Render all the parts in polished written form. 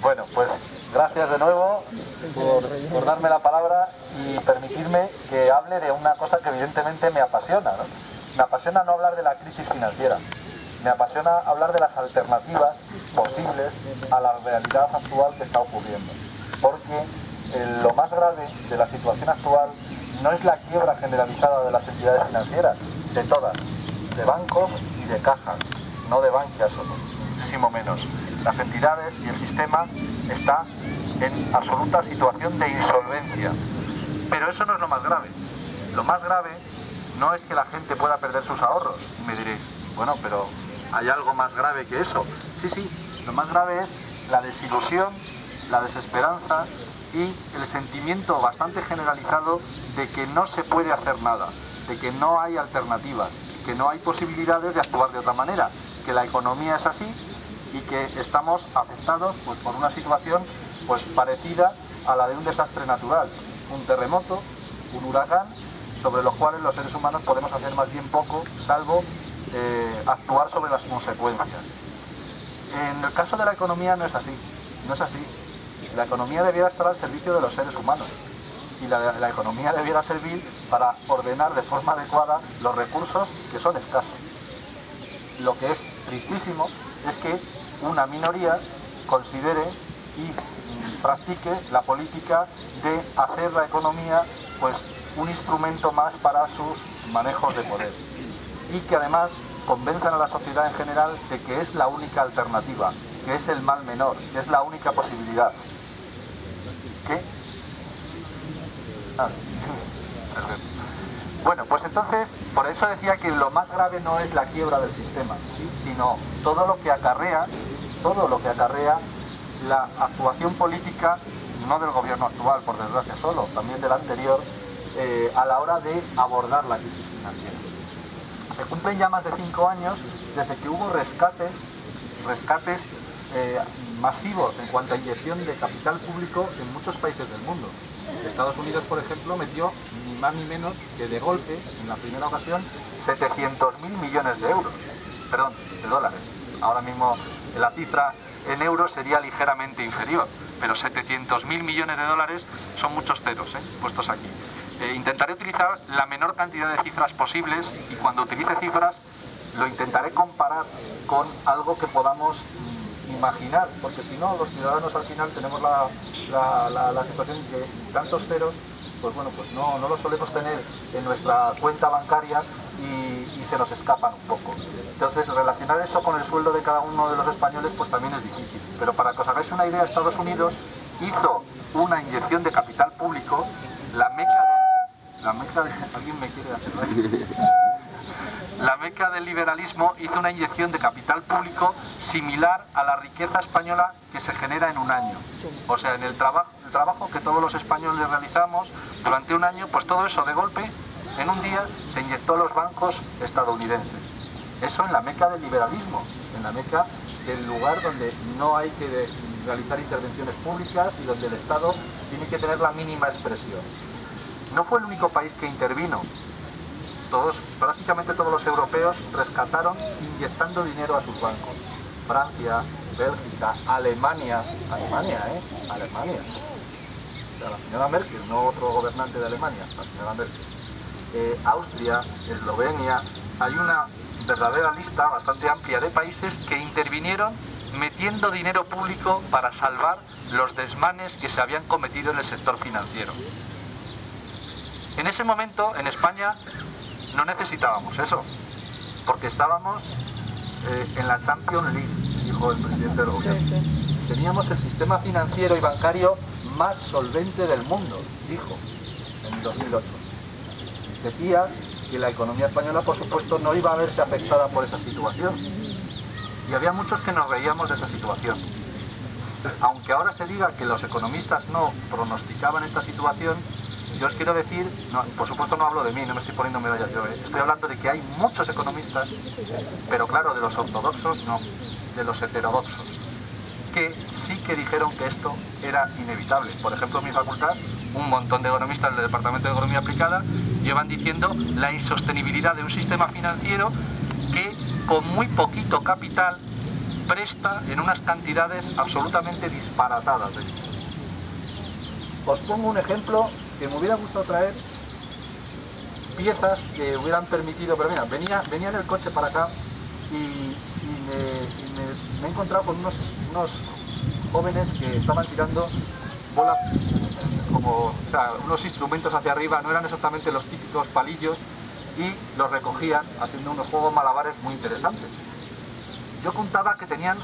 Bueno, pues gracias de nuevo por darme la palabra y permitirme que hable de una cosa que evidentemente me apasiona, ¿no? Me apasiona no hablar de la crisis financiera, me apasiona hablar de las alternativas posibles a la realidad actual que está ocurriendo. Porque lo más grave de la situación actual no es la quiebra generalizada de las entidades financieras, de todas, de bancos y de cajas, no de Bankia solo, muchísimo menos. Las entidades y el sistema está en absoluta situación de insolvencia. Pero eso no es lo más grave. Lo más grave no es que la gente pueda perder sus ahorros. Y me diréis, bueno, pero ¿hay algo más grave que eso? Sí, lo más grave es la desilusión, la desesperanza y el sentimiento bastante generalizado de que no se puede hacer nada, de que no hay alternativas, que no hay posibilidades de actuar de otra manera, que la economía es así y que estamos afectados pues, por una situación pues, parecida a la de un desastre natural, un terremoto, un huracán, sobre los cuales los seres humanos podemos hacer más bien poco, salvo actuar sobre las consecuencias. En el caso de la economía no es así, no es así. La economía debiera estar al servicio de los seres humanos y la economía debiera servir para ordenar de forma adecuada los recursos que son escasos. Lo que es tristísimo es que una minoría considere y practique la política de hacer la economía pues un instrumento más para sus manejos de poder y que además convenzan a la sociedad en general de que es la única alternativa, que es el mal menor, que es la única posibilidad. ¿Qué? Bueno, pues entonces, por eso decía que lo más grave no es la quiebra del sistema, ¿sí? Sino todo lo que acarrea la actuación política, no del gobierno actual, por desgracia solo, también del anterior, a la hora de abordar la crisis financiera. Se cumplen ya más de 5 años desde que hubo rescates masivos en cuanto a inyección de capital público en muchos países del mundo. Estados Unidos, por ejemplo, metió ni más ni menos que de golpe, en la primera ocasión, 700.000 millones de euros, perdón, de dólares. Ahora mismo la cifra en euros sería ligeramente inferior, pero 700.000 millones de dólares son muchos ceros, puestos aquí. Intentaré utilizar la menor cantidad de cifras posibles y cuando utilice cifras lo intentaré comparar con algo que podamos imaginar, porque si no, los ciudadanos al final tenemos la situación de tantos ceros, pues bueno, pues no los solemos tener en nuestra cuenta bancaria y se nos escapan un poco. Entonces, relacionar eso con el sueldo de cada uno de los españoles, pues también es difícil. Pero para que os hagáis una idea, Estados Unidos hizo una inyección de capital público, la meca de ¿alguien me quiere hacer La meca del liberalismo hizo una inyección de capital público similar a la riqueza española que se genera en un año. O sea, en el trabajo que todos los españoles realizamos durante un año, pues todo eso de golpe, en un día, se inyectó a los bancos estadounidenses. Eso en la meca del liberalismo, en la meca del lugar donde no hay que realizar intervenciones públicas y donde el Estado tiene que tener la mínima expresión. No fue el único país que intervino. Prácticamente todos los europeos rescataron inyectando dinero a sus bancos. Francia, Bélgica, Alemania, la señora Merkel, no otro gobernante de Alemania, la señora Merkel. Austria, Eslovenia, hay una verdadera lista bastante amplia de países que intervinieron metiendo dinero público para salvar los desmanes que se habían cometido en el sector financiero. En ese momento, en España, no necesitábamos eso, porque estábamos en la Champions League, dijo el presidente del gobierno. Teníamos el sistema financiero y bancario más solvente del mundo, dijo, en 2008. Decía que la economía española, por supuesto, no iba a verse afectada por esa situación. Y había muchos que nos reíamos de esa situación. Aunque ahora se diga que los economistas no pronosticaban esta situación, yo os quiero decir, no, por supuesto no hablo de mí, no me estoy poniendo medallas yo, estoy hablando de que hay muchos economistas, pero claro, de los ortodoxos no, de los heterodoxos, que sí que dijeron que esto era inevitable. Por ejemplo, en mi facultad, un montón de economistas del Departamento de Economía Aplicada llevan diciendo la insostenibilidad de un sistema financiero que con muy poquito capital presta en unas cantidades absolutamente disparatadas de dinero. Os pongo un ejemplo que me hubiera gustado traer, piezas que hubieran permitido, pero mira, venía en el coche para acá y me he encontrado con unos jóvenes que estaban tirando bolas, o sea, unos instrumentos hacia arriba, no eran exactamente los típicos palillos, y los recogían haciendo unos juegos malabares muy interesantes. Yo contaba que tenían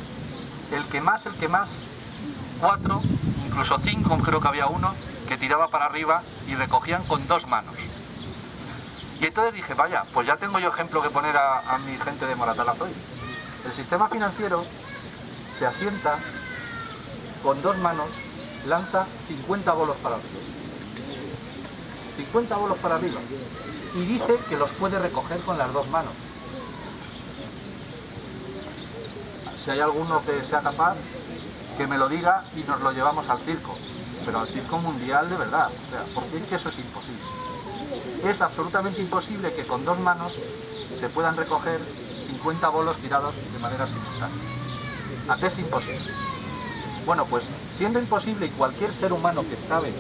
el que más, 4, incluso 5, creo que había uno, que tiraba para arriba y recogían con 2 manos. Y entonces dije, vaya, pues ya tengo yo ejemplo que poner a mi gente de Moratalaz-Oír. El sistema financiero se asienta con 2 manos, lanza 50 bolos para arriba. 50 bolos para arriba. Y dice que los puede recoger con las 2 manos. Si hay alguno que sea capaz, que me lo diga y nos lo llevamos al circo. Pero al circo mundial de verdad. O sea, porque es que eso es imposible. Es absolutamente imposible que con 2 manos se puedan recoger 50 bolos tirados de manera simultánea. ¿A qué es imposible? Bueno, pues siendo imposible, y cualquier ser humano que sabe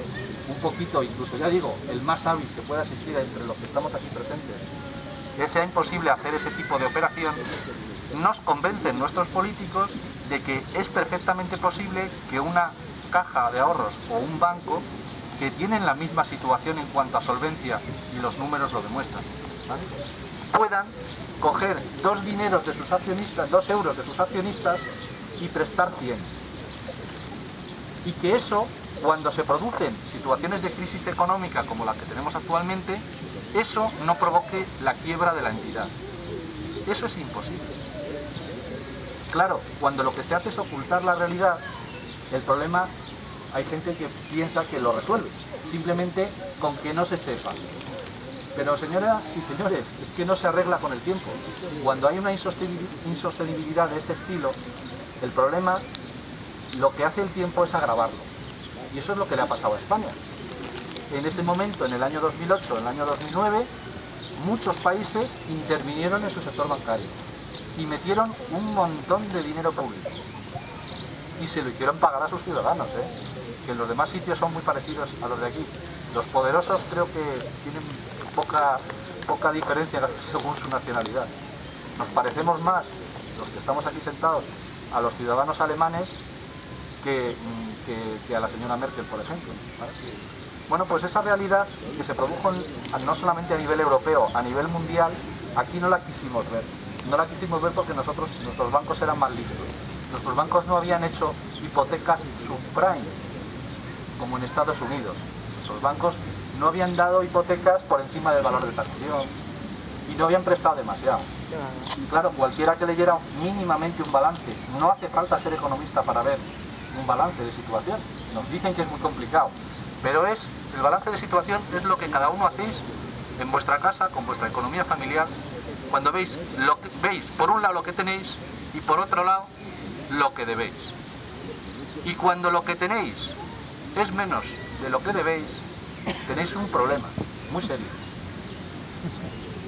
un poquito, incluso ya digo, el más hábil que pueda existir entre los que estamos aquí presentes, que sea imposible hacer ese tipo de operación, nos convencen nuestros políticos de que es perfectamente posible que una caja de ahorros o un banco, que tienen la misma situación en cuanto a solvencia, y los números lo demuestran, ¿vale?, puedan coger 2 dineros de sus accionistas, 2 euros de sus accionistas, y prestar 100. Y que eso, cuando se producen situaciones de crisis económica como la que tenemos actualmente, eso no provoque la quiebra de la entidad. Eso es imposible. Claro, cuando lo que se hace es ocultar la realidad, el problema, hay gente que piensa que lo resuelve, simplemente con que no se sepa. Pero señoras y señores, es que no se arregla con el tiempo. Cuando hay una insostenibilidad de ese estilo, el problema, lo que hace el tiempo es agravarlo. Y eso es lo que le ha pasado a España. En ese momento, en el año 2008, en el año 2009, muchos países intervinieron en su sector bancario y metieron un montón de dinero público. Y se lo hicieron pagar a sus ciudadanos, que en los demás sitios son muy parecidos a los de aquí. Los poderosos creo que tienen poca diferencia según su nacionalidad. Nos parecemos más, los que estamos aquí sentados, a los ciudadanos alemanes que a la señora Merkel, por ejemplo, ¿vale? Bueno, pues esa realidad que se produjo no solamente a nivel europeo, a nivel mundial, aquí no la quisimos ver. No la quisimos ver porque nuestros bancos eran más listos. Nuestros bancos no habían hecho hipotecas subprime, como en Estados Unidos. Nuestros bancos no habían dado hipotecas por encima del valor de tasación y no habían prestado demasiado. Claro, cualquiera que leyera mínimamente un balance, no hace falta ser economista para ver un balance de situación. Nos dicen que es muy complicado, pero el balance de situación es lo que cada uno hacéis en vuestra casa, con vuestra economía familiar, cuando veis por un lado lo que tenéis y por otro lado lo que debéis. Y cuando lo que tenéis es menos de lo que debéis, tenéis un problema muy serio.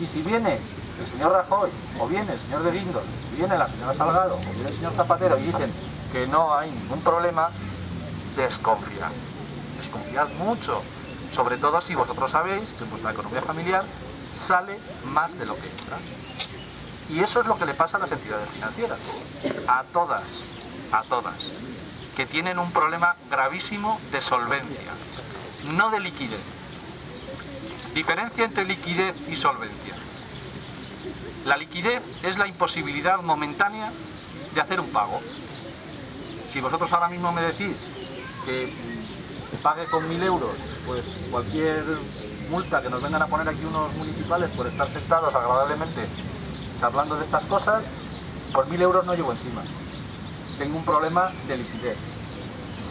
Y si viene el señor Rajoy, o viene el señor de Guindos, o viene la señora Salgado, o viene el señor Zapatero y dicen que no hay ningún problema, desconfiad. Desconfiad mucho, sobre todo si vosotros sabéis que en vuestra economía familiar sale más de lo que entra. Y eso es lo que le pasa a las entidades financieras, a todas, que tienen un problema gravísimo de solvencia, no de liquidez. Diferencia entre liquidez y solvencia. La liquidez es la imposibilidad momentánea de hacer un pago. Si vosotros ahora mismo me decís que pague con 1000 euros, pues cualquier multa que nos vengan a poner aquí unos municipales por estar sentados agradablemente charlando de estas cosas, por 1000 euros no llevo encima. Tengo un problema de liquidez.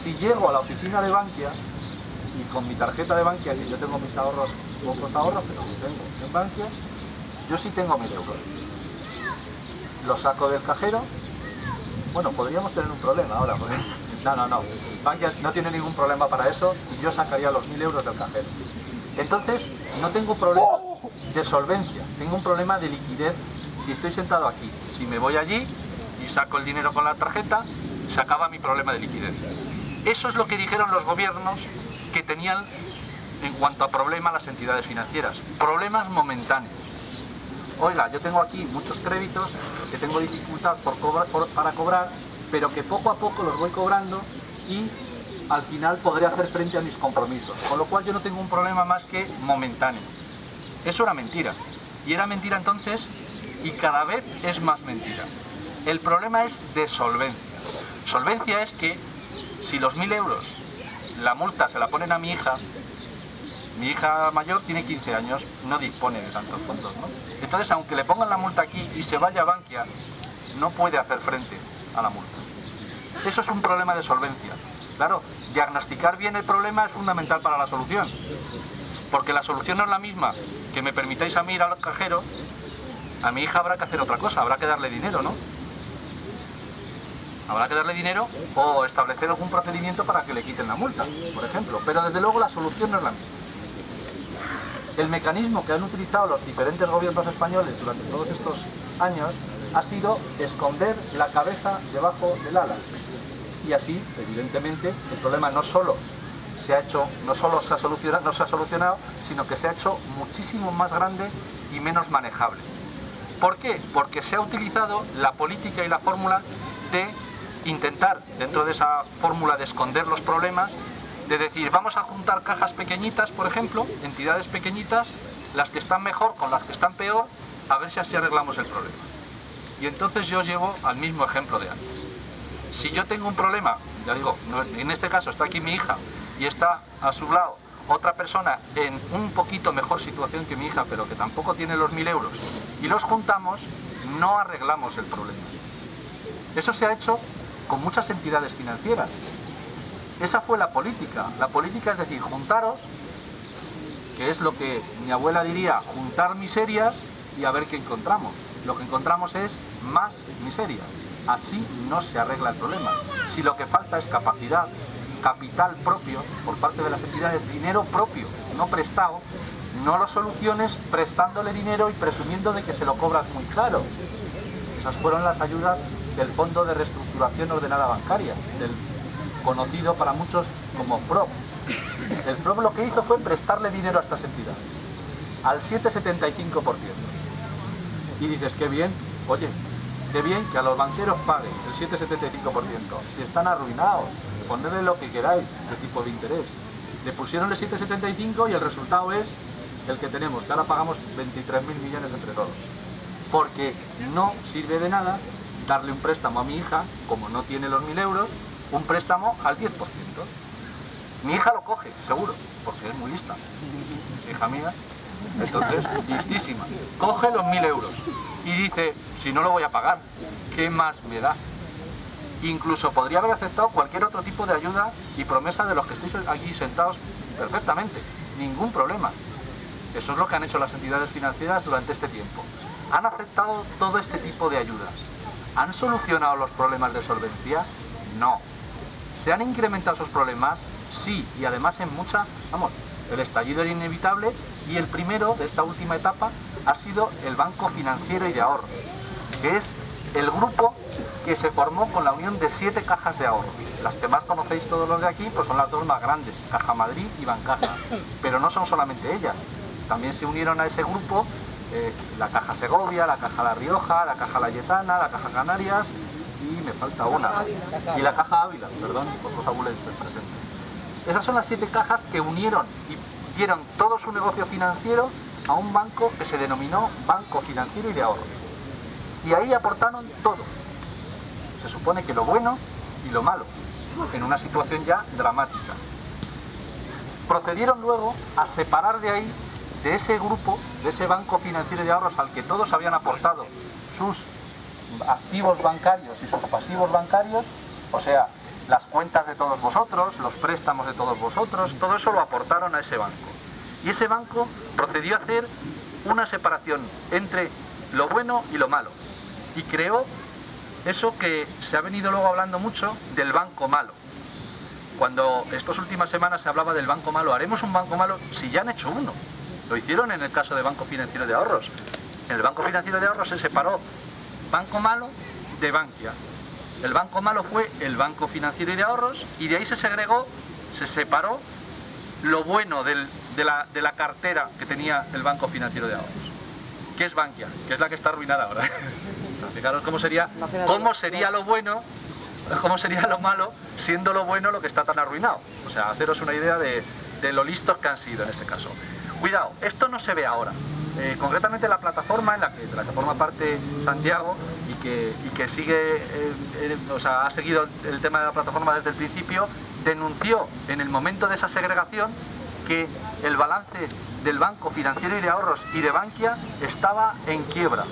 Si llego a la oficina de Bankia y con mi tarjeta de Bankia, que yo tengo mis ahorros, pocos ahorros, pero los tengo en Bankia, yo sí tengo 1000 euros. Los saco del cajero. Bueno, podríamos tener un problema ahora, porque no. Bankia no tiene ningún problema para eso y yo sacaría los 1000 euros del cajero. Entonces, no tengo un problema de solvencia, tengo un problema de liquidez si estoy sentado aquí. Si me voy allí, y saco el dinero con la tarjeta, se acaba mi problema de liquidez. Eso es lo que dijeron los gobiernos que tenían en cuanto a problemas las entidades financieras. Problemas momentáneos. Oiga, yo tengo aquí muchos créditos, que tengo dificultad para cobrar, pero que poco a poco los voy cobrando y al final podré hacer frente a mis compromisos. Con lo cual yo no tengo un problema más que momentáneo. Eso era mentira. Y era mentira entonces y cada vez es más mentira. El problema es de solvencia. Solvencia es que si los 1.000 euros, la multa se la ponen a mi hija mayor tiene 15 años, no dispone de tantos fondos, ¿no? Entonces, aunque le pongan la multa aquí y se vaya a Bankia, no puede hacer frente a la multa. Eso es un problema de solvencia. Claro, diagnosticar bien el problema es fundamental para la solución. Porque la solución no es la misma que me permitáis a mí ir al cajero. A mi hija habrá que hacer otra cosa, habrá que darle dinero, ¿no? Habrá que darle dinero o establecer algún procedimiento para que le quiten la multa, por ejemplo. Pero desde luego la solución no es la misma. El mecanismo que han utilizado los diferentes gobiernos españoles durante todos estos años ha sido esconder la cabeza debajo del ala. Y así, evidentemente, el problema no solo se ha solucionado, sino que se ha hecho muchísimo más grande y menos manejable. ¿Por qué? Porque se ha utilizado la política y la fórmula de intentar, dentro de esa fórmula de esconder los problemas, de decir, vamos a juntar cajas pequeñitas, por ejemplo, entidades pequeñitas, las que están mejor con las que están peor, a ver si así arreglamos el problema. Y entonces yo llevo al mismo ejemplo de antes. Si yo tengo un problema, ya digo, en este caso está aquí mi hija y está a su lado otra persona en un poquito mejor situación que mi hija, pero que tampoco tiene los 1.000 euros, y los juntamos, no arreglamos el problema. Eso se ha hecho con muchas entidades financieras. Esa fue la política. La política es decir, juntaros, que es lo que mi abuela diría, juntar miserias y a ver qué encontramos. Lo que encontramos es más miserias. Así no se arregla el problema. Si lo que falta es capacidad, capital propio por parte de las entidades, dinero propio, no prestado, no lo soluciones prestándole dinero y presumiendo de que se lo cobras muy caro. Esas fueron las ayudas del Fondo de Reestructuración Ordenada Bancaria, del conocido para muchos como FROB. El FROB lo que hizo fue prestarle dinero a estas entidades, al 7,75%. Y dices, qué bien, oye, qué bien que a los banqueros paguen el 7,75%. Si están arruinados, ponedle lo que queráis de tipo de interés. Le pusieron el 7,75 y el resultado es el que tenemos, que ahora pagamos 23.000 millones entre todos. Porque no sirve de nada darle un préstamo a mi hija, como no tiene los 1.000 euros, un préstamo al 10%. Mi hija lo coge, seguro, porque es muy lista. Hija mía, entonces, listísima. Coge los 1.000 euros y dice, si no lo voy a pagar, ¿qué más me da? Incluso podría haber aceptado cualquier otro tipo de ayuda y promesa de los que estáis aquí sentados perfectamente. Ningún problema. Eso es lo que han hecho las entidades financieras durante este tiempo. Han aceptado todo este tipo de ayudas. ¿Han solucionado los problemas de solvencia? No. ¿Se han incrementado esos problemas? Sí, y además en el estallido era inevitable y el primero de esta última etapa ha sido el Banco Financiero y de Ahorro, que es el grupo que se formó con la unión de 7 cajas de ahorro. Las que más conocéis todos los de aquí pues son las dos más grandes, Caja Madrid y Bancaja, pero no son solamente ellas. También se unieron a ese grupo la Caja Segovia, la Caja La Rioja, la Caja Layetana, la Caja Canarias y me falta una. Y la Caja Ávila, perdón, por los abulenses presentes. Esas son las 7 cajas que unieron y dieron todo su negocio financiero a un banco que se denominó Banco Financiero y de Ahorro. Y ahí aportaron todo. Se supone que lo bueno y lo malo, en una situación ya dramática. Procedieron luego a separar de ahí, de ese grupo, de ese Banco Financiero de Ahorros al que todos habían aportado sus activos bancarios y sus pasivos bancarios, o sea, las cuentas de todos vosotros, los préstamos de todos vosotros, todo eso lo aportaron a ese banco. Y ese banco procedió a hacer una separación entre lo bueno y lo malo. Y creó eso que se ha venido luego hablando mucho del banco malo. Cuando estas últimas semanas se hablaba del banco malo, haremos un banco malo, si ya han hecho uno. Lo hicieron en el caso de Banco Financiero de Ahorros. En el Banco Financiero de Ahorros se separó banco malo de Bankia. El banco malo fue el Banco Financiero y de Ahorros, y de ahí se segregó, se separó lo bueno de la cartera que tenía el Banco Financiero de Ahorros. ¿Qué es Bankia? Que es la que está arruinada ahora. Fijaros cómo sería lo bueno, cómo sería lo malo, siendo lo bueno lo que está tan arruinado. O sea, haceros una idea de lo listos que han sido en este caso. Cuidado, esto no se ve ahora. Concretamente la plataforma de la que forma parte Santiago y que sigue, o sea, ha seguido el tema de la plataforma desde el principio, denunció en el momento de esa segregación que el balance del Banco Financiero y de Ahorros y de Bankia estaba en quiebra.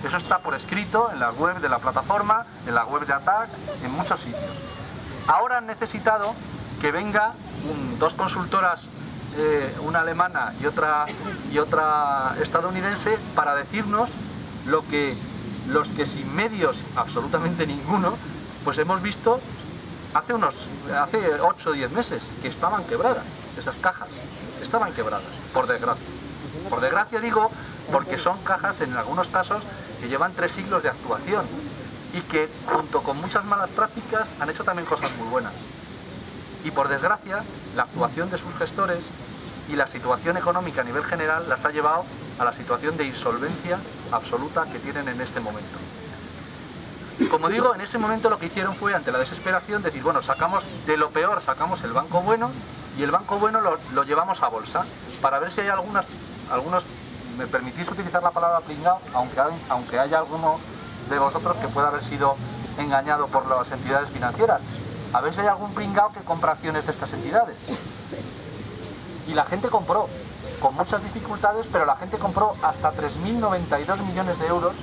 Eso está por escrito en la web de la plataforma, en la web de ATAC, en muchos sitios. Ahora han necesitado que venga dos consultoras, una alemana y otra estadounidense, para decirnos los que sin medios absolutamente ninguno, pues hemos visto hace 8 o 10 meses que estaban quebradas, esas cajas estaban quebradas, por desgracia. Por desgracia digo, porque son cajas en algunos casos que llevan 3 siglos de actuación y que junto con muchas malas prácticas han hecho también cosas muy buenas. Y por desgracia, la actuación de sus gestores y la situación económica a nivel general las ha llevado a la situación de insolvencia absoluta que tienen en este momento. Como digo, en ese momento lo que hicieron fue, ante la desesperación, decir, bueno, sacamos de lo peor, sacamos el banco bueno, y el banco bueno lo llevamos a bolsa, para ver si hay algunos, me permitís utilizar la palabra pringao, aunque haya alguno de vosotros que pueda haber sido engañado por las entidades financieras, a ver si hay algún pringao que compra acciones de estas entidades. Y la gente compró, con muchas dificultades, pero la gente compró hasta 3.092 millones de euros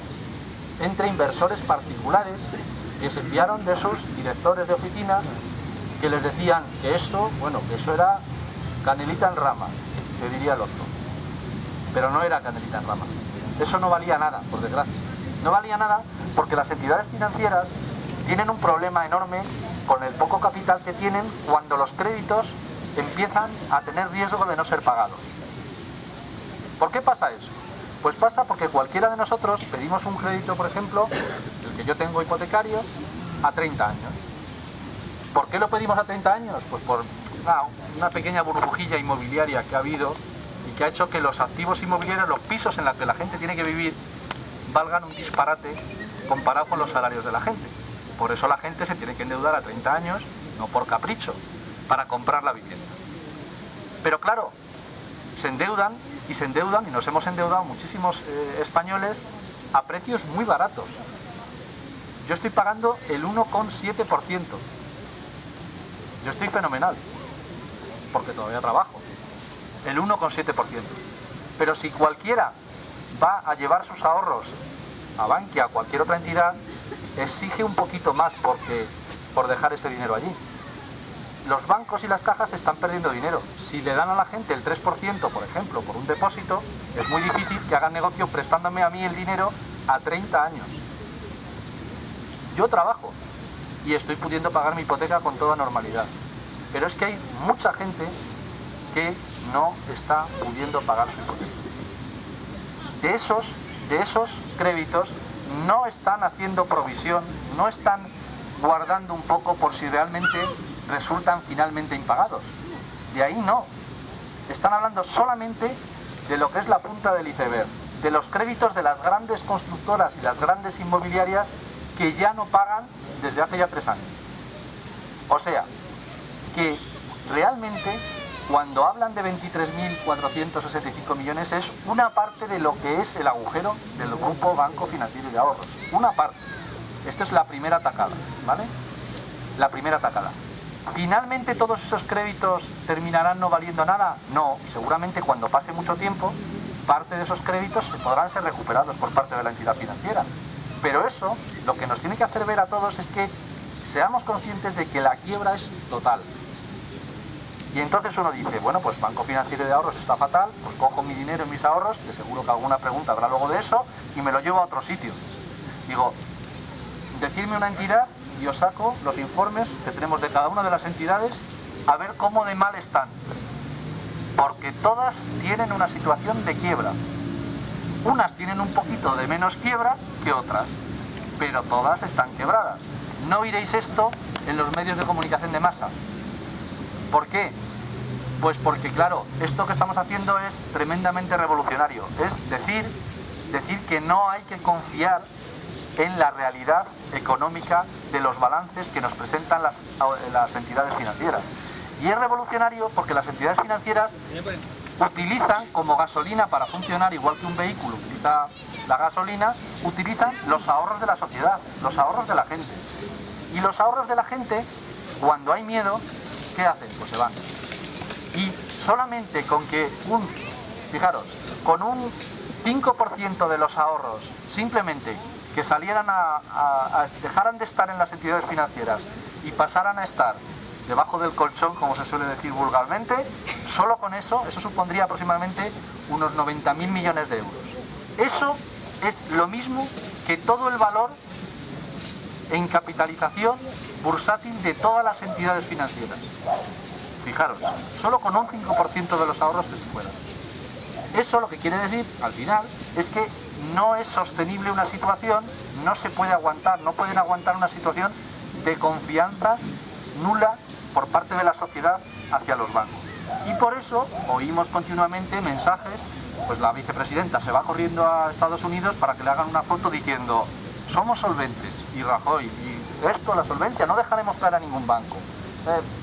entre inversores particulares que se fiaron de sus directores de oficina, que les decían que eso era canelita en rama, que diría el otro. Pero no era canelita en rama. Eso no valía nada, por desgracia. No valía nada porque las entidades financieras tienen un problema enorme con el poco capital que tienen cuando los créditos empiezan a tener riesgo de no ser pagados. ¿Por qué pasa eso? Pues pasa porque cualquiera de nosotros pedimos un crédito, por ejemplo, el que yo tengo hipotecario, a 30 años. ¿Por qué lo pedimos a 30 años? Pues por una pequeña burbujilla inmobiliaria que ha habido y que ha hecho que los activos inmobiliarios, los pisos en los que la gente tiene que vivir, valgan un disparate comparado con los salarios de la gente. Por eso la gente se tiene que endeudar a 30 años, no por capricho, para comprar la vivienda. Pero claro, se endeudan y nos hemos endeudado muchísimos españoles a precios muy baratos. Yo estoy pagando el 1,7%. Yo estoy fenomenal, porque todavía trabajo. El 1,7%. Pero si cualquiera va a llevar sus ahorros a Bankia, a cualquier otra entidad, exige un poquito más por dejar ese dinero allí. Los bancos y las cajas están perdiendo dinero. Si le dan a la gente el 3%, por ejemplo, por un depósito, es muy difícil que hagan negocio prestándome a mí el dinero a 30 años. Yo trabajo y estoy pudiendo pagar mi hipoteca con toda normalidad. Pero es que hay mucha gente que no está pudiendo pagar su hipoteca. De esos créditos no están haciendo provisión, no están guardando un poco por si realmente resultan finalmente impagados. De ahí no. Están hablando solamente de lo que es la punta del iceberg, de los créditos de las grandes constructoras y las grandes inmobiliarias que ya no pagan desde hace ya 3 años. O sea, que realmente cuando hablan de 23.465 millones es una parte de lo que es el agujero del grupo Banco Financiero y de Ahorros. Una parte. Esta es la primera tacada, ¿vale? La primera tacada. ¿Finalmente todos esos créditos terminarán no valiendo nada? No, seguramente cuando pase mucho tiempo, parte de esos créditos podrán ser recuperados por parte de la entidad financiera. Pero eso, lo que nos tiene que hacer ver a todos es que seamos conscientes de que la quiebra es total. Y entonces uno dice, bueno, pues Banco Financiero de Ahorros está fatal, pues cojo mi dinero en mis ahorros, que seguro que alguna pregunta habrá luego de eso, y me lo llevo a otro sitio. Digo, decidme una entidad y os saco los informes que tenemos de cada una de las entidades a ver cómo de mal están. Porque todas tienen una situación de quiebra. Unas tienen un poquito de menos quiebra que otras. pero todas están quebradas. No oiréis esto en los medios de comunicación de masa. ¿Por qué? Pues porque, claro, esto que estamos haciendo es tremendamente revolucionario. Es decir que no hay que confiar en la realidad económica de los balances que nos presentan las entidades financieras. Y es revolucionario porque las entidades financieras utilizan como gasolina para funcionar, igual que un vehículo utiliza la gasolina, utilizan los ahorros de la sociedad, los ahorros de la gente. Y los ahorros de la gente, cuando hay miedo, ¿qué hacen? Pues se van. Y solamente con que fijaros, con un 5% de los ahorros, simplemente que salieran dejaran de estar en las entidades financieras y pasaran a estar debajo del colchón, como se suele decir vulgarmente, solo con eso supondría aproximadamente unos 90.000 millones de euros. Eso es lo mismo que todo el valor en capitalización bursátil de todas las entidades financieras. Fijaros, solo con un 5% de los ahorros que se fueran. Eso lo que quiere decir, al final, es que no es sostenible una situación, no se puede aguantar, no pueden aguantar una situación de confianza nula por parte de la sociedad hacia los bancos. Y por eso oímos continuamente mensajes, pues la vicepresidenta se va corriendo a Estados Unidos para que le hagan una foto diciendo somos solventes, y Rajoy, y esto, la solvencia, no dejaremos caer a ningún banco.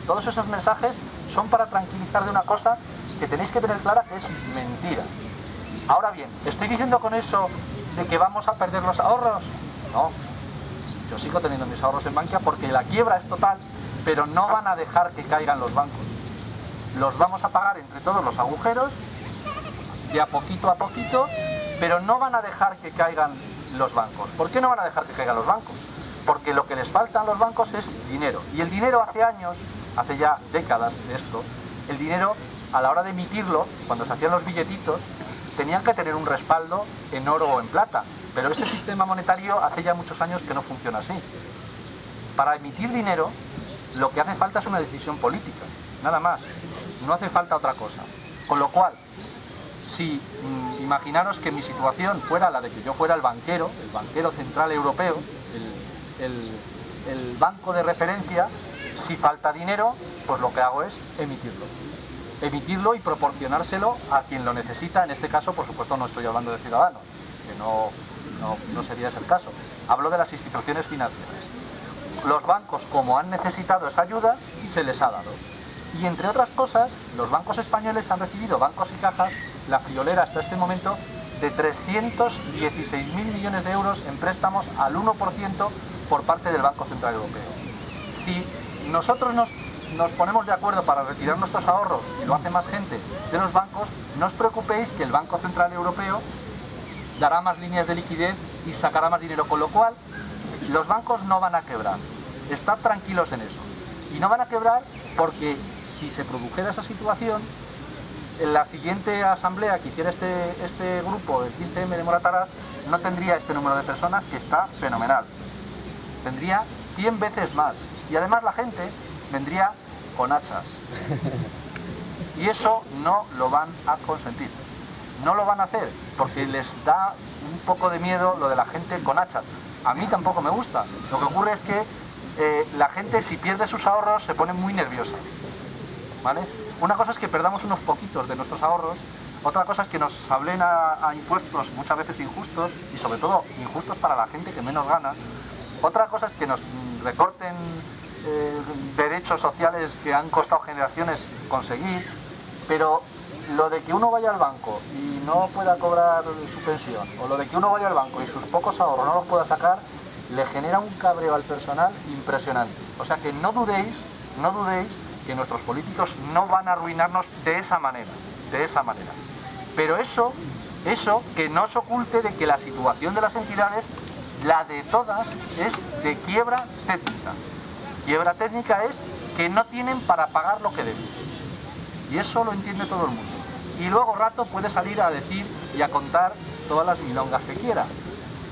Todos esos mensajes son para tranquilizar de una cosa que tenéis que tener clara que es mentira. Ahora bien, ¿estoy diciendo con eso de que vamos a perder los ahorros? No, yo sigo teniendo mis ahorros en Bankia porque la quiebra es total, pero no van a dejar que caigan los bancos. Los vamos a pagar entre todos los agujeros, de a poquito, pero no van a dejar que caigan los bancos. ¿Por qué no van a dejar que caigan los bancos? Porque lo que les falta a los bancos es dinero. Y el dinero hace años, hace ya décadas de esto, el dinero a la hora de emitirlo, cuando se hacían los billetitos, tenían que tener un respaldo en oro o en plata. Pero ese sistema monetario hace ya muchos años que no funciona así. Para emitir dinero, lo que hace falta es una decisión política, nada más. No hace falta otra cosa. Con lo cual, si imaginaros que mi situación fuera la de que yo fuera el banquero central europeo, el banco de referencia, si falta dinero, pues lo que hago es emitirlo y proporcionárselo a quien lo necesita. En este caso, por supuesto, no estoy hablando de ciudadanos, que no sería ese el caso. Hablo de las instituciones financieras. Los bancos, como han necesitado esa ayuda, se les ha dado. Y entre otras cosas, los bancos españoles han recibido, bancos y cajas, la friolera hasta este momento de 316.000 millones de euros en préstamos al 1% por parte del Banco Central Europeo. Si nosotros nos ponemos de acuerdo para retirar nuestros ahorros, y lo hace más gente de los bancos, no os preocupéis que el Banco Central Europeo dará más líneas de liquidez y sacará más dinero, con lo cual los bancos no van a quebrar. Estad tranquilos en eso. Y no van a quebrar porque si se produjera esa situación, en la siguiente asamblea que hiciera este grupo, el 15M de Morataraz, no tendría este número de personas, que está fenomenal. Tendría 100 veces más. Y además la gente vendría con hachas. Y eso no lo van a consentir. No lo van a hacer porque les da un poco de miedo lo de la gente con hachas. A mí tampoco me gusta. Lo que ocurre es que la gente, si pierde sus ahorros, se pone muy nerviosa, ¿vale? Una cosa es que perdamos unos poquitos de nuestros ahorros, otra cosa es que nos hablen a impuestos muchas veces injustos, y sobre todo injustos para la gente que menos gana. Otra cosa es que nos recorten derechos sociales que han costado generaciones conseguir, pero lo de que uno vaya al banco y no pueda cobrar su pensión, o lo de que uno vaya al banco y sus pocos ahorros no los pueda sacar, le genera un cabreo al personal impresionante. O sea que no dudéis que nuestros políticos no van a arruinarnos de esa manera. Pero eso que no os oculte de que la situación de las entidades, la de todas, es de quiebra técnica. Quiebra técnica es que no tienen para pagar lo que deben. Y eso lo entiende todo el mundo. Y luego rato puede salir a decir y a contar todas las milongas que quiera.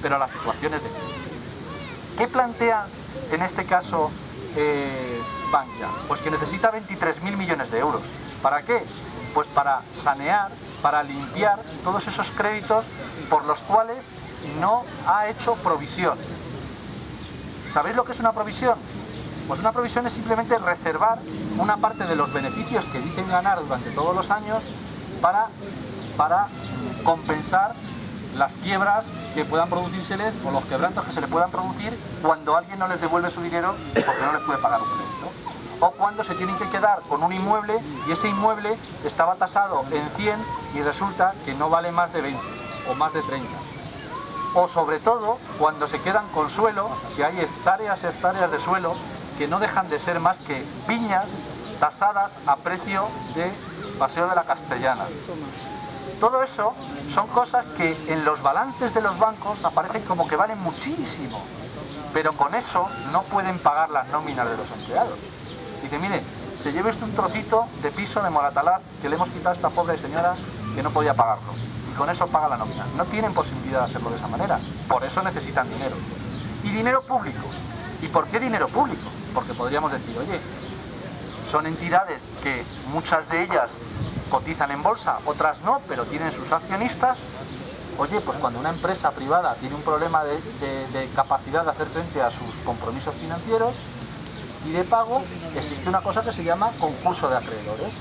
Pero la situación es de quiebra. ¿Qué plantea en este caso Bankia? Pues que necesita 23.000 millones de euros. ¿Para qué? Pues para sanear, para limpiar todos esos créditos por los cuales no ha hecho provisión. ¿Sabéis lo que es una provisión? Pues una provisión es simplemente reservar una parte de los beneficios que dicen ganar durante todos los años para compensar las quiebras que puedan producírseles o los quebrantos que se le puedan producir cuando alguien no les devuelve su dinero porque no les puede pagar un crédito. O cuando se tienen que quedar con un inmueble y ese inmueble estaba tasado en 100 y resulta que no vale más de 20 o más de 30. O sobre todo cuando se quedan con suelo, que hay hectáreas de suelo que no dejan de ser más que viñas tasadas a precio de Paseo de la Castellana. Todo eso son cosas que en los balances de los bancos aparecen como que valen muchísimo, pero con eso no pueden pagar las nóminas de los empleados. Dice, mire, se lleve usted un trocito de piso de Moratalaz que le hemos quitado a esta pobre señora que no podía pagarlo, y con eso paga la nómina. No tienen posibilidad de hacerlo de esa manera, por eso necesitan dinero. Y dinero público. ¿Y por qué dinero público? Porque podríamos decir, oye, son entidades que muchas de ellas cotizan en bolsa, otras no, pero tienen sus accionistas. Oye, pues cuando una empresa privada tiene un problema de capacidad de hacer frente a sus compromisos financieros y de pago, existe una cosa que se llama concurso de acreedores.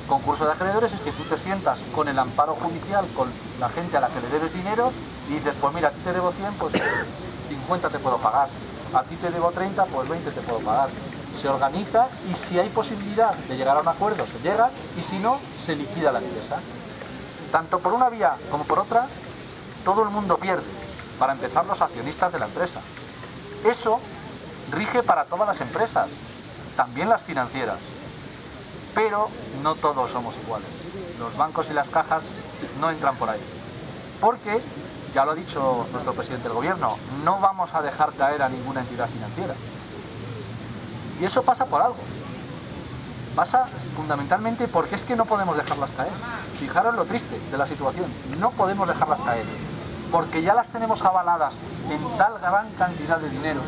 Concurso de acreedores es que tú te sientas con el amparo judicial, con la gente a la que le debes dinero y dices, pues mira, a ti te debo 100, pues 50 te puedo pagar. A ti te debo 30, pues 20 te puedo pagar. Se organiza y si hay posibilidad de llegar a un acuerdo se llega y si no, se liquida la empresa. Tanto por una vía como por otra, todo el mundo pierde. Para empezar, los accionistas de la empresa. Eso rige para todas las empresas, también las financieras. Pero no todos somos iguales. Los bancos y las cajas no entran por ahí. Porque, ya lo ha dicho nuestro presidente del gobierno, no vamos a dejar caer a ninguna entidad financiera. Y eso pasa por algo. Pasa fundamentalmente porque es que no podemos dejarlas caer. Fijaros lo triste de la situación. No podemos dejarlas caer. Porque ya las tenemos avaladas en tal gran cantidad de dinero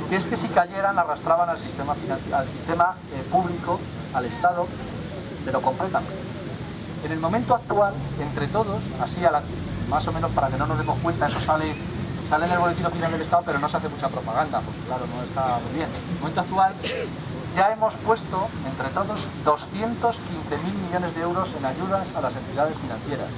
que es que si cayeran arrastraban al sistema público, al Estado, pero completamente. En el momento actual, entre todos, así más o menos para que no nos demos cuenta, eso sale en el boletín oficial del Estado, pero no se hace mucha propaganda, pues claro, no está muy bien. En el momento actual ya hemos puesto, entre todos, 215.000 millones de euros en ayudas a las entidades financieras.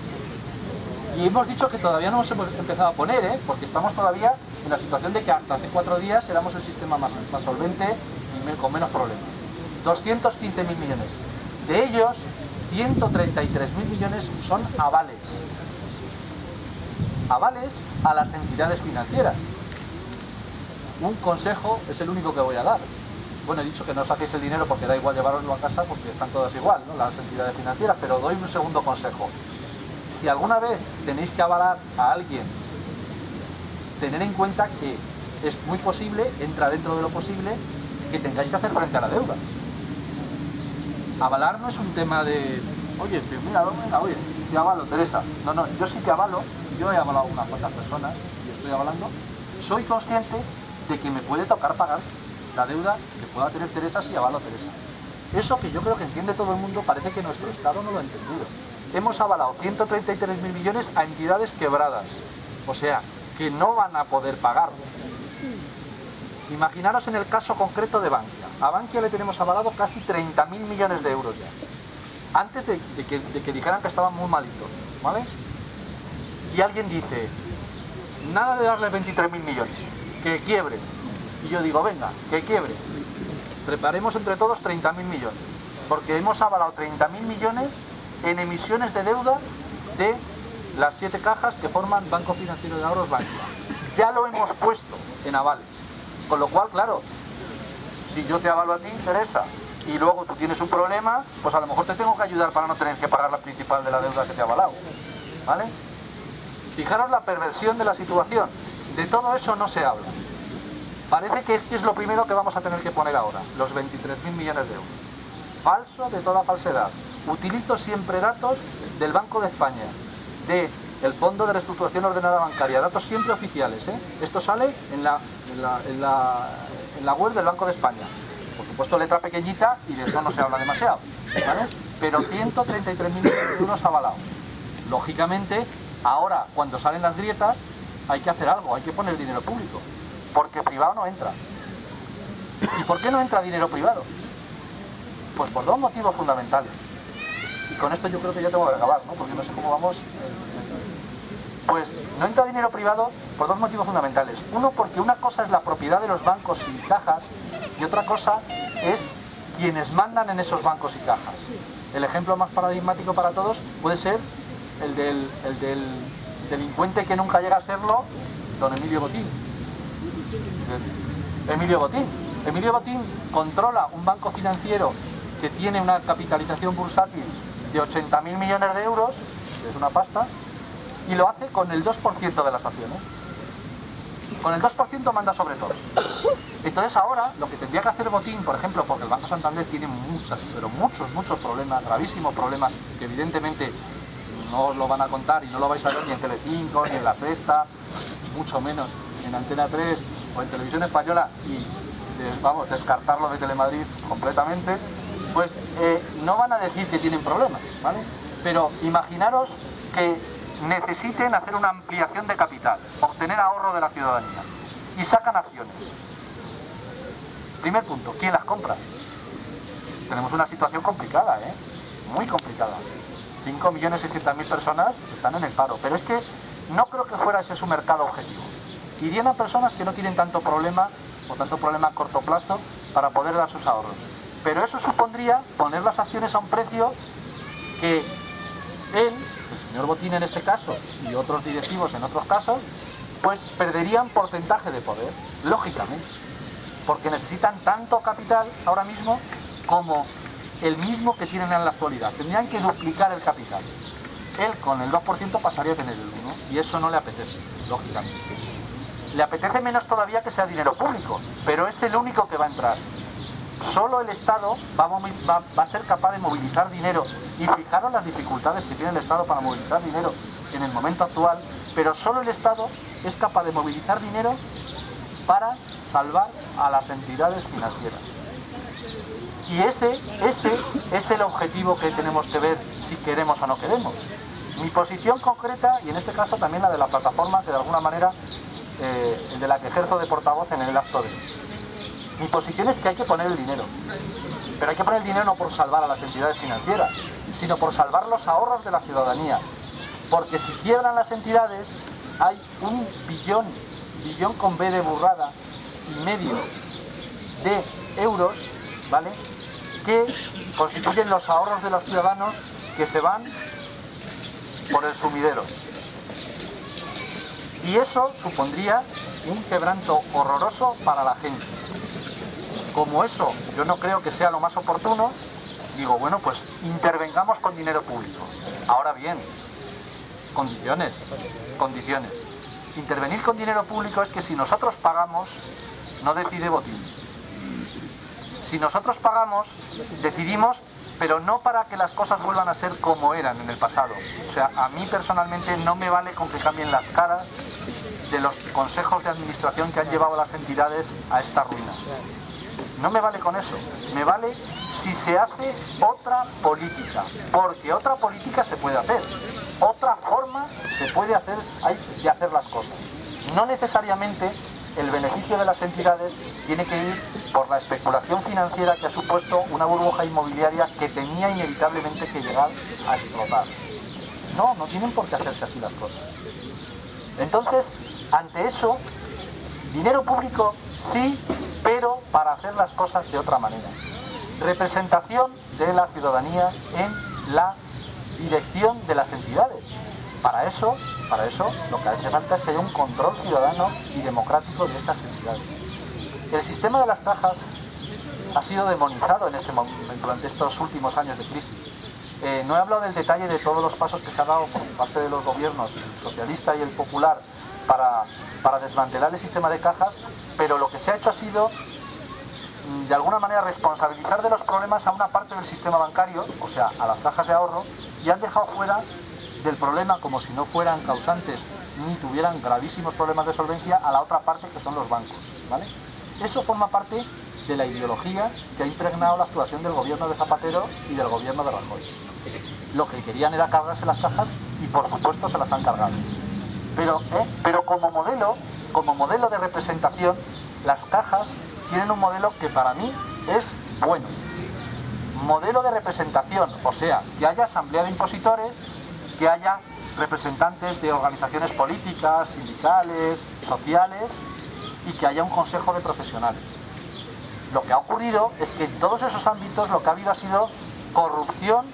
Y hemos dicho que todavía no hemos empezado a poner, porque estamos todavía en la situación de que hasta hace 4 días éramos el sistema más solvente y con menos problemas. 215.000 millones. De ellos, 133.000 millones son avales. Avales a las entidades financieras. Un consejo es el único que voy a dar. Bueno, he dicho que no saquéis el dinero porque da igual llevaroslo a casa porque están todas igual, ¿no?, las entidades financieras, pero doy un segundo consejo. Si alguna vez tenéis que avalar a alguien, tener en cuenta que es muy posible, entra dentro de lo posible, que tengáis que hacer frente a la deuda. Avalar no es un tema de, oye, mira, oye, te avalo, Teresa. No, yo sí te avalo, yo he avalado a unas cuantas personas y estoy avalando. Soy consciente de que me puede tocar pagar la deuda que pueda tener Teresa si avalo a Teresa. Eso que yo creo que entiende todo el mundo, parece que nuestro Estado no lo ha entendido. Hemos avalado 133.000 millones a entidades quebradas, o sea, que no van a poder pagar. Imaginaros en el caso concreto de Bankia. A Bankia le tenemos avalado casi 30.000 millones de euros ya. Antes de que dijeran que estaban muy malitos, ¿vale? Y alguien dice, nada de darle 23.000 millones, que quiebre. Y yo digo, venga, que quiebre. Preparemos entre todos 30.000 millones, porque hemos avalado 30.000 millones en emisiones de deuda de las 7 cajas que forman Banco Financiero de Ahorros Bankia. Ya lo hemos puesto en avales. Con lo cual, claro, si yo te avalo a ti, Teresa, y luego tú tienes un problema, pues a lo mejor te tengo que ayudar para no tener que pagar la principal de la deuda que te he avalado. ¿Vale? Fijaros la perversión de la situación. De todo eso no se habla. Parece que es lo primero que vamos a tener que poner ahora, los 23.000 millones de euros. Falso de toda falsedad. Utilizo siempre datos del Banco de España, del Fondo de Reestructuración Ordenada Bancaria, datos siempre oficiales, ¿eh? Esto sale en la web del Banco de España. Por supuesto, letra pequeñita y de eso no se habla demasiado, ¿vale? Pero 133.000 millones de euros avalados. Lógicamente, ahora, cuando salen las grietas, hay que hacer algo, hay que poner dinero público. Porque privado no entra. ¿Y por qué no entra dinero privado? Pues por dos motivos fundamentales. Y con esto yo creo que ya tengo que acabar, ¿no? Porque no sé cómo vamos. Pues no entra dinero privado por dos motivos fundamentales. Uno, porque una cosa es la propiedad de los bancos y cajas y otra cosa es quienes mandan en esos bancos y cajas. El ejemplo más paradigmático para todos puede ser el del delincuente que nunca llega a serlo, don Emilio Botín. Emilio Botín controla un banco financiero que tiene una capitalización bursátil de 80.000 millones de euros, es una pasta, y lo hace con el 2% de las acciones. Con el 2% manda sobre todo. Entonces ahora lo que tendría que hacer Botín, por ejemplo, porque el Banco Santander tiene muchos problemas, gravísimos problemas, que evidentemente no os lo van a contar y no lo vais a ver ni en Telecinco, ni en La Sexta, mucho menos en Antena 3 o en Televisión Española, y vamos, descartarlo de Telemadrid completamente, pues no van a decir que tienen problemas, ¿vale? Pero imaginaros que necesiten hacer una ampliación de capital, obtener ahorro de la ciudadanía, y sacan acciones. Primer punto, ¿quién las compra? Tenemos una situación complicada, muy complicada. 5.600.000 personas están en el paro, pero es que no creo que fuera ese su mercado objetivo. Irían a personas que no tienen tanto problema a corto plazo para poder dar sus ahorros. Pero eso supondría poner las acciones a un precio que él, el señor Botín en este caso, y otros directivos en otros casos, pues perderían porcentaje de poder, lógicamente, porque necesitan tanto capital ahora mismo como el mismo que tienen en la actualidad. Tendrían que duplicar el capital. Él con el 2% pasaría a tener el 1%, y eso no le apetece, lógicamente. Le apetece menos todavía que sea dinero público, pero es el único que va a entrar. Solo el Estado va a ser capaz de movilizar dinero, y fijaros las dificultades que tiene el Estado para movilizar dinero en el momento actual, pero solo el Estado es capaz de movilizar dinero para salvar a las entidades financieras. Y ese es el objetivo que tenemos que ver si queremos o no queremos. Mi posición concreta, y en este caso también la de la plataforma, que de alguna manera de la que ejerzo de portavoz en el acto de hoy. Mi posición es que hay que poner el dinero, pero hay que poner el dinero no por salvar a las entidades financieras, sino por salvar los ahorros de la ciudadanía, porque si quiebran las entidades hay 1 billón con B de burrada y medio de euros, ¿vale?, que constituyen los ahorros de los ciudadanos que se van por el sumidero. Y eso supondría un quebranto horroroso para la gente. Como eso yo no creo que sea lo más oportuno, digo, bueno, pues intervengamos con dinero público. Ahora bien, condiciones. Intervenir con dinero público es que si nosotros pagamos, no decide Botín. Si nosotros pagamos, decidimos, pero no para que las cosas vuelvan a ser como eran en el pasado. O sea, a mí personalmente no me vale con que cambien las caras de los consejos de administración que han llevado a las entidades a esta ruina. No me vale con eso, me vale si se hace otra política, porque otra política se puede hacer, otra forma se puede hacer, hay de hacer las cosas. No necesariamente el beneficio de las entidades tiene que ir por la especulación financiera que ha supuesto una burbuja inmobiliaria que tenía inevitablemente que llegar a explotar. No tienen por qué hacerse así las cosas. Entonces, ante eso, dinero público sí, pero para hacer las cosas de otra manera. Representación de la ciudadanía en la dirección de las entidades. Para eso lo que hace falta es que haya un control ciudadano y democrático de esas entidades. El sistema de las cajas ha sido demonizado en este momento, durante estos últimos años de crisis. No he hablado del detalle de todos los pasos que se han dado por parte de los gobiernos, el socialista y el popular, para desmantelar el sistema de cajas, pero lo que se ha hecho ha sido, de alguna manera, responsabilizar de los problemas a una parte del sistema bancario, o sea, a las cajas de ahorro, y han dejado fuera del problema, como si no fueran causantes ni tuvieran gravísimos problemas de solvencia, a la otra parte, que son los bancos, ¿vale? Eso forma parte de la ideología que ha impregnado la actuación del gobierno de Zapatero y del gobierno de Rajoy. Lo que querían era cargarse las cajas y por supuesto se las han cargado. Pero como modelo como modelo de representación, las cajas tienen un modelo que para mí es bueno. Modelo de representación, o sea, que haya asamblea de impositores, que haya representantes de organizaciones políticas, sindicales, sociales, y que haya un consejo de profesionales. Lo que ha ocurrido es que en todos esos ámbitos lo que ha habido ha sido corrupción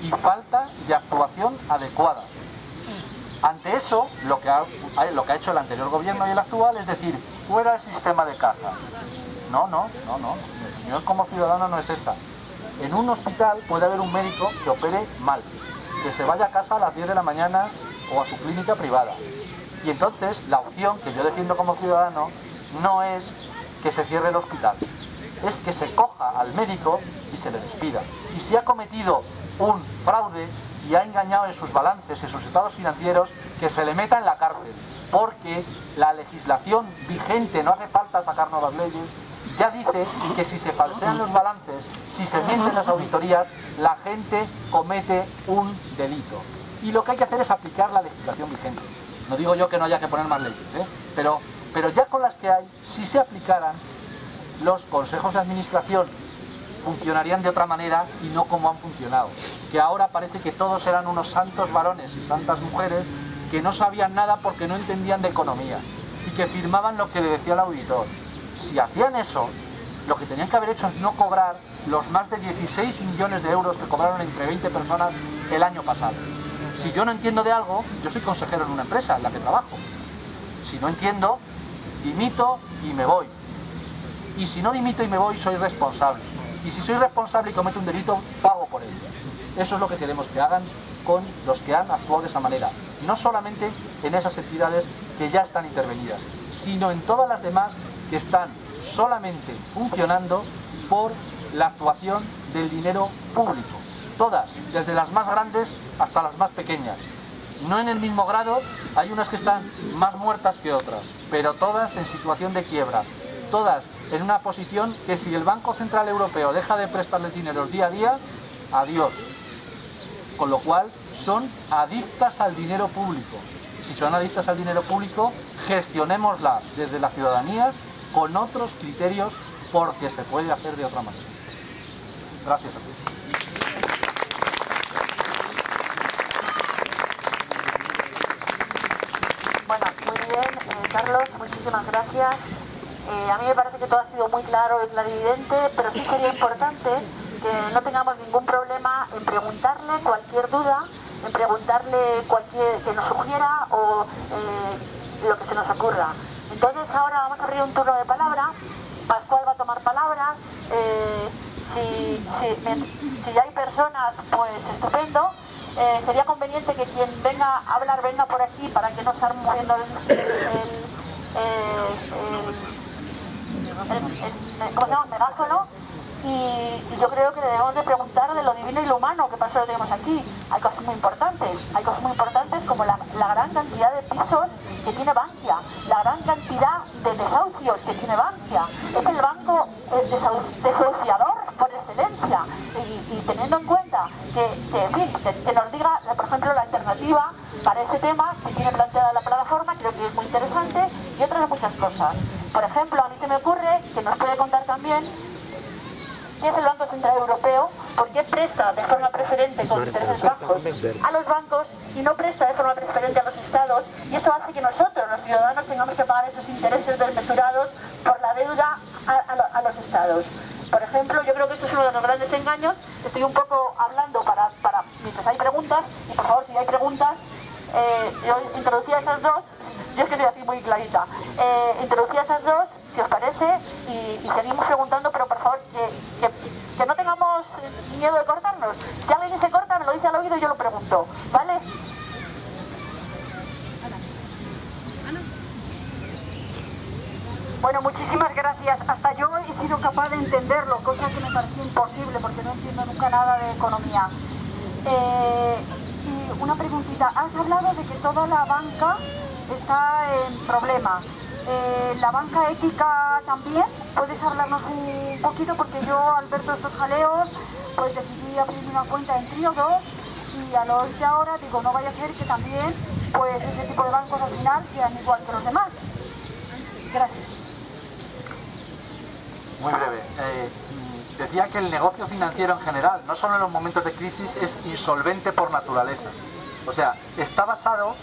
y falta de actuación adecuada. Ante eso, lo que ha hecho el anterior gobierno y el actual es decir, fuera el sistema de caja. No. Mi opinión como ciudadano no es esa. En un hospital puede haber un médico que opere mal, que se vaya a casa a las 10 de la mañana o a su clínica privada. Y entonces la opción que yo defiendo como ciudadano no es que se cierre el hospital, es que se coja al médico y se le despida. Y si ha cometido un fraude y ha engañado en sus balances, en sus estados financieros, que se le meta en la cárcel, porque la legislación vigente, no hace falta sacar nuevas leyes, ya dice que si se falsean los balances, si se mienten las auditorías, la gente comete un delito. Y lo que hay que hacer es aplicar la legislación vigente. No digo yo que no haya que poner más leyes, pero ya con las que hay, si se aplicaran, los consejos de administración funcionarían de otra manera y no como han funcionado. Que ahora parece que todos eran unos santos varones y santas mujeres que no sabían nada porque no entendían de economía y que firmaban lo que le decía el auditor. Si hacían eso, lo que tenían que haber hecho es no cobrar los más de 16 millones de euros que cobraron entre 20 personas el año pasado. Si yo no entiendo de algo, yo soy consejero en una empresa en la que trabajo. Si no entiendo, dimito y me voy. Y si no dimito y me voy, soy responsable. Y si soy responsable y cometo un delito, pago por ello. Eso es lo que queremos que hagan con los que han actuado de esa manera. No solamente en esas entidades que ya están intervenidas, sino en todas las demás que están solamente funcionando por la actuación del dinero público. Todas, desde las más grandes hasta las más pequeñas. No en el mismo grado, hay unas que están más muertas que otras, pero todas en situación de quiebra. Todas en una posición que si el Banco Central Europeo deja de prestarles dinero día a día, adiós. Con lo cual son adictas al dinero público. Si son adictas al dinero público, gestionémosla desde la ciudadanía con otros criterios porque se puede hacer de otra manera. Gracias a todos. Bueno, muy bien, Carlos, muchísimas gracias. A mí me parece que todo ha sido muy claro y clarividente, pero sí sería importante que no tengamos ningún problema en preguntarle cualquier duda, en preguntarle cualquier que nos sugiera o lo que se nos ocurra. Entonces ahora vamos a abrir un turno de palabra. Pascual va a tomar palabras. Si hay personas, pues estupendo. Sería conveniente que quien venga a hablar venga por aquí para que no estar moviendo ¿cómo se llama? El megáfono. Y yo creo que debemos de preguntar de lo divino y lo humano, que pasa lo tenemos aquí. Hay cosas muy importantes como la gran cantidad de pisos que tiene Bankia, la gran cantidad de desahucios que tiene Bankia. Es el banco desahuciador por excelencia. Y teniendo en cuenta que nos diga, por ejemplo, la alternativa para ese tema que tiene planteada la plataforma, creo que es muy interesante, y otras muchas cosas. Por ejemplo, a mí se me ocurre que nos puede contar también ¿qué es el Banco Central Europeo? ¿Por qué presta de forma preferente con intereses bajos a los bancos y no presta de forma preferente a los estados? Y eso hace que nosotros, los ciudadanos, tengamos que pagar esos intereses desmesurados por la deuda a los estados. Por ejemplo, yo creo que eso es uno de los grandes engaños. Estoy un poco hablando para mientras hay preguntas, y por favor, si hay preguntas, yo introducía esas dos. Yo es que soy así muy clarita. Introducía esas dos, si os parece, y seguimos preguntando, pero por favor, que no tengamos miedo de cortarnos. Si alguien se corta, me lo dice al oído y yo lo pregunto, ¿vale? Bueno, muchísimas gracias. Hasta yo he sido capaz de entenderlo, cosa que me parecía imposible porque no entiendo nunca nada de economía. Y una preguntita. Has hablado de que toda la banca está en problema. ¿La banca ética también? ¿Puedes hablarnos un poquito? Porque yo, al ver todos estos jaleos, pues decidí abrir una cuenta en Trio2 y a lo oír ahora digo, no vaya a ser que también pues este tipo de bancos al final sean igual que los demás. Gracias. Muy breve. Decía que el negocio financiero en general, no solo en los momentos de crisis, es insolvente por naturaleza. O sea, está basado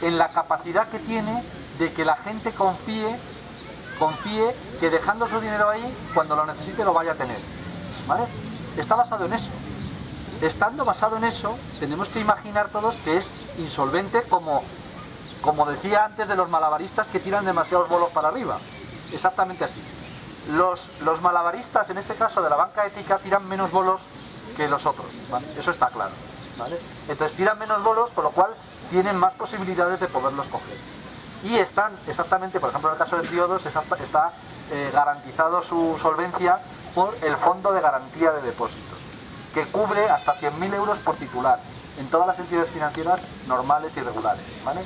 en la capacidad que tiene de que la gente confíe que dejando su dinero ahí, cuando lo necesite lo vaya a tener. ¿Vale? Está basado en eso. Estando basado en eso, tenemos que imaginar todos que es insolvente como decía antes de los malabaristas que tiran demasiados bolos para arriba. Exactamente así. Los malabaristas, en este caso de la banca ética, tiran menos bolos que los otros, ¿vale? Eso está claro, ¿vale? Entonces tiran menos bolos, por lo cual tienen más posibilidades de poderlos coger. Y están exactamente, por ejemplo en el caso de Triodos, está garantizado su solvencia por el Fondo de Garantía de Depósitos, que cubre hasta 100.000 euros por titular en todas las entidades financieras normales y regulares, ¿vale?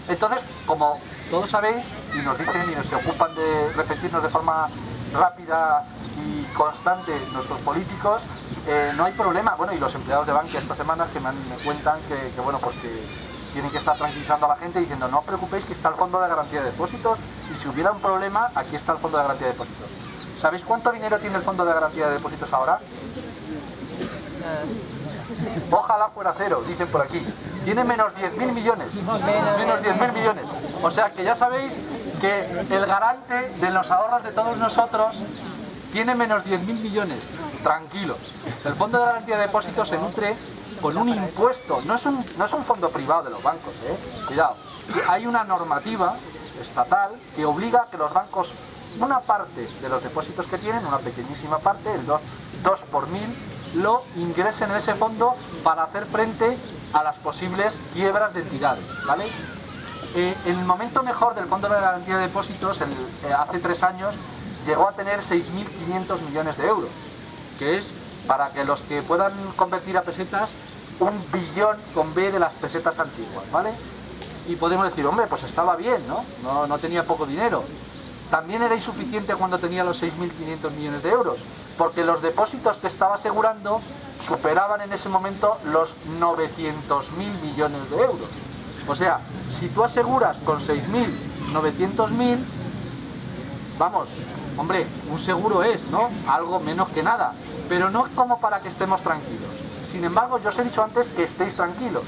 Entonces, como todos sabéis, y nos dicen y nos se ocupan de repetirnos de forma rápida y constante nuestros políticos, no hay problema. Bueno, y los empleados de Bankia esta semana que me cuentan que bueno, pues que tienen que estar tranquilizando a la gente diciendo no os preocupéis que está el Fondo de Garantía de Depósitos y si hubiera un problema, aquí está el Fondo de Garantía de Depósitos. ¿Sabéis cuánto dinero tiene el Fondo de Garantía de Depósitos ahora? Ojalá fuera cero, dicen por aquí. Tiene menos 10.000 millones. Menos 10.000 millones. O sea que ya sabéis que el garante de los ahorros de todos nosotros tiene menos 10.000 millones. Tranquilos. El Fondo de Garantía de Depósitos se nutre con un impuesto. No es un fondo privado de los bancos, Cuidado. Hay una normativa estatal que obliga a que los bancos, una parte de los depósitos que tienen, una pequeñísima parte, el 2 por 1000, lo ingresen en ese fondo para hacer frente a las posibles quiebras de entidades, ¿vale? El momento mejor del Fondo de Garantía de Depósitos, hace 3 años, llegó a tener 6.500 millones de euros, que es, para que los que puedan convertir a pesetas, 1 billón con B de las pesetas antiguas, ¿vale? Y podemos decir, hombre, pues estaba bien, ¿no? No tenía poco dinero. También era insuficiente cuando tenía los 6.500 millones de euros, porque los depósitos que estaba asegurando superaban en ese momento los 900.000 millones de euros. O sea, si tú aseguras con 6.900.000, vamos, hombre, un seguro es, ¿no? Algo menos que nada, pero no es como para que estemos tranquilos. Sin embargo, yo os he dicho antes que estéis tranquilos,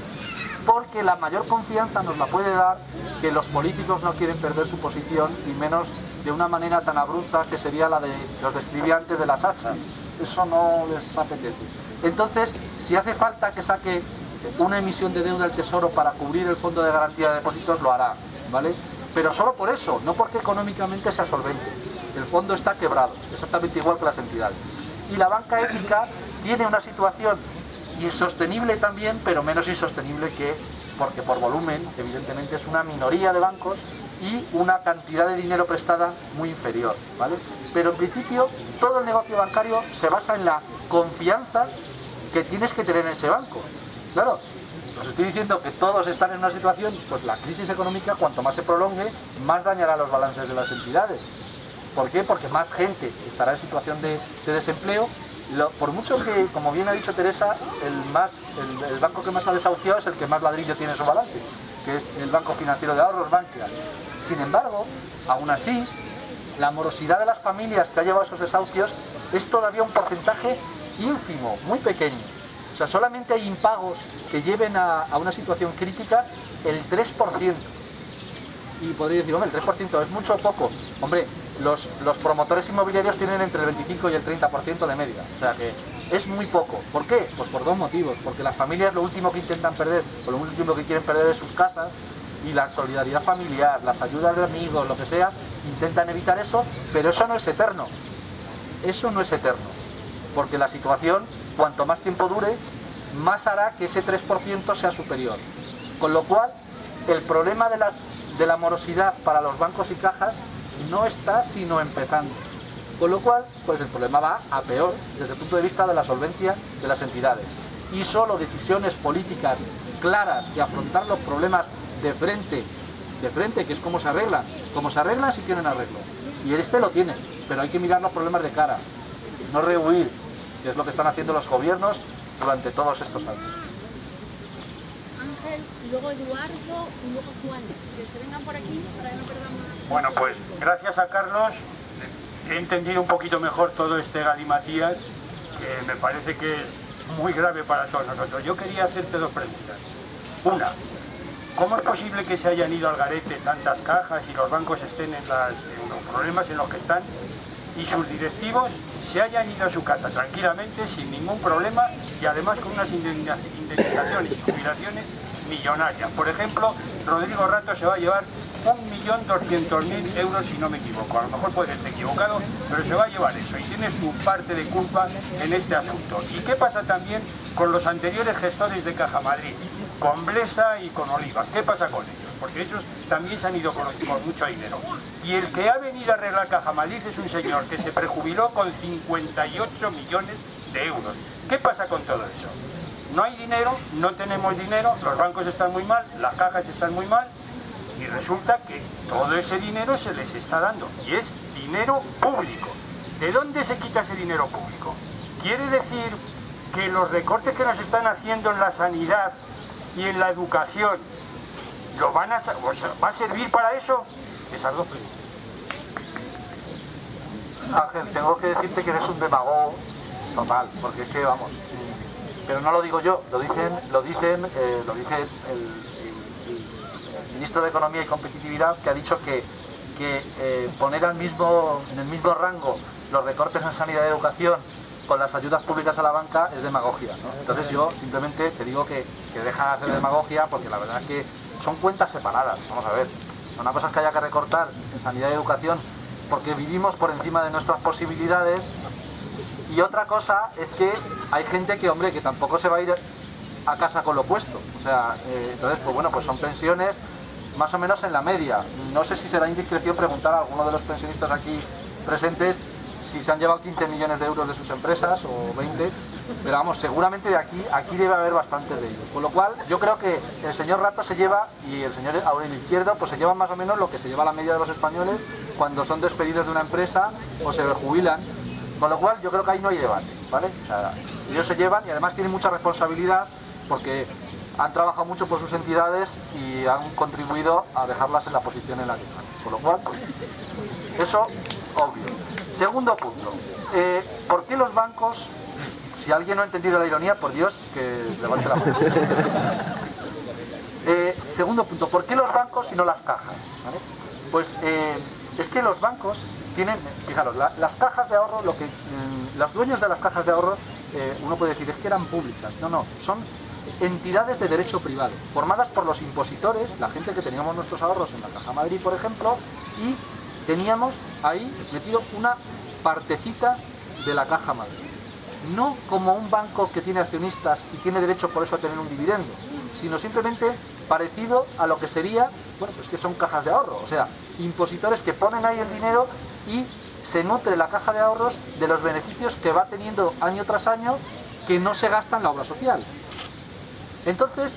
porque la mayor confianza nos la puede dar que los políticos no quieren perder su posición, y menos de una manera tan abrupta que sería la de los describí antes de las hachas. Eso no les apetece. Entonces, si hace falta que saque una emisión de deuda al Tesoro para cubrir el Fondo de Garantía de Depósitos, lo hará, ¿vale? Pero solo por eso, no porque económicamente sea solvente. El fondo está quebrado, exactamente igual que las entidades. Y la banca ética tiene una situación insostenible también, pero menos insostenible porque por volumen, evidentemente, es una minoría de bancos y una cantidad de dinero prestada muy inferior, ¿vale? Pero en principio todo el negocio bancario se basa en la confianza que tienes que tener en ese banco. Claro, os estoy diciendo que todos están en una situación, pues la crisis económica, cuanto más se prolongue, más dañará los balances de las entidades. ¿Por qué? Porque más gente estará en situación de desempleo. Por mucho que, como bien ha dicho Teresa, el banco que más ha desahuciado es el que más ladrillo tiene en su balance, que es el Banco Financiero de Ahorros, Bankia. Sin embargo, aún así, la morosidad de las familias que ha llevado a esos desahucios es todavía un porcentaje ínfimo, muy pequeño. O sea, solamente hay impagos que lleven a una situación crítica el 3%. Y podréis decir, hombre, el 3% es mucho o poco. Hombre, los promotores inmobiliarios tienen entre el 25 y el 30% de media. O sea que es muy poco. ¿Por qué? Pues por 2 motivos. Porque las familias lo último que intentan perder, o lo último que quieren perder es sus casas, y la solidaridad familiar, las ayudas de amigos, lo que sea, intentan evitar eso, pero eso no es eterno. Eso no es eterno. Porque la situación, cuanto más tiempo dure, más hará que ese 3% sea superior. Con lo cual, el problema de la morosidad para los bancos y cajas no está sino empezando. Con lo cual, pues el problema va a peor desde el punto de vista de la solvencia de las entidades. Y solo decisiones políticas claras y afrontar los problemas de frente, que es como se arreglan. Como se arreglan si tienen arreglo. Y este lo tiene, pero hay que mirar los problemas de cara, no rehuir, que es lo que están haciendo los gobiernos durante todos estos años. Ángel, y luego Eduardo y luego Juan. Que se vengan por aquí para que no perdamos... Bueno, pues gracias a Carlos he entendido un poquito mejor todo este galimatías, que me parece que es muy grave para todos nosotros. Yo quería hacerte dos preguntas. Una, ¿cómo es posible que se hayan ido al garete tantas cajas y los bancos estén en los problemas en los que están y sus directivos se hayan ido a su casa tranquilamente, sin ningún problema y además con unas indemnizaciones y jubilaciones millonarias? Por ejemplo, Rodrigo Rato se va a llevar 1.200.000 euros, si no me equivoco. A lo mejor puede estar equivocado, pero se va a llevar eso y tiene su parte de culpa en este asunto. ¿Y qué pasa también con los anteriores gestores de Caja Madrid? Con Blesa y con Olivas. ¿Qué pasa con ellos? Porque ellos también se han ido con mucho dinero. Y el que ha venido a arreglar Caja Madrid es un señor que se prejubiló con 58 millones de euros. ¿Qué pasa con todo eso? No hay dinero, no tenemos dinero, los bancos están muy mal, las cajas están muy mal y resulta que todo ese dinero se les está dando y es dinero público. ¿De dónde se quita ese dinero público? ¿Quiere decir que los recortes que nos están haciendo en la sanidad y en la educación va a servir para eso? Esas dos preguntas. Ángel, tengo que decirte que eres un demagogo total, porque es que vamos, pero no lo digo yo, lo dice el ministro de Economía y Competitividad, que ha dicho que poner en el mismo rango los recortes en sanidad y educación con las ayudas públicas a la banca es demagogia, ¿no? Entonces yo simplemente te digo que deja de hacer demagogia, porque la verdad es que son cuentas separadas. Vamos a ver, una cosa es que haya que recortar en sanidad y educación porque vivimos por encima de nuestras posibilidades, y otra cosa es que hay gente que, hombre, que tampoco se va a ir a casa con lo puesto. O sea, entonces, pues bueno, pues son pensiones más o menos en la media. No sé si será indiscreción preguntar a alguno de los pensionistas aquí presentes si se han llevado 15 millones de euros de sus empresas o 20, pero vamos, seguramente de aquí debe haber bastantes de ellos. Con lo cual, yo creo que el señor Rato se lleva, y el señor Aurelio Izquierdo, pues se llevan más o menos lo que se lleva la media de los españoles cuando son despedidos de una empresa o se jubilan. Con lo cual, yo creo que ahí no hay debate, ¿vale? O sea, ellos se llevan y además tienen mucha responsabilidad porque han trabajado mucho por sus entidades y han contribuido a dejarlas en la posición en la que están. Con lo cual, eso, obvio. Segundo punto, ¿por qué los bancos, si alguien no ha entendido la ironía, por Dios, que levante la mano? Segundo punto, ¿por qué los bancos y no las cajas? ¿Vale? Pues es que los bancos tienen, fijaros, las cajas de ahorro, los dueños de las cajas de ahorro, uno puede decir, es que eran públicas. No, son entidades de derecho privado, formadas por los impositores, la gente que teníamos nuestros ahorros en la Caja Madrid, por ejemplo, y teníamos ahí metido una partecita de la Caja Madrid. No como un banco que tiene accionistas y tiene derecho por eso a tener un dividendo, sino simplemente parecido a lo que sería, bueno, pues que son cajas de ahorro, o sea, impositores que ponen ahí el dinero y se nutre la caja de ahorros de los beneficios que va teniendo año tras año que no se gasta en la obra social. Entonces,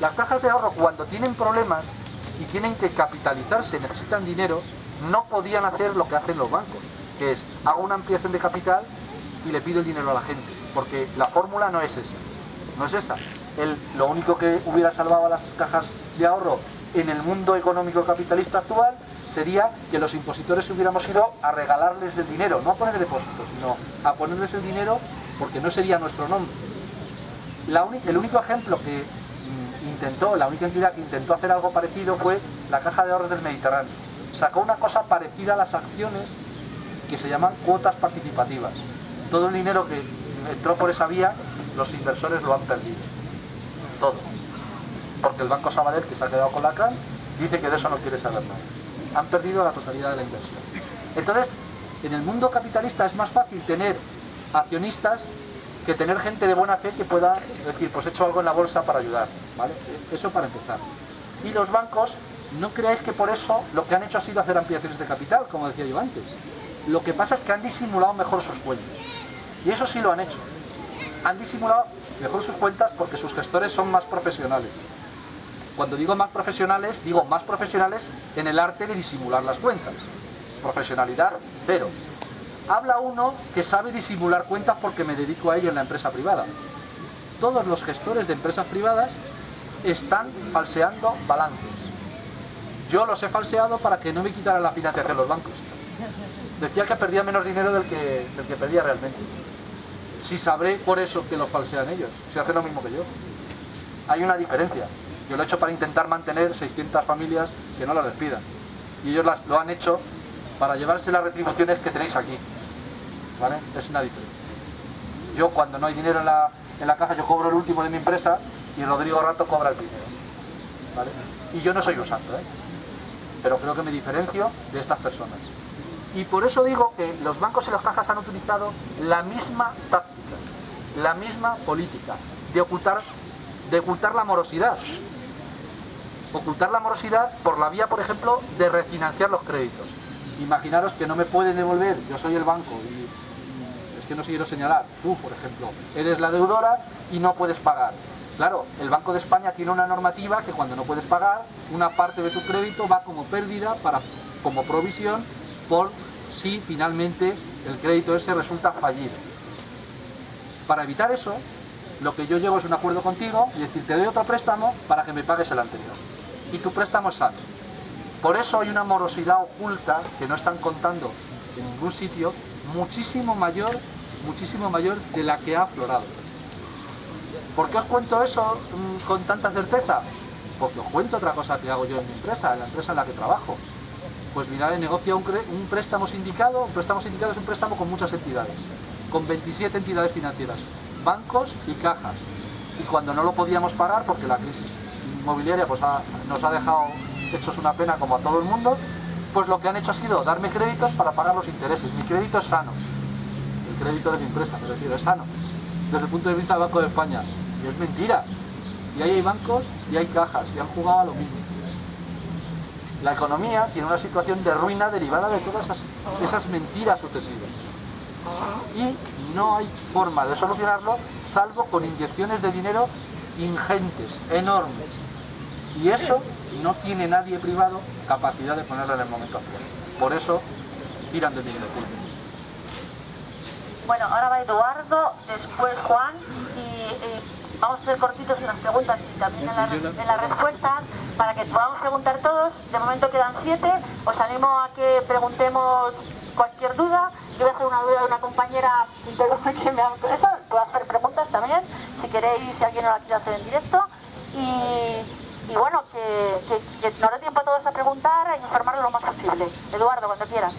las cajas de ahorro, cuando tienen problemas y tienen que capitalizarse, necesitan dinero, no podían hacer lo que hacen los bancos, que es, hago una ampliación de capital y le pido el dinero a la gente, porque la fórmula no es esa, no es esa. Lo único que hubiera salvado a las cajas de ahorro en el mundo económico capitalista actual sería que los impositores hubiéramos ido a regalarles el dinero, no a poner depósitos, sino a ponerles el dinero, porque no sería nuestro nombre. El único ejemplo que la única entidad que intentó hacer algo parecido fue la Caja de Ahorros del Mediterráneo. Sacó una cosa parecida a las acciones que se llaman cuotas participativas. Todo el dinero que entró por esa vía, los inversores lo han perdido. Todo. Porque el Banco Sabadell, que se ha quedado con la CRAN, dice que de eso no quiere saber nada. Han perdido la totalidad de la inversión. Entonces, en el mundo capitalista es más fácil tener accionistas que tener gente de buena fe que pueda decir, pues he hecho algo en la bolsa para ayudar, ¿vale? Eso para empezar. Y los bancos, no creáis que por eso lo que han hecho ha sido hacer ampliaciones de capital, como decía yo antes. Lo que pasa es que han disimulado mejor sus cuentas. Y eso sí lo han hecho. Han disimulado mejor sus cuentas porque sus gestores son más profesionales. Cuando digo más profesionales en el arte de disimular las cuentas. Profesionalidad, cero. Habla uno que sabe disimular cuentas porque me dedico a ello en la empresa privada. Todos los gestores de empresas privadas están falseando balances. Yo los he falseado para que no me quitaran la financiación los bancos. Decía que perdía menos dinero del que perdía realmente. Si sabré por eso que los falsean ellos, si hacen lo mismo que yo. Hay una diferencia. Yo lo he hecho para intentar mantener 600 familias que no las despidan. Y ellos lo han hecho para llevarse las retribuciones que tenéis aquí. ¿Vale? Es una diferencia. Yo cuando no hay dinero en la caja, yo cobro el último de mi empresa y Rodrigo Rato cobra el primero. ¿Vale? Y yo no soy un santo, ¿eh? Pero creo que me diferencio de estas personas. Y por eso digo que los bancos y las cajas han utilizado la misma táctica, la misma política de ocultar la morosidad. Ocultar la morosidad por la vía, por ejemplo, de refinanciar los créditos. Imaginaros que no me pueden devolver, yo soy el banco y es que no quiero señalar, tú, por ejemplo, eres la deudora y no puedes pagar. Claro, el Banco de España tiene una normativa que cuando no puedes pagar, una parte de tu crédito va como pérdida, como provisión, por si finalmente el crédito ese resulta fallido. Para evitar eso, lo que yo llevo es un acuerdo contigo y decir, te doy otro préstamo para que me pagues el anterior. Y tu préstamo es sano. Por eso hay una morosidad oculta que no están contando en ningún sitio, muchísimo mayor de la que ha aflorado. ¿Por qué os cuento eso con tanta certeza? Porque os cuento otra cosa que hago yo en mi empresa, en la empresa en la que trabajo. Pues Vinare negocia un préstamo sindicado. Un préstamo sindicado es un préstamo con muchas entidades, con 27 entidades financieras, bancos y cajas. Y cuando no lo podíamos pagar, porque la crisis inmobiliaria pues nos ha dejado hechos una pena como a todo el mundo, pues lo que han hecho ha sido darme créditos para pagar los intereses. Mi crédito es sano, el crédito de mi empresa, me refiero, es sano, desde el punto de vista del Banco de España. Y es mentira. Y ahí hay bancos y hay cajas, y han jugado a lo mismo. La economía tiene una situación de ruina derivada de todas esas mentiras sucesivas. Y no hay forma de solucionarlo salvo con inyecciones de dinero ingentes, enormes. Y eso no tiene nadie privado capacidad de ponerlo en el momento actual. Por eso tiran del dinero público. Bueno, ahora va Eduardo, después Juan y vamos a ser cortitos en las preguntas y también en las respuestas para que podamos preguntar todos. De momento quedan 7. Os animo a que preguntemos cualquier duda. Yo voy a hacer una duda de una compañera que me ha eso. Puedo hacer preguntas también, si queréis, si alguien no la quiere hacer en directo. Y bueno, que nos dé tiempo a todos a preguntar e informarlo lo más posible. Eduardo, cuando quieras.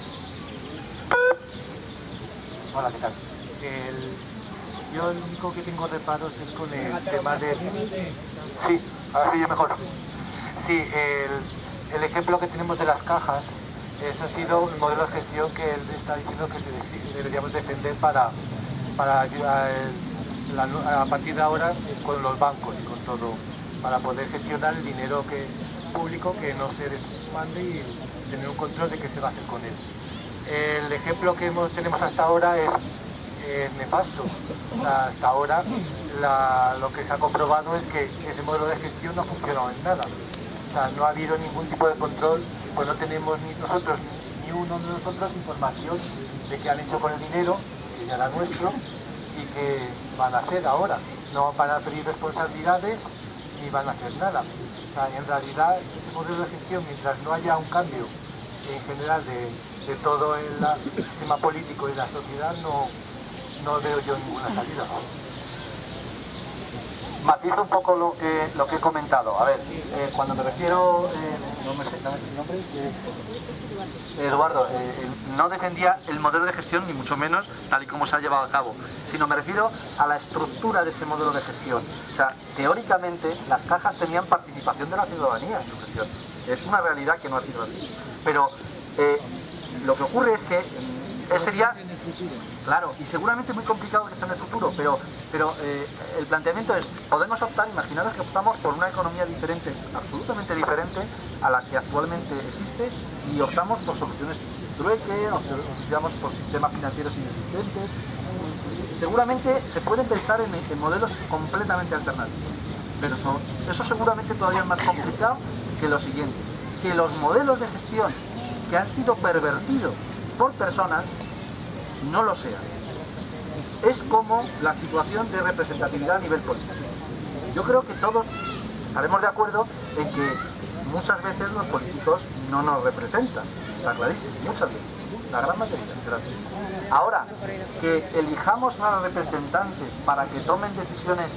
Hola, ¿qué tal? Yo lo único que tengo reparos es con el tema del... Sí, ahora sí, mejor. Sí, el ejemplo que tenemos de las cajas, ese ha sido el modelo de gestión que él está diciendo que deberíamos defender para ayudar a partir de ahora con los bancos y con todo, para poder gestionar el dinero público que no se desmande y tener un control de qué se va a hacer con él. El ejemplo que tenemos hasta ahora es nefasto. O sea, hasta ahora lo que se ha comprobado es que ese modelo de gestión no ha funcionado en nada. O sea, no ha habido ningún tipo de control, pues no tenemos ni uno de nosotros información de qué han hecho con el dinero, que ya era nuestro, y qué van a hacer ahora. No van a pedir responsabilidades ni van a hacer nada. O sea, en realidad ese modelo de gestión, mientras no haya un cambio en general de todo el sistema político y la sociedad, no veo yo ninguna salida. Matizo un poco lo que he comentado. A ver, cuando me refiero, no me sé el nombre, Eduardo, no defendía el modelo de gestión, ni mucho menos tal y como se ha llevado a cabo, sino me refiero a la estructura de ese modelo de gestión. O sea, teóricamente las cajas tenían participación de la ciudadanía en su gestión. Es una realidad que no ha sido así. Pero lo que ocurre es que sería, claro, y seguramente muy complicado que sea en el futuro, pero el planteamiento es, podemos optar, imaginaros que optamos por una economía diferente, absolutamente diferente a la que actualmente existe, y optamos por soluciones trueque, optamos por sistemas financieros inexistentes. Seguramente se pueden pensar en modelos completamente alternativos, pero eso seguramente todavía es más complicado que lo siguiente, que los modelos de gestión que han sido pervertidos por personas no lo sean. Es como la situación de representatividad a nivel político. Yo creo que todos estaremos de acuerdo en que muchas veces los políticos no nos representan, está clarísimo, muchas veces, la gran mayoría, gracias. Ahora, que elijamos a representantes para que tomen decisiones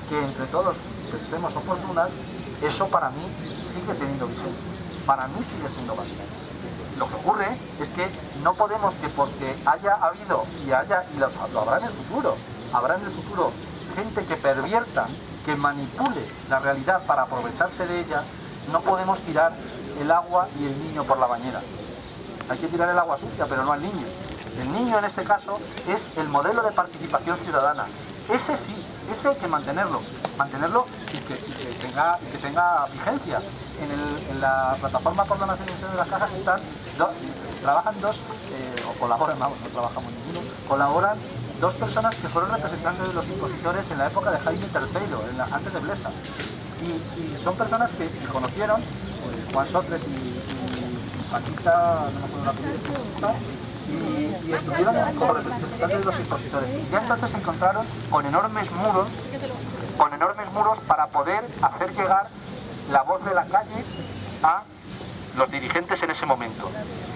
que entre todos pensemos oportunas, eso para mí sigue teniendo vigencia, para mí sigue siendo válido. Lo que ocurre es que no podemos que porque haya habido y lo habrá en el futuro, gente que pervierta, que manipule la realidad para aprovecharse de ella, no podemos tirar el agua y el niño por la bañera. Hay que tirar el agua sucia, pero no al niño. El niño en este caso es el modelo de participación ciudadana. Ese sí, ese hay que mantenerlo y que tenga vigencia. En la plataforma por la nacionalización de las cajas trabajan dos, o colaboran, vamos, no trabajamos ninguno, colaboran dos personas que fueron representantes de los impositores en la época de Jaime III, antes de Blesa. Y son personas que se conocieron, Juan Sotles y Paquita, no me acuerdo la apellido, y estuvieron como representantes de los impositores. Y entonces se encontraron con enormes muros para poder hacer llegar la voz de la calle a los dirigentes en ese momento.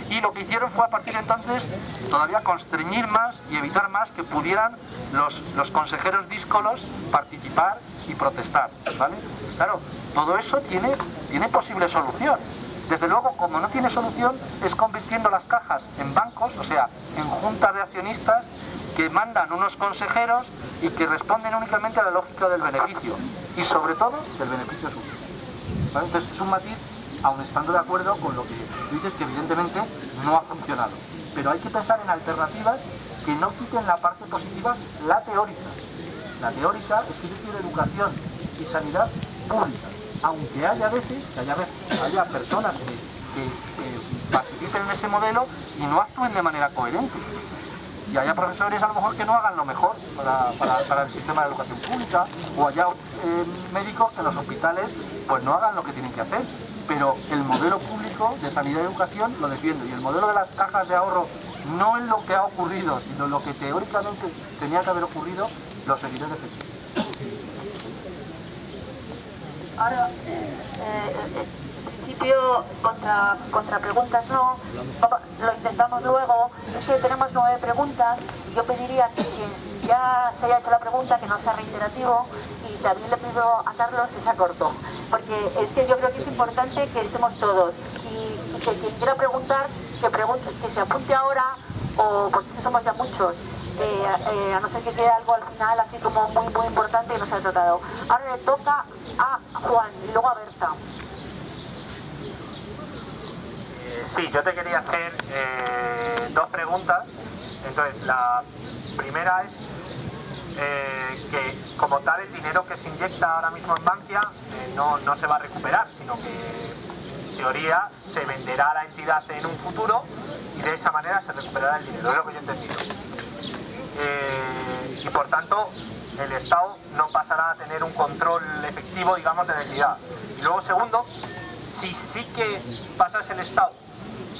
Y lo que hicieron fue a partir de entonces todavía constreñir más y evitar más que pudieran los consejeros díscolos participar y protestar, ¿vale? Claro, todo eso tiene posible solución. Desde luego, como no tiene solución, es convirtiendo las cajas en bancos, o sea, en juntas de accionistas que mandan unos consejeros y que responden únicamente a la lógica del beneficio y sobre todo del beneficio suyo, ¿vale? Entonces es un matiz, aun estando de acuerdo con lo que tú dices, que evidentemente no ha funcionado, pero hay que pensar en alternativas que no quiten la parte positiva, la teórica. La teórica es que yo quiero educación y sanidad pública, aunque haya veces que haya personas que participen en ese modelo y no actúen de manera coherente. Y haya profesores a lo mejor que no hagan lo mejor para el sistema de educación pública, o haya médicos que en los hospitales pues no hagan lo que tienen que hacer. Pero el modelo público de sanidad y educación lo defiendo, y el modelo de las cajas de ahorro no es lo que ha ocurrido, sino lo que teóricamente tenía que haber ocurrido, lo seguiré defendiendo. Ahora, en principio, contra preguntas no, lo intentamos luego. Es que tenemos 9 preguntas, y yo pediría que quien ya se haya hecho la pregunta, que no sea reiterativo, y también le pido a Carlos que sea corto, porque es que yo creo que es importante que estemos todos, y que quien quiera preguntar, que se apunte ahora, o porque somos ya muchos. A no ser que quede algo al final así como muy importante y no se ha tratado. Ahora le toca a Juan y luego a Berta. Sí, yo te quería hacer 2 preguntas. Entonces, la primera es que como tal el dinero que se inyecta ahora mismo en Bankia no se va a recuperar, sino que en teoría se venderá a la entidad en un futuro y de esa manera se recuperará el dinero, es lo que yo he entendido. Y por tanto el Estado no pasará a tener un control efectivo, digamos, de la entidad. Y luego, segundo, si sí que pasase el Estado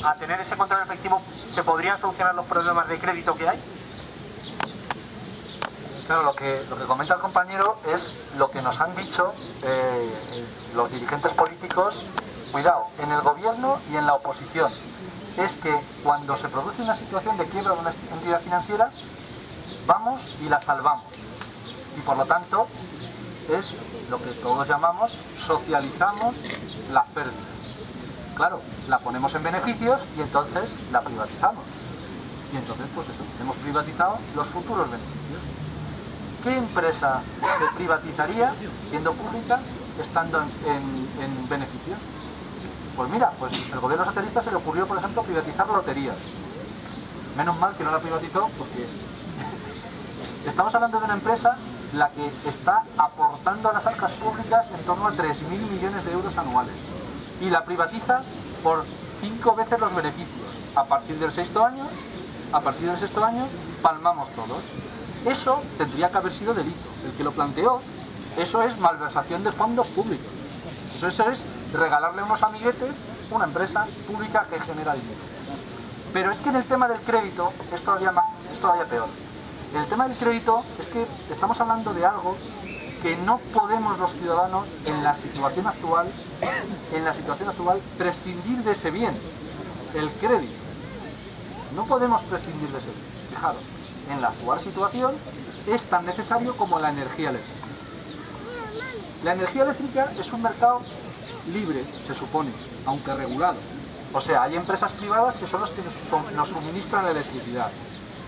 a tener ese control efectivo, ¿se podrían solucionar los problemas de crédito que hay? Claro, lo que comenta el compañero es lo que nos han dicho los dirigentes políticos, cuidado, en el gobierno y en la oposición. Es que cuando se produce una situación de quiebra de una entidad financiera, vamos y la salvamos. Y por lo tanto, es lo que todos llamamos socializamos las pérdidas. Claro, la ponemos en beneficios y entonces la privatizamos. Y entonces, pues eso, hemos privatizado los futuros beneficios. ¿Qué empresa se privatizaría siendo pública estando en beneficios? Pues mira, pues el gobierno socialista se le ocurrió, por ejemplo, privatizar loterías. Menos mal que no la privatizó, porque estamos hablando de una empresa la que está aportando a las arcas públicas en torno a 3.000 millones de euros anuales. Y la privatizas por 5 veces los beneficios. A partir del sexto año palmamos todos. Eso tendría que haber sido delito. El que lo planteó, eso es malversación de fondos públicos. Eso es regalarle a unos amiguetes una empresa pública que genera dinero. Pero es que en el tema del crédito es todavía peor. En el tema del crédito es que estamos hablando de algo que no podemos los ciudadanos en la situación actual prescindir de ese bien, el crédito. No podemos prescindir de ese bien. Fijaros, en la actual situación es tan necesario como la energía eléctrica. La energía eléctrica es un mercado libre, se supone, aunque regulado. O sea, hay empresas privadas que son los que nos suministran la electricidad.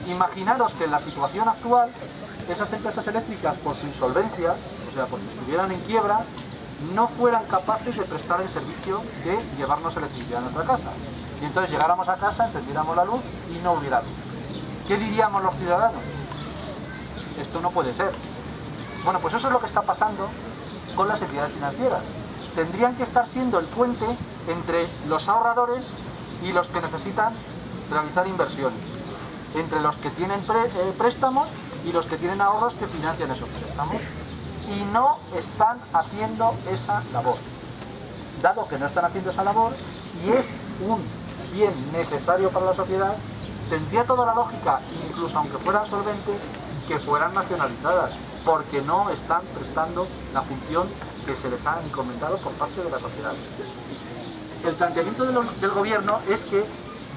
Imaginaros que en la situación actual, esas empresas eléctricas, por su insolvencia, o sea, porque estuvieran en quiebra, no fueran capaces de prestar el servicio de llevarnos electricidad a nuestra casa. Y entonces llegáramos a casa, encendiéramos la luz y no hubiera luz. ¿Qué diríamos los ciudadanos? Esto no puede ser. Bueno, pues eso es lo que está pasando con las entidades financieras. Tendrían que estar siendo el puente entre los ahorradores y los que necesitan realizar inversiones, entre los que tienen préstamos y los que tienen ahorros que financian esos préstamos. Y no están haciendo esa labor. Dado que no están haciendo esa labor y es un bien necesario para la sociedad, tendría toda la lógica, incluso aunque fueran solventes, que fueran nacionalizadas, porque no están prestando la función que se les ha encomendado por parte de la sociedad. El planteamiento del gobierno es que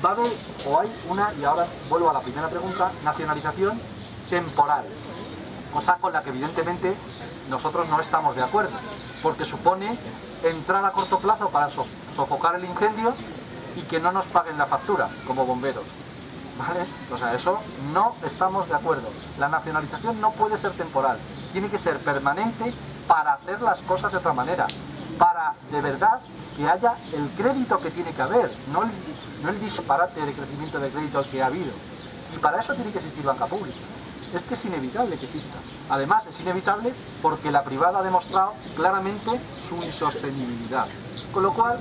va a haber, o hay una, y ahora vuelvo a la primera pregunta, nacionalización temporal, cosa con la que evidentemente nosotros no estamos de acuerdo, porque supone entrar a corto plazo para sofocar el incendio y que no nos paguen la factura como bomberos, ¿vale? O sea, eso no estamos de acuerdo. La nacionalización no puede ser temporal, tiene que ser permanente para hacer las cosas de otra manera, para de verdad que haya el crédito que tiene que haber, no el disparate de crecimiento de crédito que ha habido. Y para eso tiene que existir banca pública. Es que es inevitable que exista. Además, es inevitable porque la privada ha demostrado claramente su insostenibilidad. Con lo cual,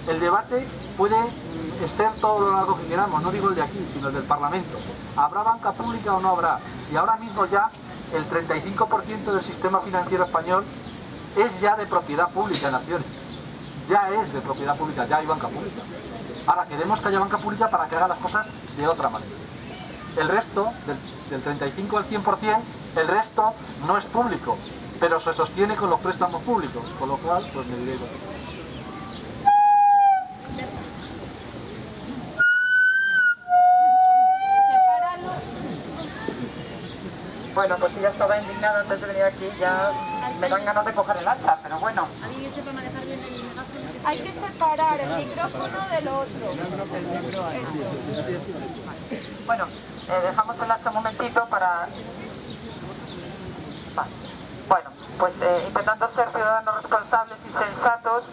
el debate puede ser todo lo largo que queramos, no digo el de aquí, sino el del Parlamento. ¿Habrá banca pública o no habrá? Si ahora mismo ya el 35% del sistema financiero español es ya de propiedad pública en acciones. Ya es de propiedad pública, ya hay banca pública. Ahora queremos que haya banca pública para que haga las cosas de otra manera. El resto, del 35 al 100%, el resto no es público, pero se sostiene con los préstamos públicos, con lo cual, pues me diré lo que... Bueno, pues ya estaba indignada antes de venir aquí, ya me dan ganas de coger el hacha, pero bueno. ¿Alguien que sepa manejar bien el megáfono? Hay que separar el micrófono del otro. Bueno, dejamos el hacha un momentito para... Vale. Bueno, pues intentando ser ciudadanos responsables y sensatos,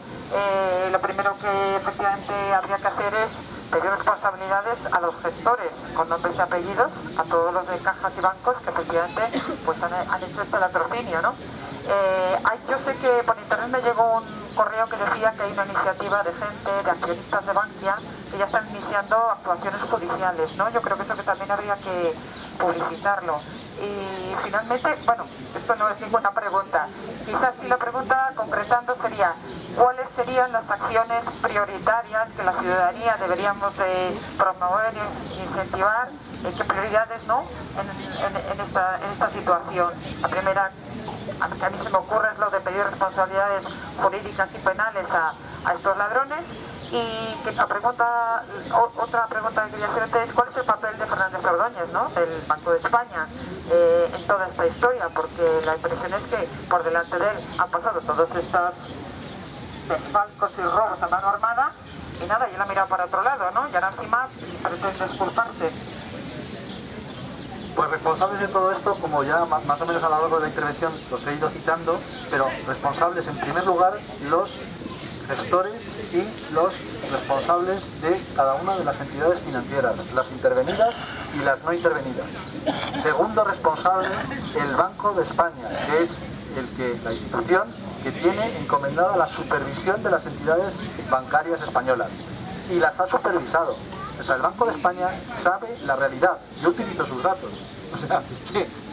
lo primero que efectivamente habría que hacer es pedir responsabilidades a los gestores con nombres y apellidos, a todos los de cajas y bancos que efectivamente pues han hecho este latrocinio, ¿no? Yo sé que por internet me llegó un correo que decía que hay una iniciativa de gente, de accionistas de Bankia, que ya están iniciando actuaciones judiciales, ¿no? Yo creo que eso que también habría que publicitarlo. Y finalmente, bueno, esto no es ninguna pregunta. Quizás si la pregunta concretando sería, ¿cuáles serían las acciones prioritarias que la ciudadanía deberíamos de promover e incentivar? ¿Qué prioridades, no? En esta situación. La primera que a mí se me ocurre es lo de pedir responsabilidades jurídicas y penales a estos ladrones. Y que otra pregunta que quería hacerte es ¿cuál es el papel de Fernández Ordóñez, ¿no? Del Banco de España en toda esta historia? Porque la impresión es que por delante de él han pasado todos estos desfalcos y robos a mano armada y nada, y él ha mirado para otro lado, ¿no? Y ahora encima pretende disculparse. Pues responsables de todo esto, como ya más o menos a lo largo de la intervención los he ido citando, pero responsables en primer lugar los gestores y los responsables de cada una de las entidades financieras, las intervenidas y las no intervenidas. Segundo responsable, el Banco de España, que es la institución que tiene encomendada la supervisión de las entidades bancarias españolas y las ha supervisado. O sea, el Banco de España sabe la realidad. Yo utilizo sus datos. O sea,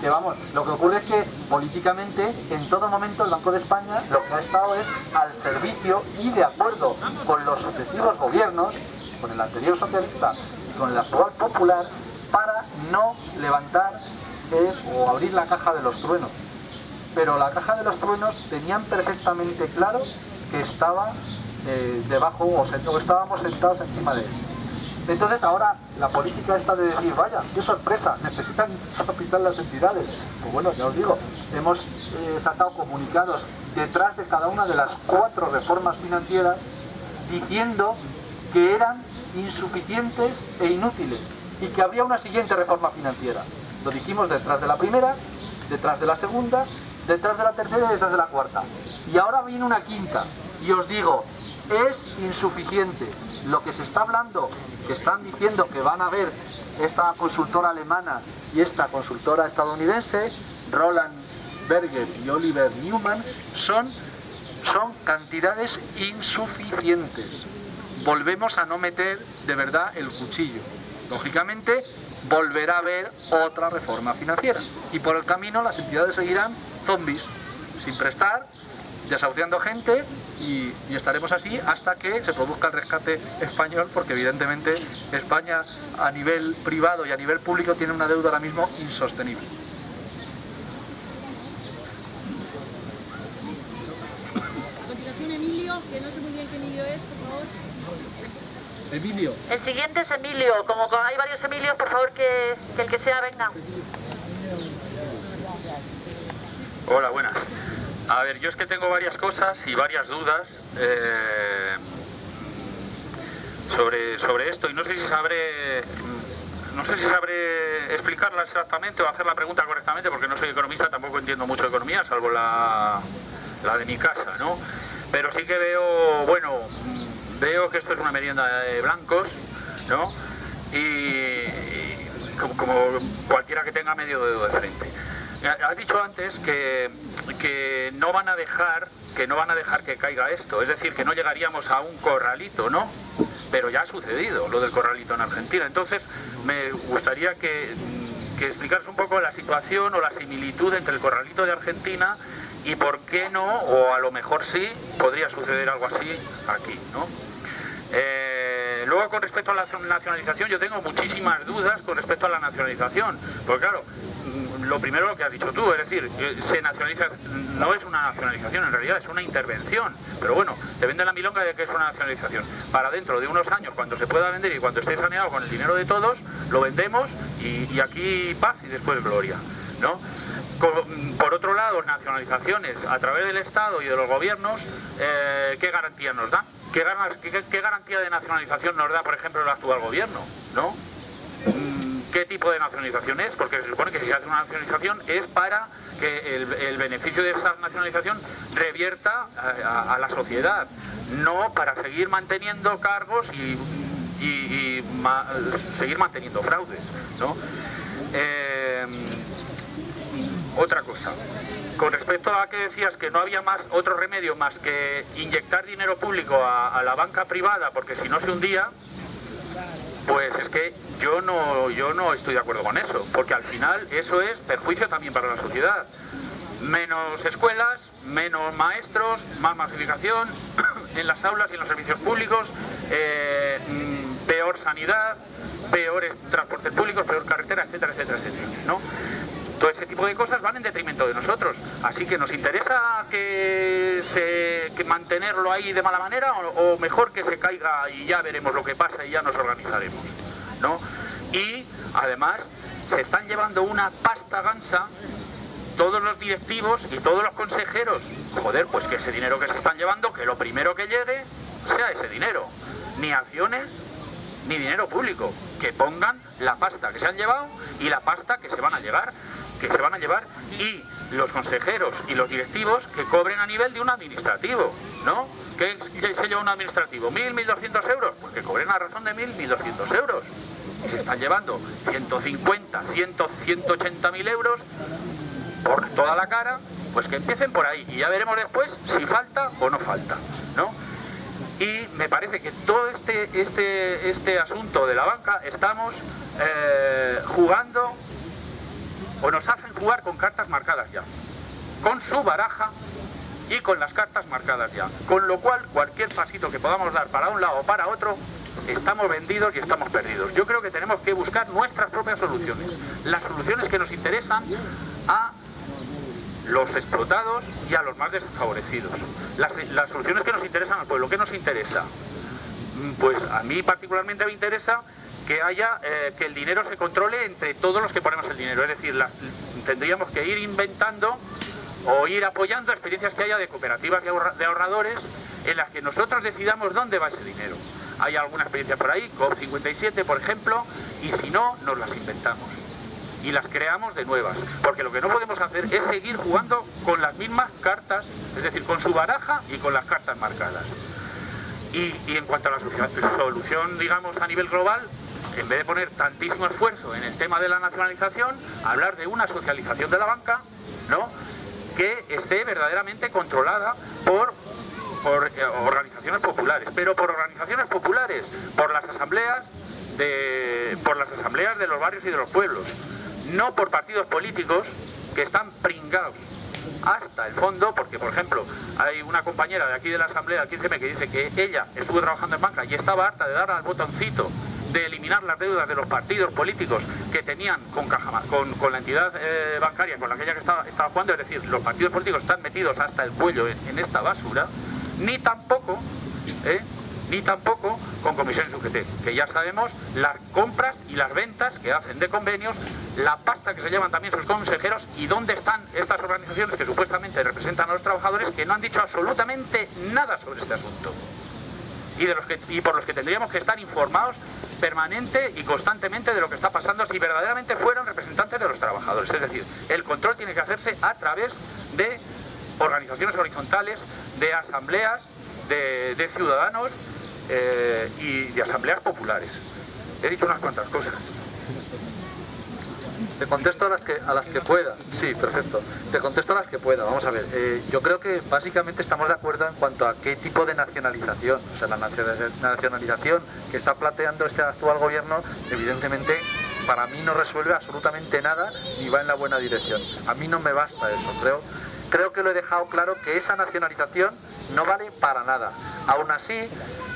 que vamos, lo que ocurre es que políticamente, en todo momento, el Banco de España lo que ha estado es al servicio y de acuerdo con los sucesivos gobiernos, con el anterior socialista y con el actual popular, para no levantar o abrir la caja de los truenos. pero la caja de los truenos tenían perfectamente claro que estaba debajo o estábamos sentados encima de él. Entonces ahora la política está de decir, vaya, qué sorpresa, necesitan capital las entidades. Pues bueno, ya os digo, hemos sacado comunicados detrás de cada una de las 4 reformas financieras diciendo que eran insuficientes e inútiles y que habría una siguiente reforma financiera. Lo dijimos detrás de la primera, detrás de la segunda, detrás de la tercera y detrás de la cuarta. Y ahora viene una quinta. Y os digo, es insuficiente. Lo que se está hablando, que están diciendo que van a ver esta consultora alemana y esta consultora estadounidense, Roland Berger y Oliver Newman, son cantidades insuficientes. Volvemos a no meter de verdad el cuchillo. Lógicamente volverá a haber otra reforma financiera y por el camino las entidades seguirán zombies, sin prestar, desahuciando gente y estaremos así hasta que se produzca el rescate español, porque evidentemente España a nivel privado y a nivel público tiene una deuda ahora mismo insostenible. A continuación Emilio, que no sé muy bien qué Emilio es, por favor. Emilio. El siguiente es Emilio. Como hay varios Emilios, por favor que el que sea venga. Hola, buenas. A ver, yo es que tengo varias cosas y varias dudas sobre esto y no sé si sabré explicarlas exactamente o hacer la pregunta correctamente, porque no soy economista, tampoco entiendo mucho de economía, salvo la de mi casa, ¿no? Pero sí que veo que esto es una merienda de blancos, ¿no? Y como cualquiera que tenga medio dedo de frente. Has dicho antes que no van a dejar que caiga esto, es decir, que no llegaríamos a un corralito, ¿no? Pero ya ha sucedido lo del corralito en Argentina. Entonces me gustaría que explicaras un poco la situación o la similitud entre el corralito de Argentina y por qué no, o a lo mejor sí, podría suceder algo así aquí, ¿no? Luego, con respecto a la nacionalización, yo tengo muchísimas dudas con respecto a la nacionalización, porque claro, lo primero lo que has dicho tú, es decir, se nacionaliza, no es una nacionalización, en realidad es una intervención, pero bueno, te venden la milonga de que es una nacionalización. Para dentro de unos años, cuando se pueda vender y cuando esté saneado con el dinero de todos, lo vendemos y aquí paz y después gloria, ¿no? Por otro lado, nacionalizaciones a través del Estado y de los gobiernos, ¿qué garantía nos da? ¿Qué garantía de nacionalización nos da, por ejemplo, el actual gobierno, ¿no? ¿Qué tipo de nacionalización es? Porque se supone que si se hace una nacionalización es para que el beneficio de esa nacionalización revierta a la sociedad, no para seguir manteniendo cargos y seguir manteniendo fraudes, ¿no? Otra cosa, con respecto a que decías que no había otro remedio más que inyectar dinero público a la banca privada, porque si no se hundía, pues es que yo no estoy de acuerdo con eso, porque al final eso es perjuicio también para la sociedad. Menos escuelas, menos maestros, más masificación en las aulas y en los servicios públicos, peor sanidad, peores transportes públicos, peor carretera, etcétera, etcétera, etcétera, ¿no? Todo ese tipo de cosas van en detrimento de nosotros, así que nos interesa que mantenerlo ahí de mala manera o mejor que se caiga y ya veremos lo que pasa y ya nos organizaremos, ¿no? Y además se están llevando una pasta gansa todos los directivos y todos los consejeros. Joder, pues que ese dinero que se están llevando, que lo primero que llegue sea ese dinero, ni acciones ni dinero público, que pongan la pasta que se han llevado y la pasta que se van a llevar, y los consejeros y los directivos que cobren a nivel de un administrativo, ¿no? ¿Qué se lleva un administrativo? ¿1.000, 1.200 euros? Pues que cobren a razón de 1.000, 1.200 euros. Y se están llevando 150, 100, 180.000 euros por toda la cara, pues que empiecen por ahí y ya veremos después si falta o no falta, ¿no? Y me parece que todo este asunto de la banca estamos jugando, o nos hacen jugar con cartas marcadas ya, con su baraja y con las cartas marcadas ya, con lo cual cualquier pasito que podamos dar para un lado o para otro, estamos vendidos y estamos perdidos. Yo creo que tenemos que buscar nuestras propias soluciones, las soluciones que nos interesan a los explotados y a los más desfavorecidos. Las soluciones que nos interesan al pueblo, ¿qué nos interesa? Pues a mí particularmente me interesa que haya que el dinero se controle entre todos los que ponemos el dinero, es decir, tendríamos que ir inventando o ir apoyando experiencias que haya de cooperativas de ahorradores en las que nosotros decidamos dónde va ese dinero. Hay alguna experiencia por ahí, COP57 por ejemplo, y si no, nos las inventamos y las creamos de nuevas, porque lo que no podemos hacer es seguir jugando con las mismas cartas, es decir, con su baraja y con las cartas marcadas. Y en cuanto a la solución, digamos, a nivel global, en vez de poner tantísimo esfuerzo en el tema de la nacionalización, hablar de una socialización de la banca, ¿no?, que esté verdaderamente controlada por organizaciones populares, pero por organizaciones populares, por las asambleas de los barrios y de los pueblos, no por partidos políticos que están pringados hasta el fondo, porque por ejemplo hay una compañera de aquí de la asamblea del 15M que dice que ella estuvo trabajando en banca y estaba harta de dar al botoncito de eliminar las deudas de los partidos políticos que tenían con la entidad bancaria con la que ella estaba jugando, es decir, los partidos políticos están metidos hasta el cuello en esta basura, ni tampoco con comisiones UGT, que ya sabemos las compras y las ventas que hacen de convenios, la pasta que se llevan también sus consejeros y dónde están estas organizaciones que supuestamente representan a los trabajadores que no han dicho absolutamente nada sobre este asunto y por los que tendríamos que estar informados permanente y constantemente de lo que está pasando si verdaderamente fueran representantes de los trabajadores. Es decir, el control tiene que hacerse a través de organizaciones horizontales, de asambleas, de ciudadanos y de asambleas populares. He dicho unas cuantas cosas. Te contesto a las que pueda. Sí, perfecto. Te contesto a las que pueda. Vamos a ver. Yo creo que básicamente estamos de acuerdo en cuanto a qué tipo de nacionalización. O sea, la nacionalización que está planteando este actual gobierno, evidentemente, para mí no resuelve absolutamente nada ni va en la buena dirección. A mí no me basta eso. Creo que lo he dejado claro que esa nacionalización no vale para nada. Aún así,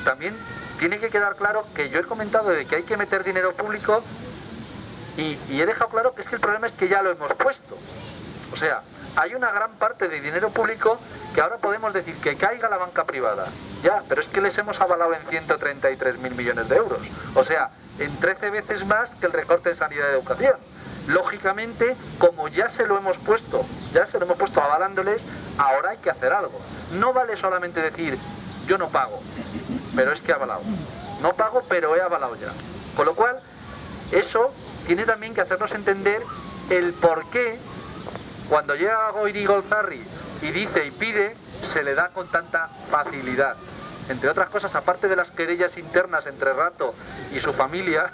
también tiene que quedar claro que yo he comentado de que hay que meter dinero público. Y he dejado claro que es que el problema es que ya lo hemos puesto. O sea, hay una gran parte de dinero público que ahora podemos decir que caiga la banca privada. Ya, pero es que les hemos avalado en 133.000 millones de euros. O sea, en 13 veces más que el recorte en sanidad y educación. Lógicamente, como ya se lo hemos puesto avalándoles, ahora hay que hacer algo. No vale solamente decir, yo no pago, pero es que he avalado. No pago, pero he avalado ya. Con lo cual, eso tiene también que hacernos entender el por qué cuando llega Goiri Golzarri y dice y pide, se le da con tanta facilidad. Entre otras cosas, aparte de las querellas internas entre Rato y su familia,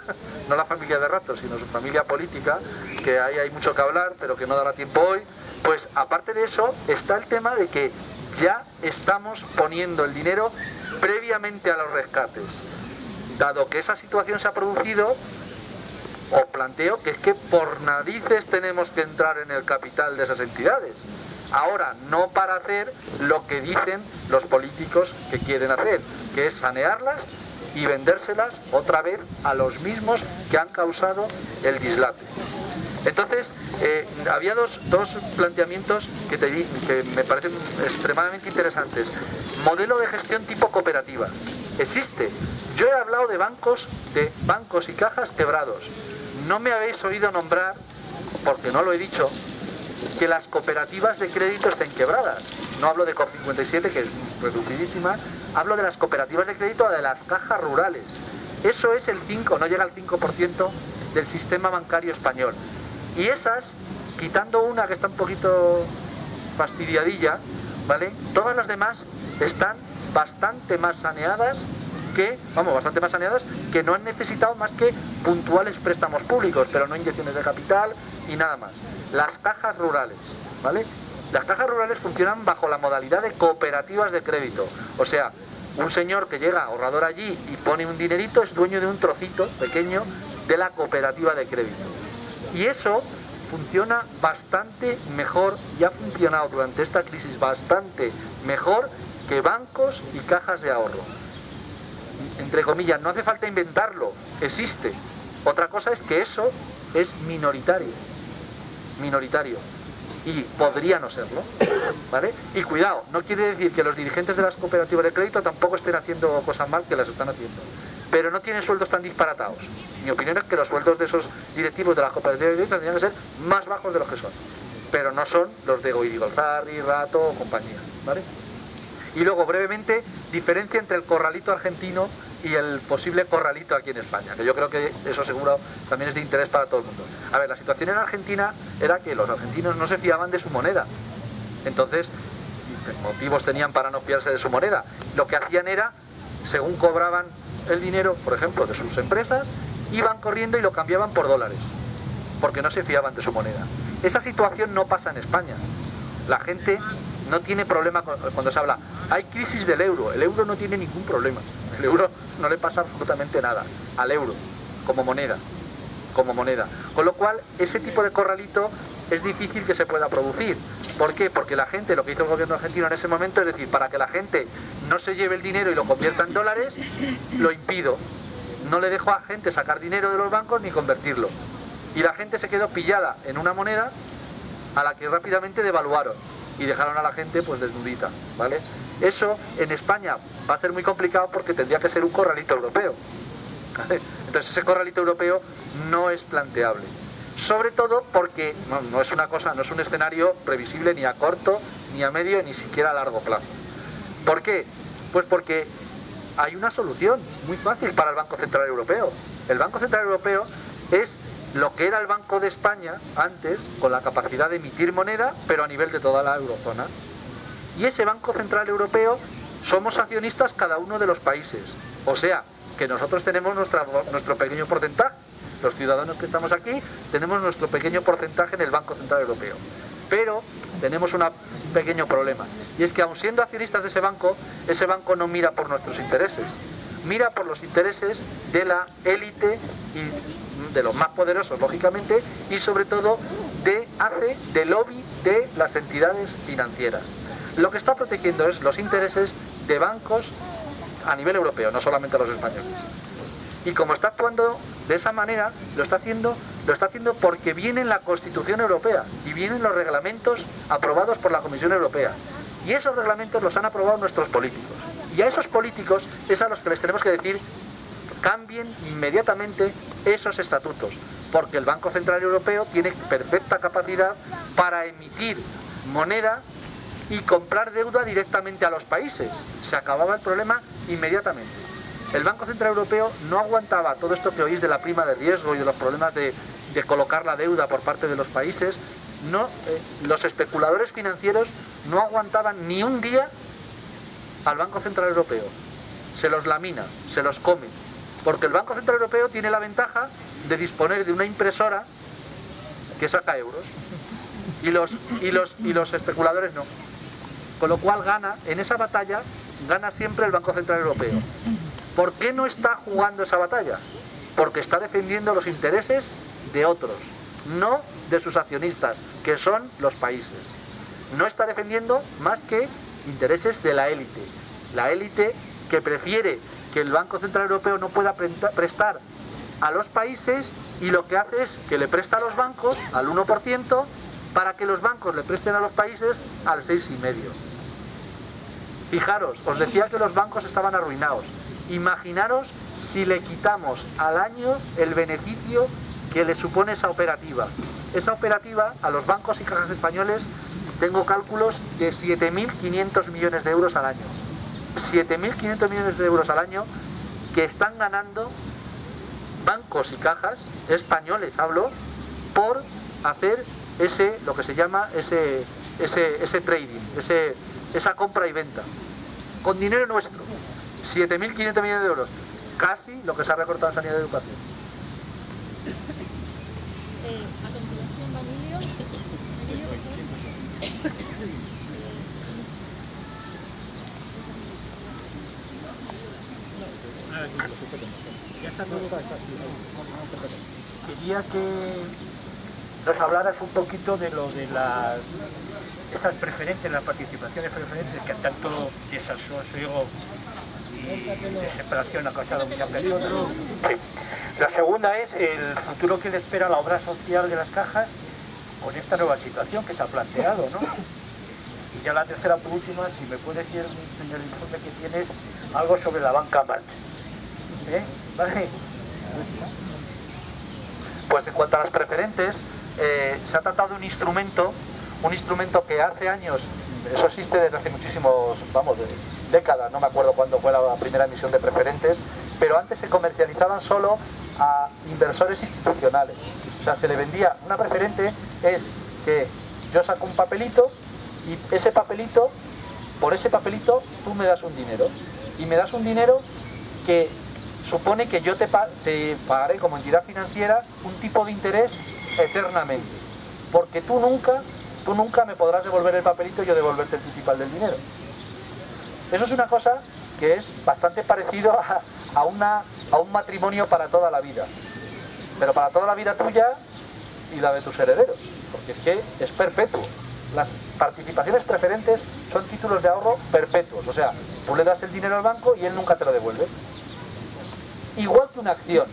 no la familia de Rato, sino su familia política, que ahí hay mucho que hablar, pero que no dará tiempo hoy, pues aparte de eso está el tema de que ya estamos poniendo el dinero previamente a los rescates. Dado que esa situación se ha producido, os planteo que es que por narices tenemos que entrar en el capital de esas entidades. Ahora, no para hacer lo que dicen los políticos que quieren hacer, que es sanearlas y vendérselas otra vez a los mismos que han causado el dislate. Entonces, había dos planteamientos que me parecen extremadamente interesantes. Modelo de gestión tipo cooperativa. Existe. Yo he hablado de bancos y cajas quebrados. No me habéis oído nombrar, porque no lo he dicho, que las cooperativas de crédito estén quebradas. No hablo de COP57, que es reducidísima, hablo de las cooperativas de crédito, de las cajas rurales. Eso es el 5, no llega al 5% del sistema bancario español. Y esas, quitando una que está un poquito fastidiadilla, ¿vale? Todas las demás están bastante más saneadas que no han necesitado más que puntuales préstamos públicos, pero no inyecciones de capital y nada más. Las cajas rurales, ¿vale? Las cajas rurales funcionan bajo la modalidad de cooperativas de crédito. O sea, un señor que llega ahorrador allí y pone un dinerito es dueño de un trocito pequeño de la cooperativa de crédito. Y eso funciona bastante mejor y ha funcionado durante esta crisis bastante mejor que bancos y cajas de ahorro. Entre comillas, no hace falta inventarlo, existe. Otra cosa es que eso es minoritario. y podría no serlo, ¿vale? Y cuidado, no quiere decir que los dirigentes de las cooperativas de crédito tampoco estén haciendo cosas mal, que las están haciendo, pero no tienen sueldos tan disparatados. Mi opinión es que los sueldos de esos directivos de las cooperativas de crédito tendrían que ser más bajos de los que son, pero no son los de Goidigolzarri, Rato o compañía, ¿vale? Y luego, brevemente, diferencia entre el corralito argentino y el posible corralito aquí en España, que yo creo que eso seguro también es de interés para todo el mundo. A ver, la situación en Argentina era que los argentinos no se fiaban de su moneda. Entonces, motivos tenían para no fiarse de su moneda. Lo que hacían era, según cobraban el dinero, por ejemplo, de sus empresas, iban corriendo y lo cambiaban por dólares, porque no se fiaban de su moneda. Esa situación no pasa en España. La gente no tiene problema cuando se habla, hay crisis del euro. El euro no tiene ningún problema. El euro no le pasa absolutamente nada al euro como moneda. Con lo cual, ese tipo de corralito es difícil que se pueda producir. ¿Por qué? Porque la gente, lo que hizo el gobierno argentino en ese momento, es decir, para que la gente no se lleve el dinero y lo convierta en dólares, lo impido. No le dejo a gente sacar dinero de los bancos ni convertirlo. Y la gente se quedó pillada en una moneda a la que rápidamente devaluaron y dejaron a la gente pues desnudita, ¿vale? Eso en España va a ser muy complicado porque tendría que ser un corralito europeo, ¿vale? Entonces ese corralito europeo no es planteable, sobre todo porque no es una cosa, no es un escenario previsible ni a corto, ni a medio, ni siquiera a largo plazo. ¿Por qué? Pues porque hay una solución muy fácil para el Banco Central Europeo. El Banco Central Europeo es lo que era el Banco de España antes, con la capacidad de emitir moneda, pero a nivel de toda la eurozona. Y ese Banco Central Europeo somos accionistas cada uno de los países. O sea, que nosotros tenemos nuestro pequeño porcentaje. Los ciudadanos que estamos aquí tenemos nuestro pequeño porcentaje en el Banco Central Europeo. Pero tenemos un pequeño problema. Y es que aun siendo accionistas de ese banco no mira por nuestros intereses. Mira por los intereses de la élite y de los más poderosos, lógicamente, y sobre todo hace de lobby de las entidades financieras. Lo que está protegiendo es los intereses de bancos a nivel europeo, no solamente a los españoles. Y como está actuando de esa manera, lo está haciendo porque viene en la Constitución Europea y vienen los reglamentos aprobados por la Comisión Europea. Y esos reglamentos los han aprobado nuestros políticos. Y a esos políticos es a los que les tenemos que decir: cambien inmediatamente esos estatutos, porque el Banco Central Europeo tiene perfecta capacidad para emitir moneda y comprar deuda directamente a los países. Se acababa el problema inmediatamente. El Banco Central Europeo no aguantaba todo esto que oís de la prima de riesgo y de los problemas de colocar la deuda por parte de los países. Los especuladores financieros no aguantaban ni un día al Banco Central Europeo. Se los lamina, se los come, porque el Banco Central Europeo tiene la ventaja de disponer de una impresora que saca euros y los especuladores no. Con lo cual en esa batalla gana siempre el Banco Central Europeo. ¿Por qué no está jugando esa batalla? Porque está defendiendo los intereses de otros, no de sus accionistas, que son los países. No está defendiendo más que intereses de la élite que prefiere que el Banco Central Europeo no pueda prestar a los países, y lo que hace es que le presta a los bancos al 1% para que los bancos le presten a los países al 6,5%. Fijaros, os decía que los bancos estaban arruinados. Imaginaros si le quitamos al año el beneficio que le supone esa operativa. Esa operativa a los bancos y cajas españoles, tengo cálculos de 7.500 millones de euros al año. 7.500 millones de euros al año que están ganando bancos y cajas españoles, hablo, por hacer lo que se llama ese trading, esa compra y venta, con dinero nuestro. 7.500 millones de euros, casi lo que se ha recortado en sanidad y educación. A continuación va Emilio. Ya está todo. Quería que nos hablaras un poquito de lo de estas preferentes, las participaciones preferentes que tanto desasosiego y desesperación ha causado muchas personas. Sí. La segunda es el futuro que le espera a la obra social de las cajas con esta nueva situación que se ha planteado, ¿no? Y ya la tercera por última, si me puede decir, señor informe, que tiene algo sobre la banca March. ¿Vale? Pues en cuanto a las preferentes, se ha tratado de un instrumento que hace años, eso existe desde hace muchísimos, décadas, no me acuerdo cuándo fue la primera emisión de preferentes, pero antes se comercializaban solo a inversores institucionales. O sea, se le vendía una preferente, es que yo saco un papelito y ese papelito, por ese papelito tú me das un dinero, y me das un dinero que supone que yo te pagaré como entidad financiera un tipo de interés eternamente, porque tú nunca me podrás devolver el papelito y yo devolverte el principal del dinero. Eso es una cosa que es bastante parecido a un matrimonio para toda la vida, pero para toda la vida tuya y la de tus herederos, porque es que es perpetuo. Las participaciones preferentes son títulos de ahorro perpetuos, o sea, tú le das el dinero al banco y él nunca te lo devuelve. Igual que una acción.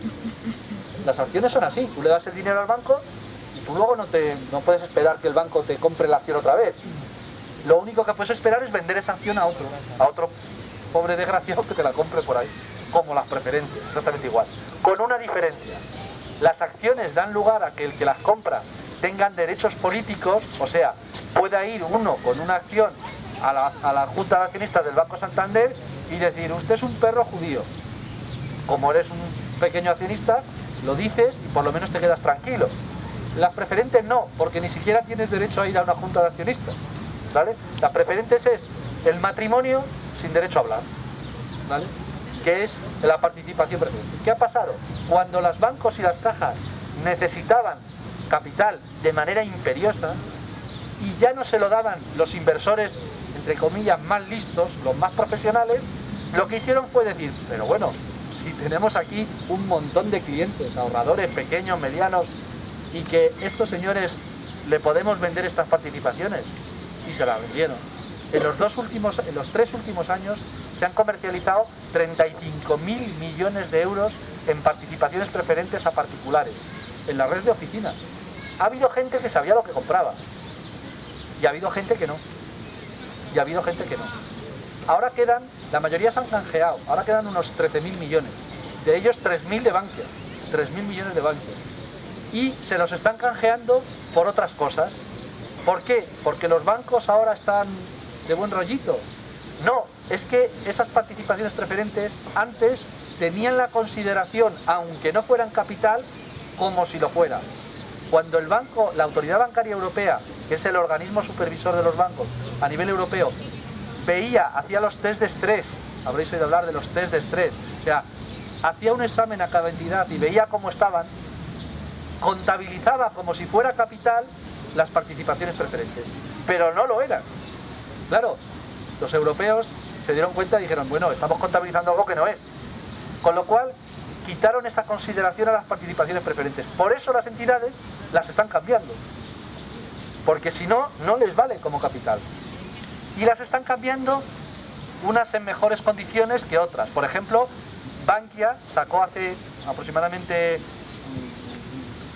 Las acciones son así, tú le das el dinero al banco y tú luego no puedes esperar que el banco te compre la acción otra vez. Lo único que puedes esperar es vender esa acción a otro pobre desgraciado que te la compre por ahí, como las preferentes, exactamente igual. Con una diferencia: las acciones dan lugar a que el que las compra tengan derechos políticos, o sea, pueda ir uno con una acción a la Junta de Accionistas del Banco Santander y decir, usted es un perro judío. Como eres un pequeño accionista, lo dices y por lo menos te quedas tranquilo. Las preferentes no, porque ni siquiera tienes derecho a ir a una Junta de Accionistas, ¿vale? Las preferentes es el matrimonio sin derecho a hablar, ¿vale? Que es la participación preferente. ¿Qué ha pasado? Cuando los bancos y las cajas necesitaban capital de manera imperiosa y ya no se lo daban los inversores, entre comillas, más listos, los más profesionales, lo que hicieron fue decir, pero bueno, si tenemos aquí un montón de clientes, ahorradores pequeños, medianos, y que estos señores le podemos vender estas participaciones, y se las vendieron. En los 3 últimos años se han comercializado 35.000 millones de euros en participaciones preferentes a particulares, en la red de oficinas. Ha habido gente que sabía lo que compraba, y ha habido gente que no, Ahora quedan, la mayoría se han canjeado, ahora quedan unos 13.000 millones, de ellos 3.000 de Bankia, 3.000 millones de Bankia, y se los están canjeando por otras cosas. ¿Por qué? Porque los bancos ahora están de buen rollito. No, es que esas participaciones preferentes antes tenían la consideración, aunque no fueran capital, como si lo fuera. Cuando el banco, la Autoridad Bancaria Europea, que es el organismo supervisor de los bancos a nivel europeo, hacía los test de estrés, habréis oído hablar de los test de estrés, o sea, hacía un examen a cada entidad y veía cómo estaban, contabilizaba como si fuera capital las participaciones preferentes, pero no lo eran. Claro, los europeos se dieron cuenta y dijeron, bueno, estamos contabilizando algo que no es, con lo cual quitaron esa consideración a las participaciones preferentes. Por eso las entidades las están cambiando, porque si no, no les vale como capital. Y las están cambiando unas en mejores condiciones que otras. Por ejemplo, Bankia sacó hace aproximadamente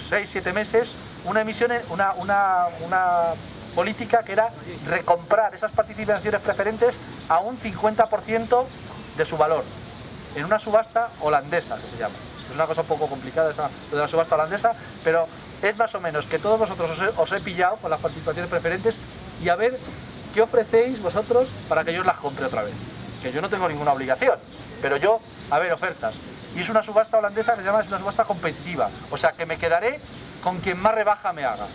6-7 meses una emisión, una política que era recomprar esas participaciones preferentes a un 50% de su valor, en una subasta holandesa, que se llama. Es una cosa un poco complicada esa de la subasta holandesa, pero es más o menos que todos vosotros os he pillado con las participaciones preferentes y a ver qué ofrecéis vosotros para que yo las compre otra vez. Que yo no tengo ninguna obligación, pero yo, a ver, ofertas. Y es una subasta holandesa que se llama, es una subasta competitiva, o sea que me quedaré con quien más rebaja me haga.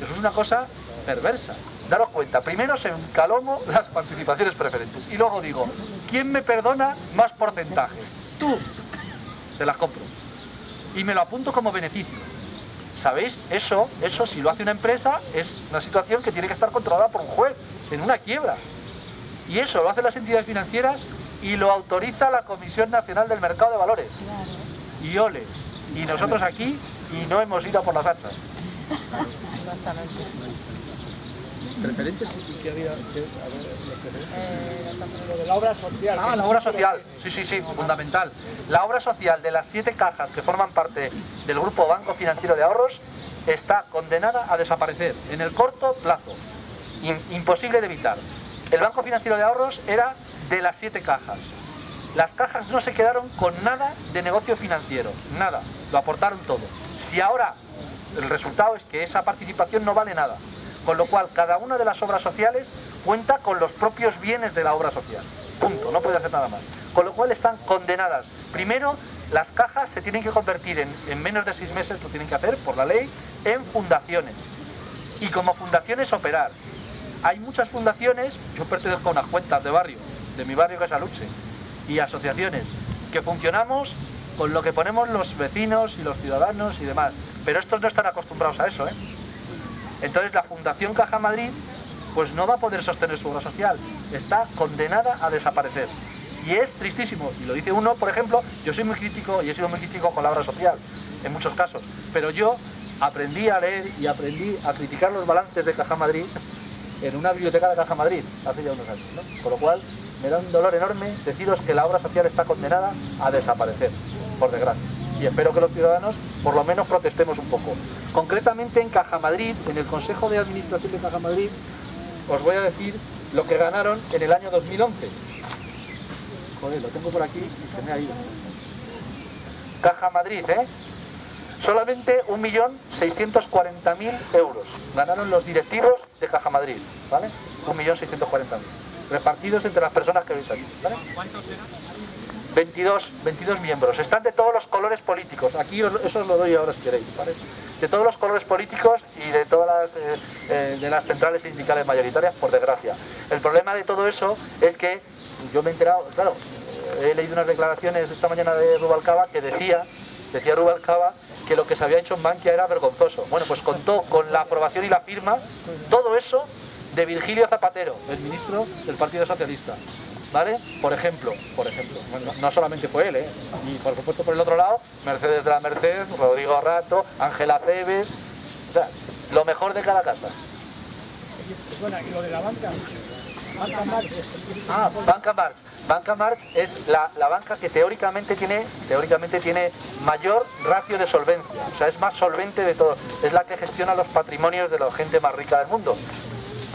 Eso es una cosa perversa. Daros cuenta, primero se encalomo las participaciones preferentes y luego digo, ¿quién me perdona más porcentaje? Tú, te las compro y me lo apunto como beneficio. ¿Sabéis? Eso si lo hace una empresa es una situación que tiene que estar controlada por un juez en una quiebra, y eso lo hacen las entidades financieras y lo autoriza la Comisión Nacional del Mercado de Valores, y ole, y nosotros aquí y no hemos ido a por las hachas. ¿Preferentes? ¿Y qué había? Lo de la obra social. Ah, la obra social. Sí, fundamental. La obra social de las 7 cajas que forman parte del grupo Banco Financiero de Ahorros está condenada a desaparecer en el corto plazo. Imposible de evitar. El Banco Financiero de Ahorros era de las 7 cajas. Las cajas no se quedaron con nada de negocio financiero, nada, lo aportaron todo. Si ahora el resultado es que esa participación no vale nada, con lo cual cada una de las obras sociales cuenta con los propios bienes de la obra social. Punto, no puede hacer nada más. Con lo cual están condenadas. Primero, las cajas se tienen que convertir en menos de 6 meses, lo tienen que hacer por la ley, en fundaciones. Y como fundaciones operar. Hay muchas fundaciones, yo pertenezco a unas cuentas de barrio, de mi barrio que es Aluche, y asociaciones, que funcionamos con lo que ponemos los vecinos y los ciudadanos y demás. Pero estos no están acostumbrados a eso, ¿eh? Entonces la Fundación Caja Madrid pues no va a poder sostener su obra social, está condenada a desaparecer. Y es tristísimo, y lo dice uno, por ejemplo, yo soy muy crítico y he sido muy crítico con la obra social, en muchos casos, pero yo aprendí a leer y aprendí a criticar los balances de Caja Madrid en una biblioteca de Caja Madrid, hace ya unos años, ¿no? Con lo cual me da un dolor enorme deciros que la obra social está condenada a desaparecer, por desgracia. Y espero que los ciudadanos por lo menos protestemos un poco. Concretamente en Caja Madrid, en el Consejo de Administración de Caja Madrid, os voy a decir lo que ganaron en el año 2011. Joder, lo tengo por aquí y se me ha ido. Caja Madrid, solamente 1.640.000 euros ganaron los directivos de Caja Madrid, ¿vale? 1.640.000. Repartidos entre las personas que veis aquí, ¿vale? ¿Cuántos eran? 22 miembros, están de todos los colores políticos, aquí eso os lo doy ahora si queréis, ¿vale? De todos los colores políticos y de todas las centrales sindicales mayoritarias, por desgracia. El problema de todo eso es que yo me he enterado, claro, he leído unas declaraciones esta mañana de Rubalcaba que decía Rubalcaba que lo que se había hecho en Bankia era vergonzoso. Bueno, pues contó con la aprobación y la firma, todo eso, de Virgilio Zapatero, el ministro del Partido Socialista. ¿Vale? Por ejemplo, bueno, no solamente fue él, y por supuesto por el otro lado, Mercedes de la Merced, Rodrigo Rato, Ángela Cebes, o sea, lo mejor de cada casa. Bueno, y lo de la banca. Banca March. Banca March. Banca March es la banca que teóricamente tiene mayor ratio de solvencia, o sea, es más solvente de todo, es la que gestiona los patrimonios de la gente más rica del mundo.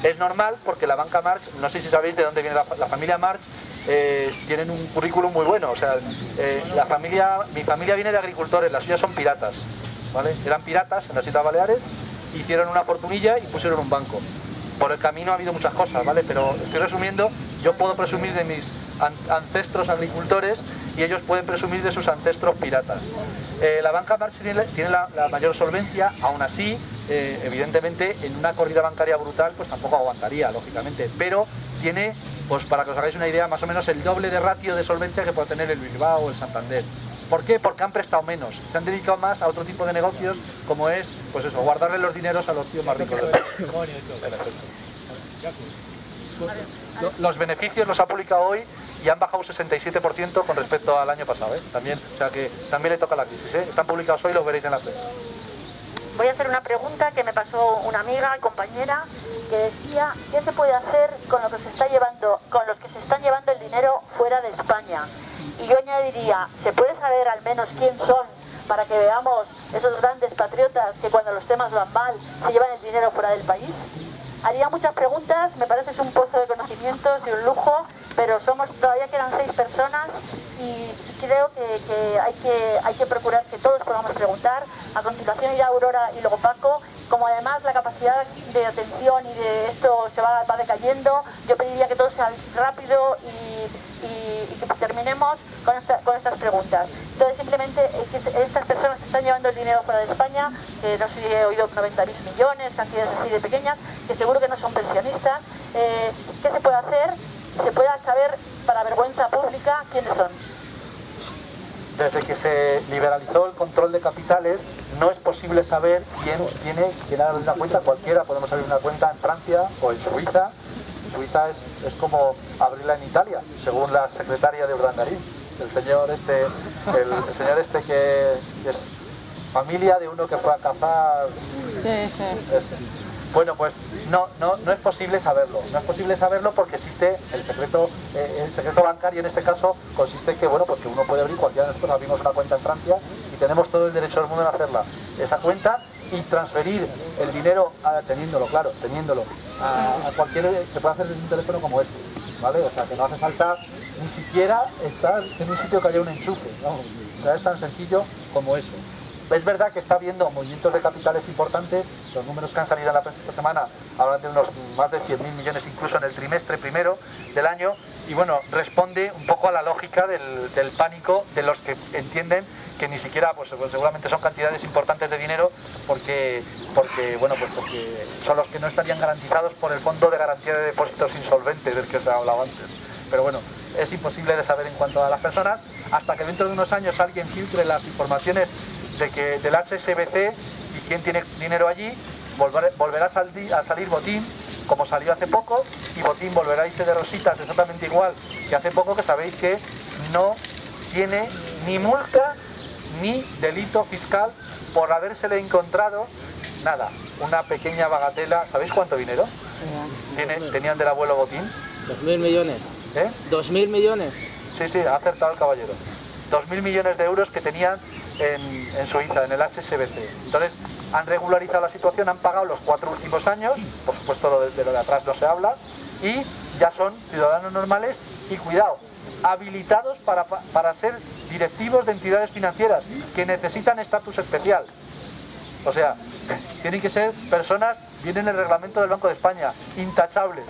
Es normal porque la banca March, no sé si sabéis de dónde viene la familia March, tienen un currículum muy bueno, o sea, mi familia viene de agricultores, las suyas son piratas, ¿vale? Eran piratas en las Islas Baleares, hicieron una fortunilla y pusieron un banco. Por el camino ha habido muchas cosas, ¿vale? Pero estoy resumiendo, yo puedo presumir de mis ancestros agricultores y ellos pueden presumir de sus ancestros piratas. La banca March tiene la mayor solvencia, aún así, evidentemente, en una corrida bancaria brutal, pues tampoco aguantaría, lógicamente, pero tiene, pues para que os hagáis una idea, más o menos el doble de ratio de solvencia que puede tener el Bilbao o el Santander. ¿Por qué? Porque han prestado menos, se han dedicado más a otro tipo de negocios, como es, pues eso, guardarle los dineros a los tíos más ricos del mundo. Los beneficios los ha publicado hoy y han bajado un 67% con respecto al año pasado, también, o sea que también le toca la crisis, están publicados hoy, los veréis en la prensa. Voy a hacer una pregunta que me pasó una amiga y compañera que decía ¿qué se puede hacer con lo que se está llevando, con los que se están llevando el dinero fuera de España? Y yo añadiría, ¿se puede saber al menos quién son para que veamos esos grandes patriotas que cuando los temas van mal se llevan el dinero fuera del país? Haría muchas preguntas, me parece que es un pozo de conocimientos y un lujo, pero todavía quedan 6 personas y creo que hay que procurar que todos podamos preguntar. A continuación irá Aurora y luego Paco. Como además la capacidad de atención y de esto se va decayendo, yo pediría que todo sea rápido y que terminemos con estas preguntas. Entonces simplemente estas personas que están llevando el dinero fuera de España, que no sé si he oído 90.000 millones, cantidades así de pequeñas, que seguro que no son pensionistas, ¿qué se puede hacer? Se pueda saber para vergüenza pública quiénes son. Desde que se liberalizó el control de capitales, no es posible saber quién abre una cuenta. Cualquiera podemos abrir una cuenta en Francia o en Suiza. Suiza es como abrirla en Italia, según la secretaria de Urdangarín. El señor este que es familia de uno que fue a cazar. Sí. Bueno, pues no es posible saberlo. No es posible saberlo porque existe el secreto bancario. En este caso consiste en que, bueno, porque uno puede abrir, cualquiera de nosotros abrimos una cuenta en Francia y tenemos todo el derecho del mundo en hacerla. Esa cuenta y transferir el dinero, teniéndolo, a cualquier, se puede hacer desde un teléfono como este, ¿vale? O sea, que no hace falta ni siquiera estar en un sitio que haya un enchufe, vamos, o sea, es tan sencillo como eso. Es verdad que está habiendo movimientos de capitales importantes, los números que han salido en la prensa esta semana hablan de unos más de 100.000 millones incluso en el trimestre primero del año, y bueno, responde un poco a la lógica del pánico de los que entienden que ni siquiera, pues seguramente son cantidades importantes de dinero porque son los que no estarían garantizados por el Fondo de Garantía de Depósitos Insolvente del que se ha hablado antes. Pero bueno, es imposible de saber en cuanto a las personas hasta que dentro de unos años alguien filtre las informaciones del HSBC y quién tiene dinero allí, volverá a salir Botín, como salió hace poco, y Botín volverá a irse de rositas exactamente igual que hace poco, que sabéis que no tiene ni multa ni delito fiscal por habérsele encontrado nada, una pequeña bagatela. ¿Sabéis cuánto dinero tenían del abuelo Botín? 2.000 millones. ¿Eh? 2.000 millones. Sí, ha acertado el caballero. 2.000 millones de euros que tenían en Suiza, en el HSBC. Entonces, han regularizado la situación, han pagado los 4 últimos años, por supuesto de lo de atrás no se habla, y ya son ciudadanos normales y, cuidado, habilitados para ser directivos de entidades financieras que necesitan estatus especial. O sea, tienen que ser personas, viene en el reglamento del Banco de España, intachables.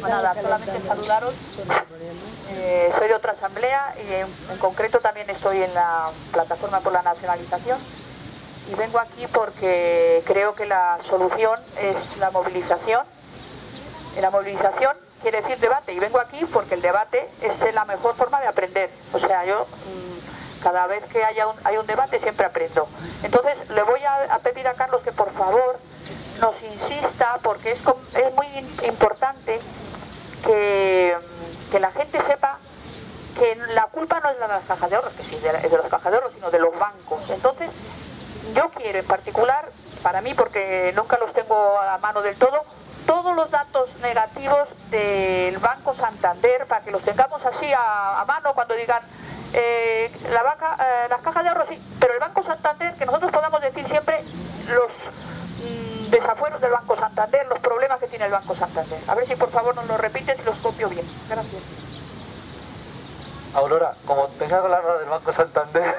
Nada, solamente saludaros. Soy de otra asamblea y en concreto también estoy en la plataforma por la nacionalización, y vengo aquí porque creo que la solución es la movilización. La movilización quiere decir debate, y vengo aquí porque el debate es la mejor forma de aprender. O sea, yo cada vez que hay un debate siempre aprendo. Entonces le voy a pedir a Carlos que por favor nos insista, porque es muy importante que la gente sepa que la culpa no es de las cajas de ahorros, que sí, es de las cajas de ahorros, sino de los bancos. Entonces yo quiero en particular, para mí, porque nunca los tengo a la mano del todo, todos los datos negativos del Banco Santander, para que los tengamos así a mano cuando digan las cajas de ahorros sí, pero el Banco Santander, que nosotros podamos decir siempre los desafueros del Banco Santander, los problemas que tiene el Banco Santander. A ver si por favor nos lo repites y los copio bien. Gracias. Aurora, como tenga que hablar del Banco Santander,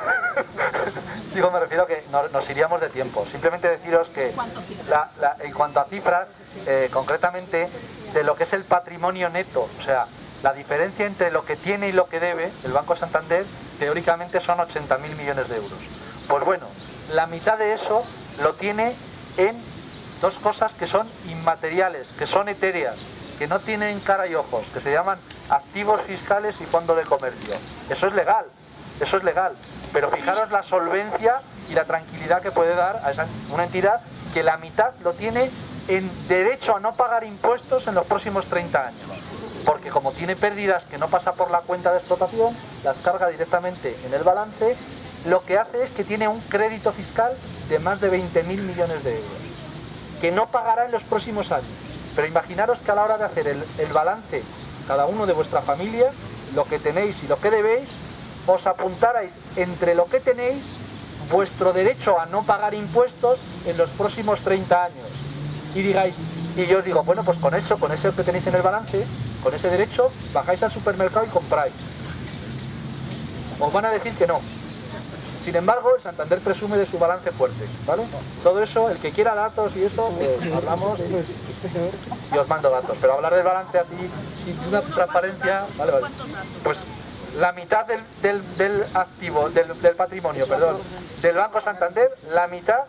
digo, me refiero a que nos iríamos de tiempo. Simplemente deciros que en cuanto a cifras, concretamente de lo que es el patrimonio neto, o sea, la diferencia entre lo que tiene y lo que debe el Banco Santander, teóricamente son 80.000 millones de euros. Pues bueno, la mitad de eso lo tiene en dos cosas que son inmateriales, que son etéreas, que no tienen cara y ojos, que se llaman activos fiscales y fondo de comercio. Eso es legal, pero fijaros la solvencia y la tranquilidad que puede dar a una entidad que la mitad lo tiene en derecho a no pagar impuestos en los próximos 30 años. Porque como tiene pérdidas que no pasa por la cuenta de explotación, las carga directamente en el balance, lo que hace es que tiene un crédito fiscal de más de 20.000 millones de euros, que no pagará en los próximos años. Pero imaginaros que a la hora de hacer el balance, cada uno de vuestra familia, lo que tenéis y lo que debéis, os apuntarais entre lo que tenéis vuestro derecho a no pagar impuestos en los próximos 30 años. Y digáis, y yo os digo, bueno, pues con eso que tenéis en el balance, con ese derecho, bajáis al supermercado y compráis. Os van a decir que no. Sin embargo, el Santander presume de su balance fuerte, ¿vale? Todo eso, el que quiera datos y eso, pues hablamos y os mando datos. Pero hablar del balance así, sin una transparencia, vale. Pues la mitad del activo, del patrimonio, perdón, del Banco Santander, la mitad,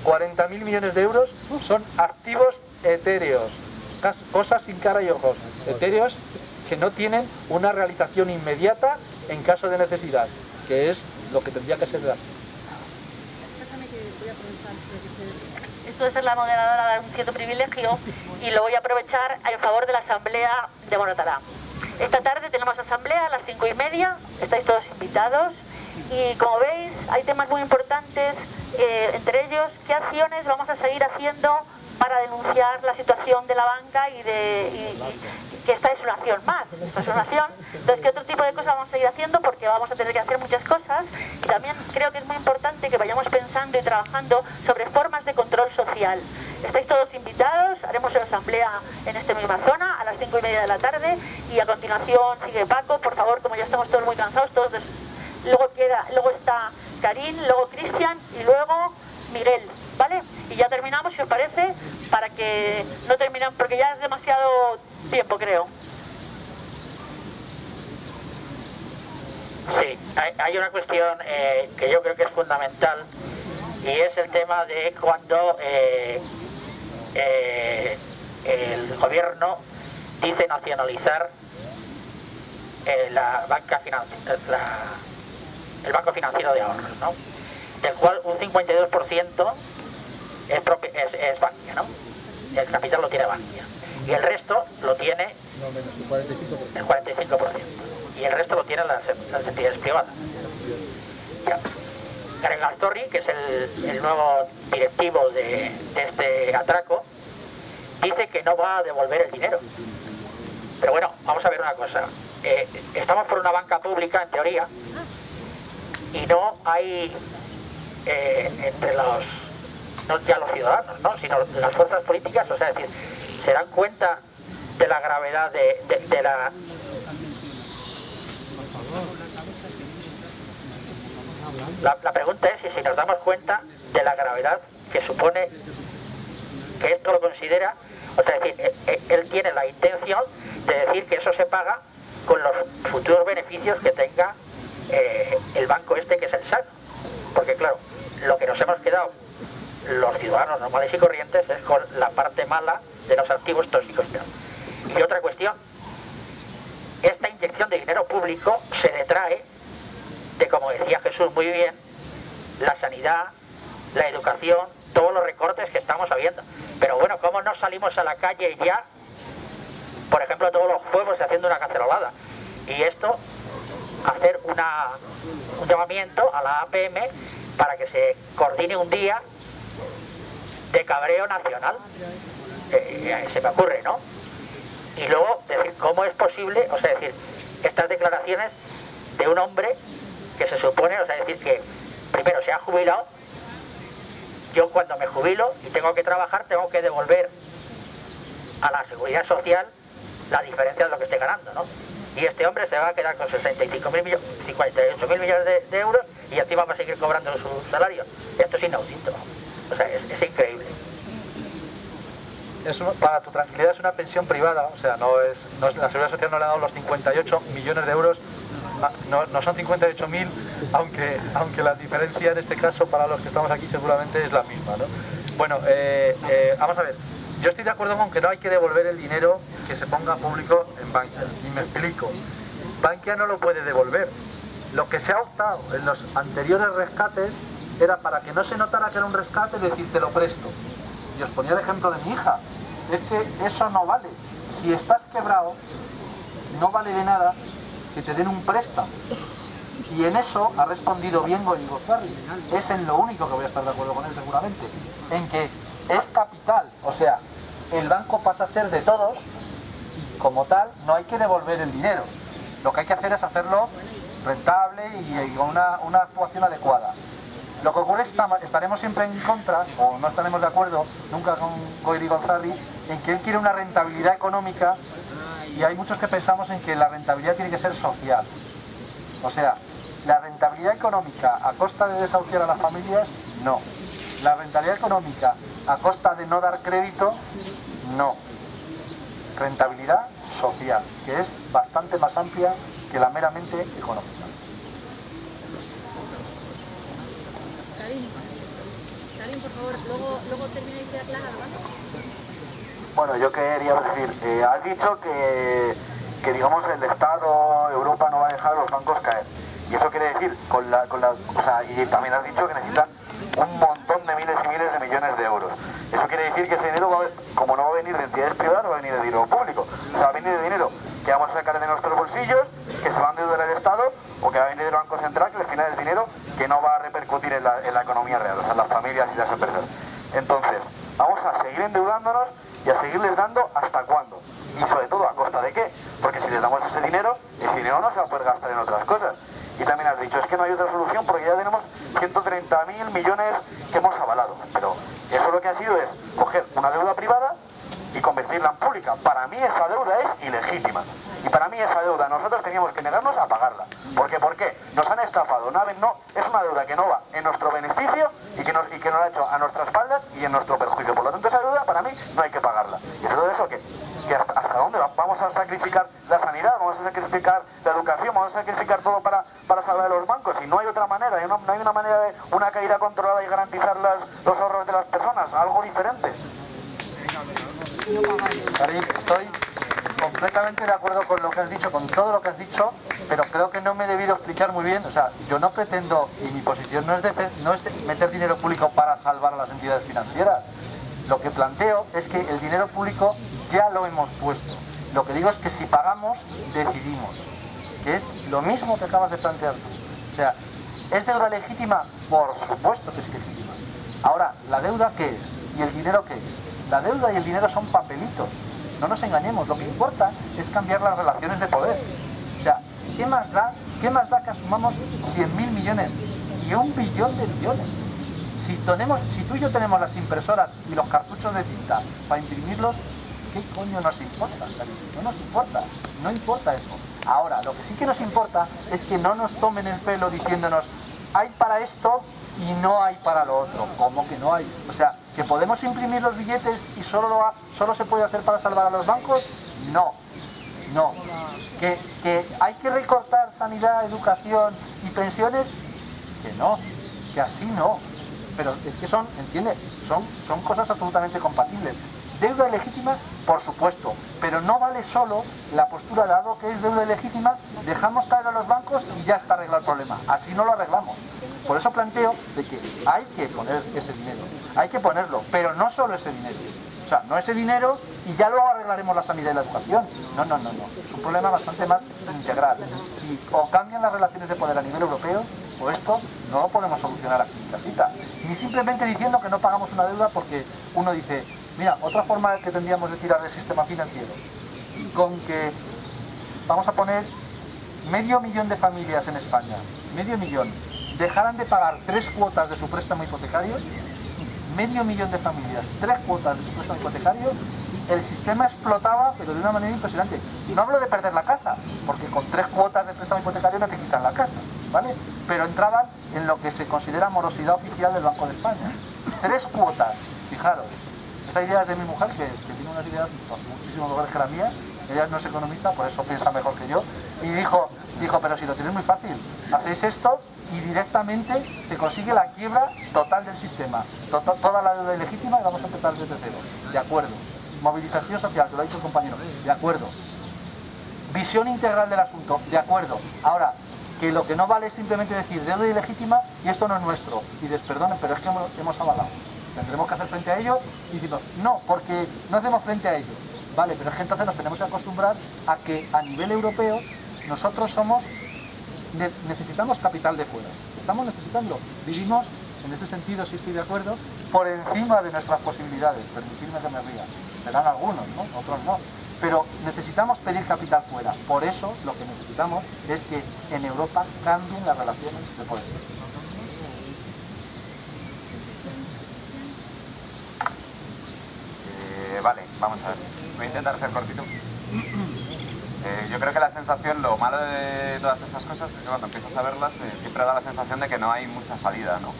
40.000 millones de euros, son activos etéreos, cosas sin cara y ojos, etéreos que no tienen una realización inmediata en caso de necesidad, que es lo que tendría que ser de aquí. Esto de ser la moderadora da un cierto privilegio y lo voy a aprovechar en favor de la asamblea de Moratalá. Esta tarde tenemos asamblea a las 5:30, estáis todos invitados y como veis hay temas muy importantes, entre ellos qué acciones vamos a seguir haciendo para denunciar la situación de la banca y que esta es una acción más. Esta es una acción. Entonces, ¿qué otro tipo de cosas vamos a seguir haciendo? Porque vamos a tener que hacer muchas cosas. Y también creo que es muy importante que vayamos pensando y trabajando sobre formas de control social. Estáis todos invitados, haremos una asamblea en esta misma zona a las 5:30 de la tarde y a continuación sigue Paco, por favor, como ya estamos todos muy cansados, luego está Karin, luego Cristian y luego Miguel, ¿vale? Y ya terminamos, si os parece, para que no terminen, porque ya es demasiado tiempo, creo. Sí, hay una cuestión que yo creo que es fundamental y es el tema de cuando el gobierno dice nacionalizar el Banco Financiero de Ahorros, ¿no? Del cual un 52% es Bankia, ¿no? El capital lo tiene Bankia y el resto lo tiene el 45%. Y el resto lo tienen las entidades privadas. Greg Astorri, que es el nuevo directivo de este atraco, dice que no va a devolver el dinero. Pero bueno, vamos a ver una cosa. Estamos por una banca pública, en teoría, y no hay entre no ya los ciudadanos, ¿no? Sino las fuerzas políticas, o sea, es decir, se dan cuenta de la gravedad de la... La pregunta es si nos damos cuenta de la gravedad que supone que esto lo considera, o sea, es decir, él tiene la intención de decir que eso se paga con los futuros beneficios que tenga el banco este, que es el sano. Porque claro, lo que nos hemos quedado los ciudadanos normales y corrientes es con la parte mala de los activos tóxicos. Y otra cuestión, esta inyección de dinero público se detrae de, como decía Jesús muy bien, la sanidad, la educación, todos los recortes que estamos habiendo. Pero bueno, ¿cómo no salimos a la calle ya, por ejemplo, todos los jueves haciendo una cacerolada? Y esto, hacer un llamamiento a la APM para que se coordine un día de cabreo nacional. Se me ocurre, ¿no? Y luego decir cómo es posible, o sea, decir, estas declaraciones de un hombre que se supone, o sea, decir que primero se ha jubilado. Yo cuando me jubilo y tengo que trabajar, tengo que devolver a la seguridad social la diferencia de lo que esté ganando, ¿no? Y este hombre se va a quedar con 58.000 millones de euros y encima va a seguir cobrando su salario. Esto es inaudito, o sea, es increíble. Para tu tranquilidad, es una pensión privada, o sea, la Seguridad Social no le ha dado los 58 millones de euros, no son 58.000, aunque la diferencia en este caso para los que estamos aquí seguramente es la misma, ¿no? Bueno, vamos a ver, yo estoy de acuerdo con que no hay que devolver el dinero que se ponga público en Bankia, y me explico. Bankia no lo puede devolver. Lo que se ha optado en los anteriores rescates era para que no se notara que era un rescate, decir, te lo presto. Y os ponía el ejemplo de mi hija. Es que eso no vale. Si estás quebrado, no vale de nada que te den un préstamo. Y en eso ha respondido bien Goligozarri. Es en lo único que voy a estar de acuerdo con él seguramente. En que es capital. O sea, el banco pasa a ser de todos y como tal no hay que devolver el dinero. Lo que hay que hacer es hacerlo rentable y con una actuación adecuada. Lo que ocurre es que estaremos siempre en contra, o no estaremos de acuerdo nunca con Goligozarri, en que él quiere una rentabilidad económica, y hay muchos que pensamos en que la rentabilidad tiene que ser social. O sea, la rentabilidad económica a costa de desahuciar a las familias, no. La rentabilidad económica a costa de no dar crédito, no. Rentabilidad social, que es bastante más amplia que la meramente económica. Karin, por favor, luego termináis de aclarar, ¿vale? Bueno, yo quería decir, has dicho que digamos el Estado, Europa no va a dejar a los bancos caer. Y eso quiere decir, o sea, y también has dicho que necesitan un montón de miles y miles de millones de euros. Eso quiere decir que ese dinero, como no va a venir de entidades privadas, va a venir de dinero público. O sea, va a venir de dinero que vamos a sacar de nuestros bolsillos, que se va a endeudar el Estado, o que va a venir del Banco Central, que al final es dinero que no va a repercutir en la economía real, o sea, en las familias y las empresas. Entonces, vamos a seguir endeudándonos y a seguirles dando hasta cuándo. Y sobre todo, ¿a costa de qué? Porque si les damos ese dinero no se va a poder gastar en otras cosas. Y también has dicho, es que no hay otra solución porque ya tenemos 130.000 millones que hemos avalado. Pero eso lo que ha sido es coger una deuda privada y convertirla en pública. Para mí esa deuda es ilegítima. Y para mí esa deuda nosotros teníamos que negarnos a pagarla. ¿Por qué? ¿Por qué? Nos han estafado. No, es una deuda que no va en nuestro beneficio y que nos ha hecho a nuestras espaldas y en nuestro perjuicio. Por lo tanto, esa deuda para mí no hay que pagarla. Y es todo eso que hasta dónde vamos a sacrificar la sanidad, vamos a sacrificar la educación, vamos a sacrificar todo para salvar a los bancos. Y no hay otra manera, no hay una manera de una caída controlada y garantizar los ahorros de las personas, algo diferente. Karim, estoy completamente de acuerdo con lo que has dicho, con todo lo que has dicho, pero creo que no me he debido explicar muy bien. O sea, yo no pretendo, y mi posición no es meter dinero público para salvar a las entidades financieras. Lo que planteo es que el dinero público ya lo hemos puesto. Lo que digo es que si pagamos, decidimos. Que es lo mismo que acabas de plantear tú. O sea, ¿es deuda legítima? Por supuesto que es legítima. Ahora, ¿la deuda qué es? ¿Y el dinero qué es? La deuda y el dinero son papelitos. No nos engañemos, lo que importa es cambiar las relaciones de poder. O sea, ¿qué más da que asumamos 100.000 millones y 1 billón de millones? Si tú y yo tenemos las impresoras y los cartuchos de tinta para imprimirlos, ¿qué coño nos importa? No nos importa, no importa eso. Ahora, lo que sí que nos importa es que no nos tomen el pelo diciéndonos hay para esto y no hay para lo otro. ¿Cómo que no hay? O sea, ¿que podemos imprimir los billetes y solo se puede hacer para salvar a los bancos? No. ¿Que hay que recortar sanidad, educación y pensiones? Que no, que así no. Pero es que son cosas absolutamente compatibles. Deuda ilegítima, por supuesto, pero no vale solo la postura, dado que es deuda ilegítima, dejamos caer a los bancos y ya está arreglado el problema. Así no lo arreglamos. Por eso planteo de que hay que poner ese dinero, hay que ponerlo, pero no solo ese dinero. O sea, no ese dinero y ya luego arreglaremos la sanidad y la educación. No. Es un problema bastante más integral. Y o cambian las relaciones de poder a nivel europeo, o esto no lo podemos solucionar aquí en casita. Ni simplemente diciendo que no pagamos una deuda porque uno dice, mira, otra forma que tendríamos de tirar del sistema financiero, con que vamos a poner 500.000 de familias en España, 500.000, dejaran de pagar 3 cuotas de su préstamo hipotecario, 500.000 de familias, 3 cuotas de su préstamo hipotecario, el sistema explotaba, pero de una manera impresionante. No hablo de perder la casa, porque con 3 cuotas de préstamo hipotecario no te quitan la casa, ¿vale? Pero entraban en lo que se considera morosidad oficial del Banco de España. 3 cuotas, fijaros. Esa idea es de mi mujer, que tiene unas ideas muchísimo mejores que la mía. Ella no es economista, por eso piensa mejor que yo. Y dijo, pero si lo tienes muy fácil, hacéis esto y directamente se consigue la quiebra total del sistema. Toda la deuda ilegítima y vamos a empezar desde cero. De acuerdo. Movilización social, que lo ha dicho el compañero. De acuerdo. Visión integral del asunto. De acuerdo. Ahora, que lo que no vale es simplemente decir deuda ilegítima y esto no es nuestro. Y perdonen, pero es que hemos avalado. Tendremos que hacer frente a ello y decimos, no, porque no hacemos frente a ello. Vale, pero es que entonces nos tenemos que acostumbrar a que a nivel europeo nosotros necesitamos capital de fuera. Estamos necesitando. Vivimos, en ese sentido, si estoy de acuerdo, por encima de nuestras posibilidades. Permitidme que me ría. Serán algunos, ¿no? Otros no. Pero necesitamos pedir capital fuera. Por eso lo que necesitamos es que en Europa cambien las relaciones de poder. Vale, vamos a ver. Voy a intentar ser cortito. Yo creo que la sensación, lo malo de todas estas cosas es que cuando empiezas a verlas siempre da la sensación de que no hay mucha salida, ¿no?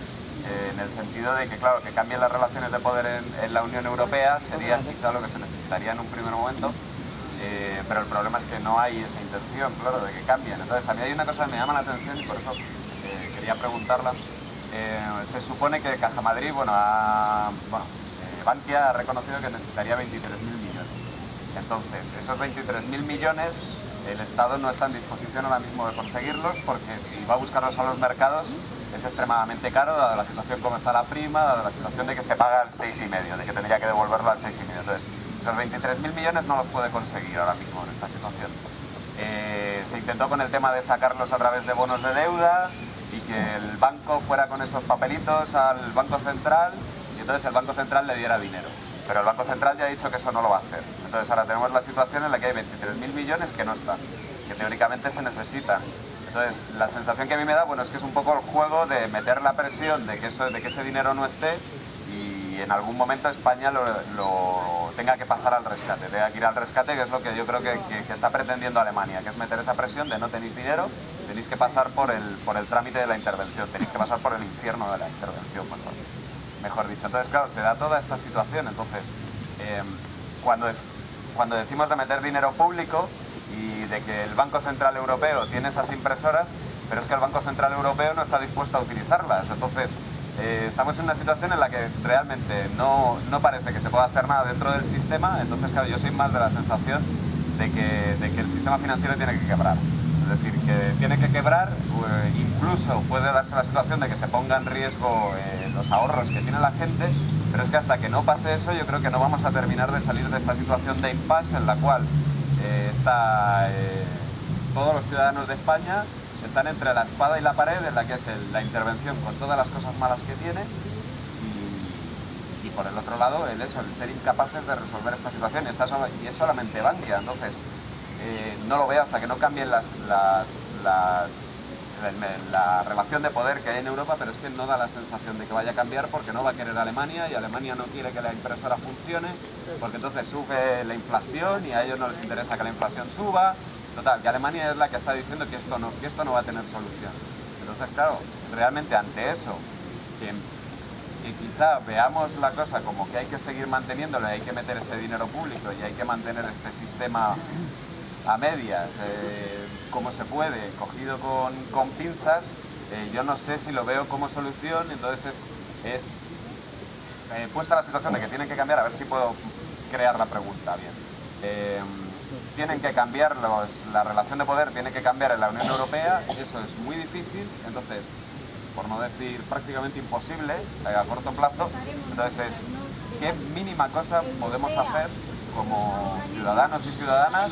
En el sentido de que, claro, que cambien las relaciones de poder en la Unión Europea sería quizá lo que se necesitaría en un primer momento, pero el problema es que no hay esa intención, claro, de que cambien. Entonces, a mí hay una cosa que me llama la atención y por eso quería preguntarla. Se supone que Caja Madrid, Bankia ha reconocido que necesitaría 23.000 millones. Entonces, esos 23.000 millones, el Estado no está en disposición ahora mismo de conseguirlos porque si va a buscarlos a los mercados es extremadamente caro, dada la situación como está la prima, dada la situación de que se paga el 6,5, de que tendría que devolverlo al 6,5. Entonces, esos 23.000 millones no los puede conseguir ahora mismo en esta situación. Se intentó con el tema de sacarlos a través de bonos de deuda y que el banco fuera con esos papelitos al Banco Central y entonces el Banco Central le diera dinero. Pero el Banco Central ya ha dicho que eso no lo va a hacer. Entonces ahora tenemos la situación en la que hay 23.000 millones que no están, que teóricamente se necesitan. Entonces la sensación que a mí me da, bueno, es que es un poco el juego de meter la presión de que ese dinero no esté y en algún momento España lo tenga que pasar al rescate, tenga que ir al rescate, que es lo que yo creo que está pretendiendo Alemania, que es meter esa presión de no tenéis dinero, tenéis que pasar por el trámite de la intervención, tenéis que pasar por el infierno de la intervención, mejor dicho. Entonces, claro, se da toda esta situación. Entonces, cuando decimos de meter dinero público y de que el Banco Central Europeo tiene esas impresoras, pero es que el Banco Central Europeo no está dispuesto a utilizarlas. Entonces, estamos en una situación en la que realmente no parece que se pueda hacer nada dentro del sistema. Entonces, claro, yo soy más de la sensación de que el sistema financiero tiene que quebrar. Es decir, que tiene que quebrar, incluso puede darse la situación de que se ponga en riesgo los ahorros que tiene la gente, pero es que hasta que no pase eso yo creo que no vamos a terminar de salir de esta situación de impasse en la cual todos los ciudadanos de España están entre la espada y la pared, en la que es la intervención con todas las cosas malas que tiene y por el otro lado el ser incapaces de resolver esta situación, y es solamente Bankia. Entonces no lo veo hasta que no cambien la relación de poder que hay en Europa, pero es que no da la sensación de que vaya a cambiar, porque no va a querer Alemania, y Alemania no quiere que la impresora funcione, porque entonces sube la inflación y a ellos no les interesa que la inflación suba. Total, que Alemania es la que está diciendo que esto no va a tener solución. Entonces, claro, realmente ante eso, que quizá veamos la cosa como que hay que seguir manteniéndolo, hay que meter ese dinero público y hay que mantener este sistema a medias, como se puede, cogido con pinzas, yo no sé si lo veo como solución. Entonces es puesta la situación de que tienen que cambiar, a ver si puedo crear la pregunta bien. Tienen que cambiar, la relación de poder tiene que cambiar en la Unión Europea, y eso es muy difícil, entonces, por no decir prácticamente imposible, a corto plazo. Entonces ¿qué mínima cosa podemos hacer como ciudadanos y ciudadanas,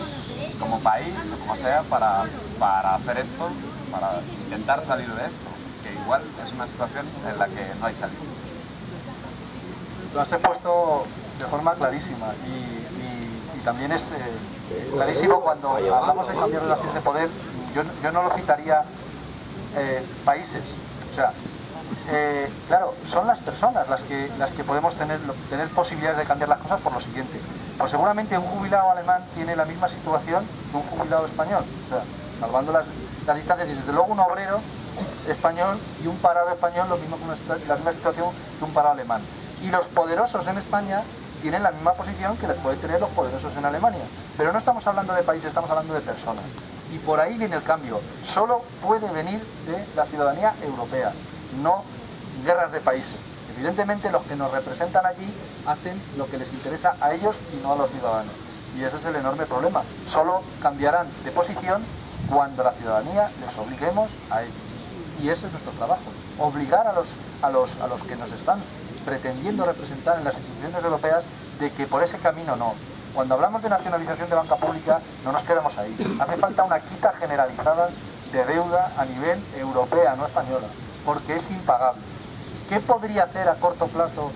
como país, o como sea, para hacer esto, para intentar salir de esto? Que igual es una situación en la que no hay salida. Lo has expuesto de forma clarísima y también es clarísimo cuando hablamos de cambiar relaciones de poder. Yo no lo citaría países, o sea, claro, son las personas las que podemos tener posibilidades de cambiar las cosas por lo siguiente. Pues seguramente un jubilado alemán tiene la misma situación que un jubilado español, o sea, salvando las distancias, y desde luego un obrero español y un parado español la misma situación que un parado alemán. Y los poderosos en España tienen la misma posición que les pueden tener los poderosos en Alemania. Pero no estamos hablando de países, estamos hablando de personas. Y por ahí viene el cambio. Solo puede venir de la ciudadanía europea, no guerras de países. Evidentemente los que nos representan allí hacen lo que les interesa a ellos y no a los ciudadanos. Y ese es el enorme problema. Solo cambiarán de posición cuando la ciudadanía les obliguemos a ellos. Y ese es nuestro trabajo. Obligar a los que nos están pretendiendo representar en las instituciones europeas de que por ese camino no. Cuando hablamos de nacionalización de banca pública no nos quedamos ahí. Hace falta una quita generalizada de deuda a nivel europea, no española, porque es impagable. ¿Qué podría hacer a corto plazo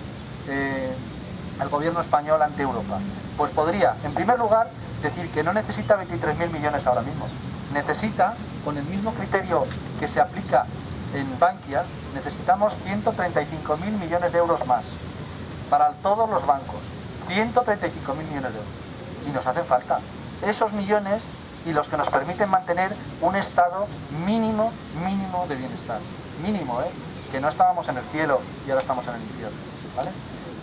el gobierno español ante Europa? Pues podría, en primer lugar, decir que no necesita 23.000 millones ahora mismo. Necesita, con el mismo criterio que se aplica en Bankia, necesitamos 135.000 millones de euros más para todos los bancos. 135.000 millones de euros. Y nos hacen falta esos millones, y los que nos permiten mantener un estado mínimo de bienestar. Mínimo, que no estábamos en el cielo y ahora estamos en el infierno, ¿vale?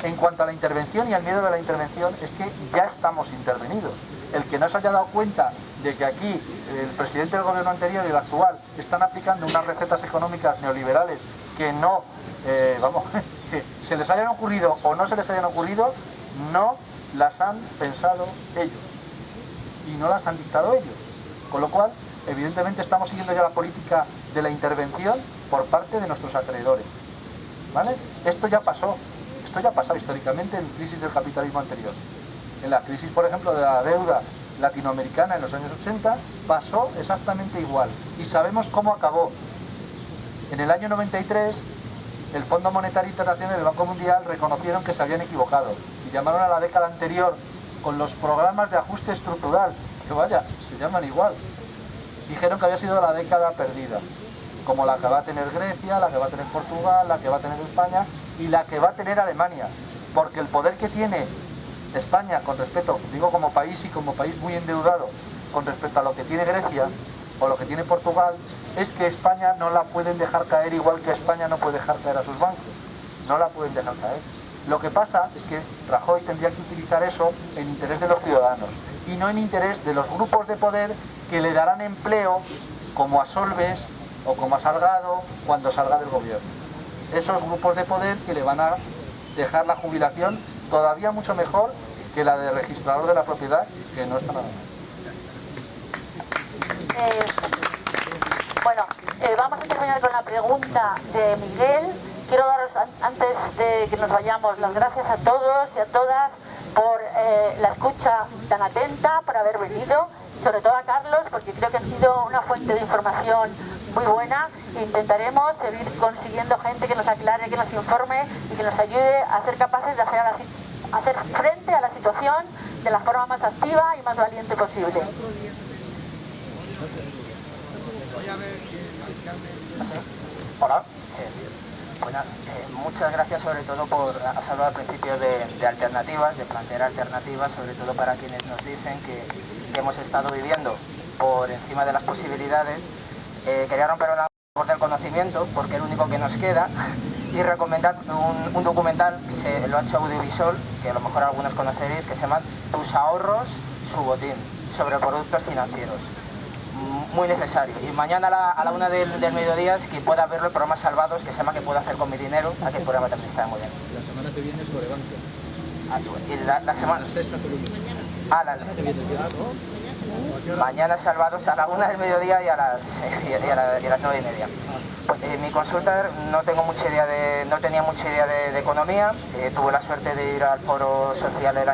En cuanto a la intervención y al miedo de la intervención, es que ya estamos intervenidos. El que no se haya dado cuenta de que aquí el presidente del gobierno anterior y el actual están aplicando unas recetas económicas neoliberales que no, que se les hayan ocurrido o no se les hayan ocurrido, no las han pensado ellos y no las han dictado ellos. Con lo cual, evidentemente estamos siguiendo ya la política de la intervención por parte de nuestros acreedores, ¿vale? Esto ya pasó históricamente en la crisis del capitalismo anterior. En la crisis, por ejemplo, de la deuda latinoamericana en los años 80, pasó exactamente igual. Y sabemos cómo acabó. En el año 93 el Fondo Monetario Internacional y el Banco Mundial reconocieron que se habían equivocado y llamaron a la década anterior con los programas de ajuste estructural, que vaya, se llaman igual. Dijeron que había sido la década perdida, como la que va a tener Grecia, la que va a tener Portugal, la que va a tener España y la que va a tener Alemania, porque el poder que tiene España con respecto, digo como país y como país muy endeudado, con respecto a lo que tiene Grecia o lo que tiene Portugal, es que España no la pueden dejar caer igual que España no puede dejar caer a sus bancos. No la pueden dejar caer. Lo que pasa es que Rajoy tendría que utilizar eso en interés de los ciudadanos y no en interés de los grupos de poder que le darán empleo como a Solbes o como a Salgado cuando salga del gobierno. Esos grupos de poder que le van a dejar la jubilación todavía mucho mejor que la de registrador de la propiedad, que no está nada mal. Bueno, vamos a terminar con la pregunta de Miguel. Quiero daros, antes de que nos vayamos, las gracias a todos y a todas por la escucha tan atenta, por haber venido, sobre todo a Carlos, porque creo que ha sido una fuente de información muy buena. Intentaremos seguir consiguiendo gente que nos aclare, que nos informe y que nos ayude a ser capaces de hacer frente a la situación de la forma más activa y más valiente posible. Hola. Bueno, muchas gracias sobre todo por, has hablado al principio de alternativas, de plantear alternativas, sobre todo para quienes nos dicen que hemos estado viviendo por encima de las posibilidades. Quería romper una barrera del conocimiento, porque es lo único que nos queda, y recomendar un documental que lo ha hecho Audiovisual, que a lo mejor algunos conoceréis, que se llama Tus ahorros, su botín, sobre productos financieros. Muy necesario. Y mañana a la 1 del mediodía, quien pueda verlo, el programa Salvados, que se llama ¿Qué puedo hacer con mi dinero? Aquel programa también está muy bien. La semana que viene es sobre banca. Y la semana... La sexta columna. Mañana Salvados a la 1 del mediodía y a las 9:30. Pues mi consulta, no tenía mucha idea de economía. Tuve la suerte de ir al foro social el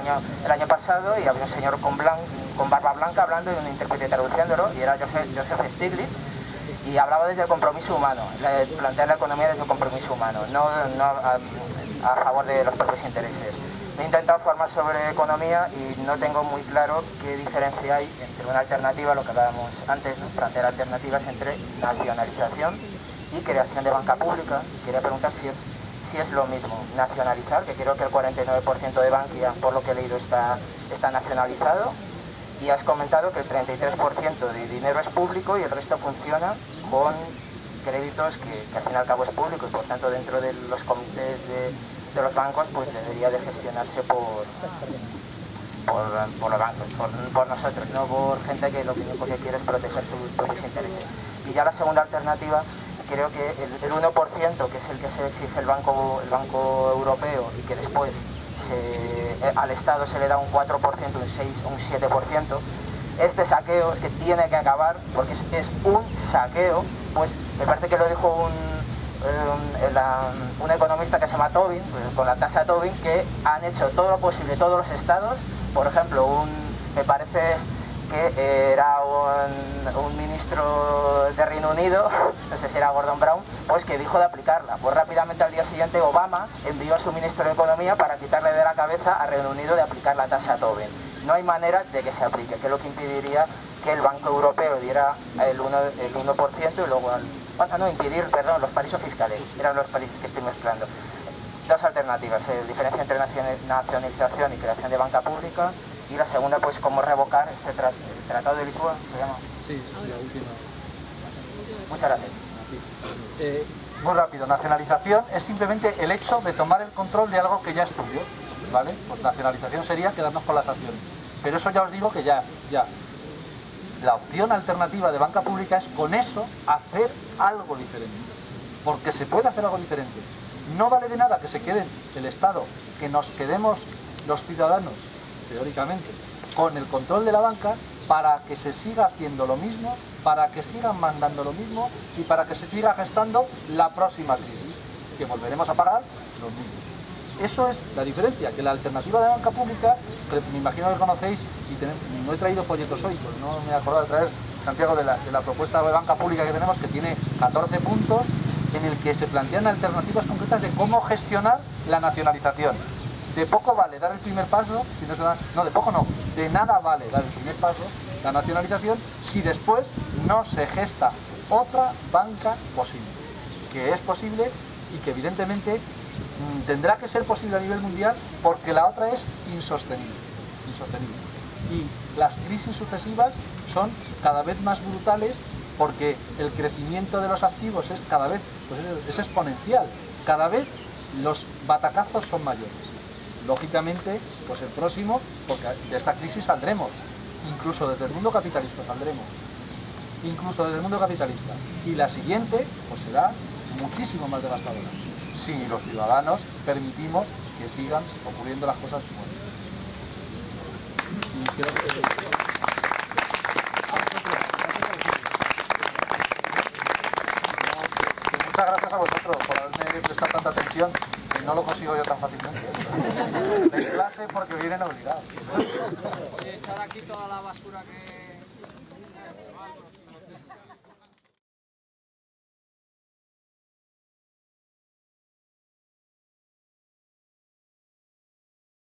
año pasado y había un señor con barba blanca hablando y un intérprete traduciéndolo, y era Joseph Stiglitz, y hablaba desde el compromiso humano, plantear la economía desde el compromiso humano, no a favor de los propios intereses. Me he intentado formar sobre economía y no tengo muy claro qué diferencia hay entre una alternativa, lo que hablábamos antes, ¿no? Plantear alternativas entre nacionalización y creación de banca pública. Quería preguntar si es lo mismo nacionalizar, que creo que el 49% de Bankia, por lo que he leído, está nacionalizado, y has comentado que el 33% de dinero es público y el resto funciona con créditos que al fin y al cabo es público, y por tanto dentro de los comités de los bancos pues debería de gestionarse por los bancos, por nosotros, no por gente que lo único que quiere es proteger sus propios intereses. Y ya la segunda alternativa, creo que el 1%, que es el que se exige el Banco Europeo, y que después al Estado se le da un 4%, un 6 o un 7%, este saqueo es que tiene que acabar, porque es un saqueo. Pues me parece que lo dijo un economista que se llama Tobin, con la tasa Tobin, que han hecho todo lo posible todos los estados. Por ejemplo, me parece que era un ministro de Reino Unido, no sé si era Gordon Brown, pues que dijo de aplicarla. Pues rápidamente al día siguiente Obama envió a su ministro de Economía para quitarle de la cabeza a Reino Unido de aplicar la tasa Tobin. No hay manera de que se aplique, que es lo que impediría que el Banco Europeo diera el 1% y luego los paraísos fiscales, eran los paraísos que estoy mezclando. Dos alternativas, diferencia entre nacionalización y creación de banca pública, y la segunda, pues cómo revocar este Tratado de Lisboa, ¿se llama? Sí, es la última. Muchas gracias. Muy rápido, nacionalización es simplemente el hecho de tomar el control de algo que ya es tuyo, ¿vale? Pues nacionalización sería quedarnos con las acciones. Pero eso ya os digo que ya. La opción alternativa de banca pública es con eso hacer algo diferente. Porque se puede hacer algo diferente. No vale de nada que se quede el Estado, que nos quedemos los ciudadanos, teóricamente, con el control de la banca, para que se siga haciendo lo mismo, para que sigan mandando lo mismo y para que se siga gestando la próxima crisis, que volveremos a pagar los mismos. Eso es la diferencia, que la alternativa de banca pública, que me imagino que conocéis, y no he traído folletos hoy, pues no me he acordado de traer, Santiago, de la propuesta de banca pública que tenemos, que tiene 14 puntos, en el que se plantean alternativas concretas de cómo gestionar la nacionalización. De poco vale dar el primer paso, si no, no, de poco no, de nada vale dar el primer paso, la nacionalización, si después no se gesta otra banca posible, que es posible y que evidentemente tendrá que ser posible a nivel mundial porque la otra es insostenible. Y las crisis sucesivas son cada vez más brutales porque el crecimiento de los activos es cada vez, pues es exponencial, cada vez los batacazos son mayores. Lógicamente, pues el próximo, porque de esta crisis saldremos, incluso desde el mundo capitalista saldremos, y la siguiente pues será muchísimo más devastadora, si los ciudadanos permitimos que sigan ocurriendo las cosas como y creo que... Muchas gracias a vosotros por haberme prestado tanta atención, que no lo consigo yo tan fácilmente. De clase porque vienen obligados. Oye, echar aquí toda la basura que...